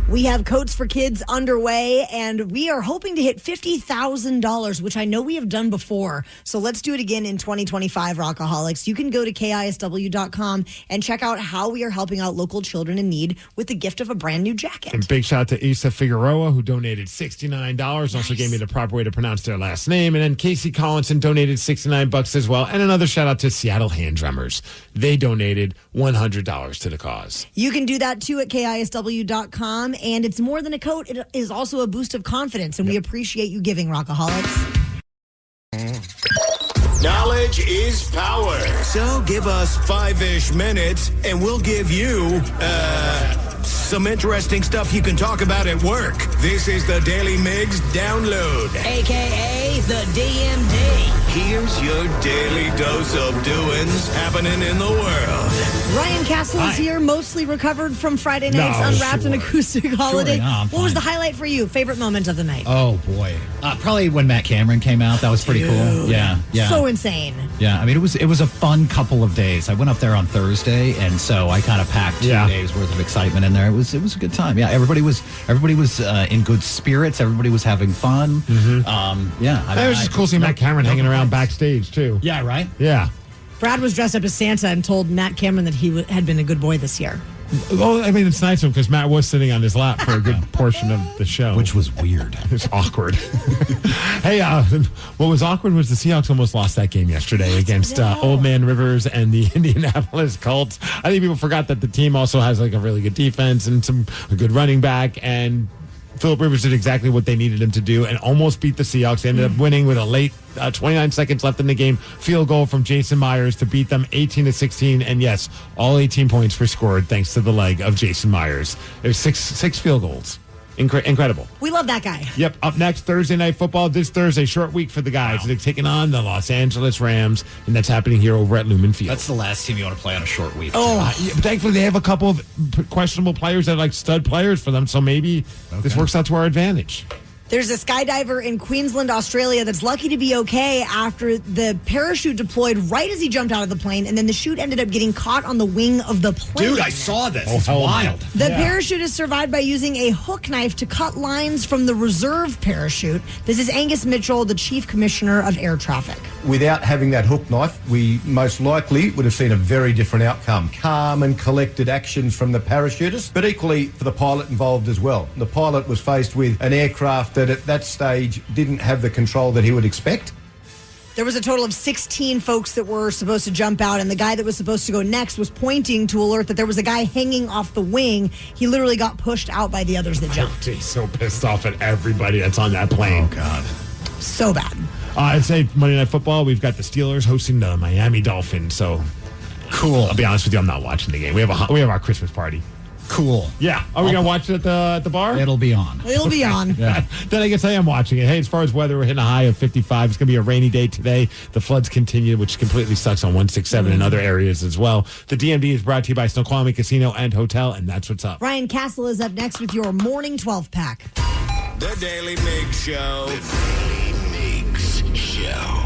We have Coats for Kids underway, and we are hoping to hit $50,000, which I know we have done before. So let's do it again in 2025, Rockaholics. You can go to KISW.com and check out how we are helping out local children in need with the gift of a brand new jacket. And big shout out to Isa Figueroa, who donated $69. Also gave me the proper way to pronounce their last name. And then Casey Collinson donated $69 as well. And another shout out to Seattle Hand Drummers. They donated $100 to the cause. You can do that too at KISW.com. And it's more than a coat. It is also a boost of confidence. And we appreciate you giving, Rockaholics. Knowledge is power. So give us 5-ish minutes and we'll give you, some interesting stuff you can talk about at work. This is the Daily Migs Download. AKA the DMD. Here's your daily dose of doings happening in the world. Ryan Castle is here, mostly recovered from Friday night's Unwrapped and Acoustic Holiday. What was the highlight for you? Favorite moment of the night? Oh, boy. Probably when Matt Cameron came out. That was pretty cool. Yeah. So insane. Yeah, I mean, it was a fun couple of days. I went up there on Thursday, and so I kind of packed 2 days worth of excitement in there. It was a good time. Yeah, everybody was in good spirits. Everybody was having fun. Mm-hmm. It was just cool seeing Matt Cameron hanging around backstage too. Yeah, right. Yeah. Brad was dressed up as Santa and told Matt Cameron that he had been a good boy this year. Well, I mean, it's nice of him because Matt was sitting on his lap for a good portion of the show. Which was weird. It was awkward. Hey, what was awkward was the Seahawks almost lost that game yesterday against Old Man Rivers and the Indianapolis Colts. I think people forgot that the team also has like a really good defense and a good running back, and Phillip Rivers did exactly what they needed him to do and almost beat the Seahawks. They ended up winning with a late 29 seconds left in the game field goal from Jason Myers to beat them 18-16. And yes, all 18 points were scored thanks to the leg of Jason Myers. There's six field goals. Incredible. We love that guy. Yep. Up next, Thursday Night Football. This Thursday, short week for the guys. They're taking on the Los Angeles Rams, and that's happening here over at Lumen Field. That's the last team you want to play on a short week. Thankfully, they have a couple of questionable players that are like stud players for them, so maybe this works out to our advantage. There's a skydiver in Queensland, Australia that's lucky to be okay after the parachute deployed right as he jumped out of the plane, and then the chute ended up getting caught on the wing of the plane. Dude, I saw this. It's wild. The parachute is survived by using a hook knife to cut lines from the reserve parachute. This is Angus Mitchell, the Chief Commissioner of Air Traffic. Without having that hook knife, we most likely would have seen a very different outcome. Calm and collected actions from the parachutist, but equally for the pilot involved as well. The pilot was faced with an aircraft that at that stage didn't have the control that he would expect. There was a total of 16 folks that were supposed to jump out, and the guy that was supposed to go next was pointing to alert that there was a guy hanging off the wing. He literally got pushed out by the others that jumped. He's so pissed off at everybody that's on that plane. Oh, God. So bad. I'd say Monday Night Football, we've got the Steelers hosting the Miami Dolphins, so cool. I'll be honest with you, I'm not watching the game. We have our Christmas party. Cool. Yeah. Are we going to watch it at the bar? It'll be on. It'll be on. Yeah. Then I can say I'm watching it. Hey, as far as weather, we're hitting a high of 55. It's going to be a rainy day today. The floods continue, which completely sucks on 167 and other areas as well. The DMD is brought to you by Snoqualmie Casino and Hotel, and that's what's up. Ryan Castle is up next with your morning 12-pack. The Daily Migs Show. The Daily Migs Show.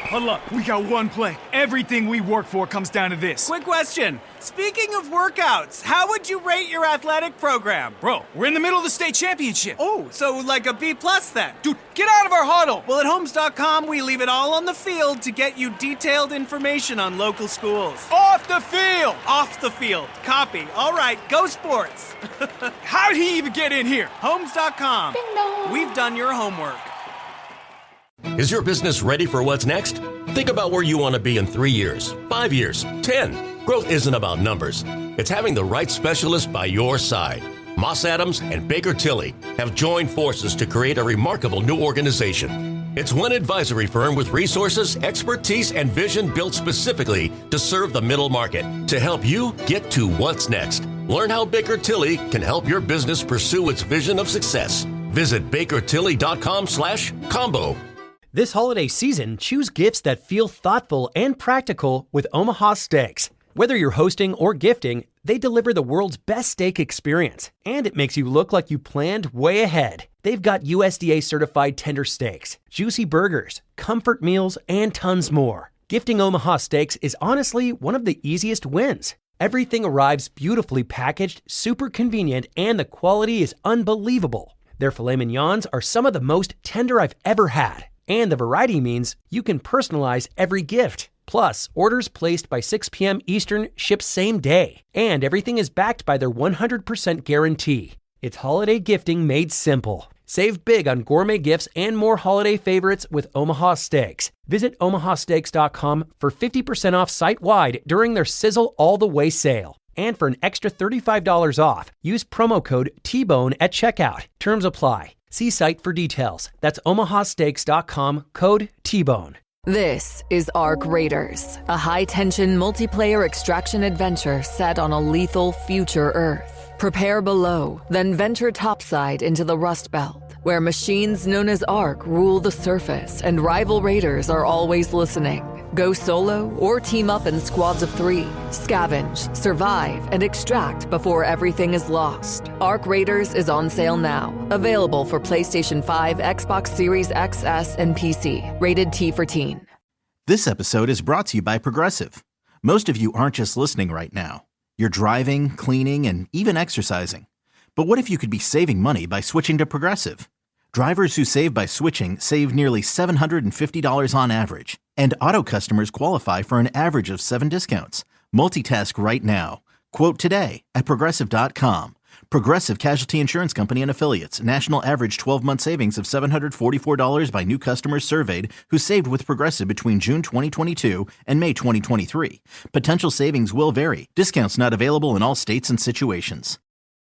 Huddle up. We got one play. Everything we work for comes down to this. Quick question. Speaking of workouts, how would you rate your athletic program? Bro, we're in the middle of the state championship. Oh, so like a B+ then? Dude, get out of our huddle. Well, at Homes.com, we leave it all on the field to get you detailed information on local schools. Off the field. Off the field. Copy. All right, go sports. How'd he even get in here? Homes.com. We've done your homework. Is your business ready for what's next? Think about where you want to be in 3 years, 5 years, 10. Growth isn't about numbers. It's having the right specialist by your side. Moss Adams and Baker Tilly have joined forces to create a remarkable new organization. It's one advisory firm with resources, expertise, and vision built specifically to serve the middle market to help you get to what's next. Learn how Baker Tilly can help your business pursue its vision of success. Visit bakertilly.com/combo. This holiday season, choose gifts that feel thoughtful and practical with Omaha Steaks. Whether you're hosting or gifting, they deliver the world's best steak experience, and it makes you look like you planned way ahead. They've got USDA certified tender steaks, juicy burgers, comfort meals, and tons more. Gifting Omaha Steaks is honestly one of the easiest wins. Everything arrives beautifully packaged, super convenient, and the quality is unbelievable. Their filet mignons are some of the most tender I've ever had. And the variety means you can personalize every gift. Plus, orders placed by 6 p.m. Eastern ship same day. And everything is backed by their 100% guarantee. It's holiday gifting made simple. Save big on gourmet gifts and more holiday favorites with Omaha Steaks. Visit omahasteaks.com for 50% off site-wide during their Sizzle All the Way sale. And for an extra $35 off, use promo code TBONE at checkout. Terms apply. See site for details. That's omahasteaks.com, code TBONE. This is Arc Raiders, a high-tension multiplayer extraction adventure set on a lethal future Earth. Prepare below, then venture topside into the Rust Belt, where machines known as Arc rule the surface and rival raiders are always listening. Go solo or team up in squads of 3. Scavenge, survive, and extract before everything is lost. Arc Raiders is on sale now. Available for PlayStation 5, Xbox Series XS, and PC. Rated T for Teen. This episode is brought to you by Progressive. Most of you aren't just listening right now. You're driving, cleaning, and even exercising. But what if you could be saving money by switching to Progressive? Drivers who save by switching save nearly $750 on average. And auto customers qualify for an average of 7 discounts. Multitask right now. Quote today at Progressive.com. Progressive Casualty Insurance Company and Affiliates. National average 12-month savings of $744 by new customers surveyed who saved with Progressive between June 2022 and May 2023. Potential savings will vary. Discounts not available in all states and situations.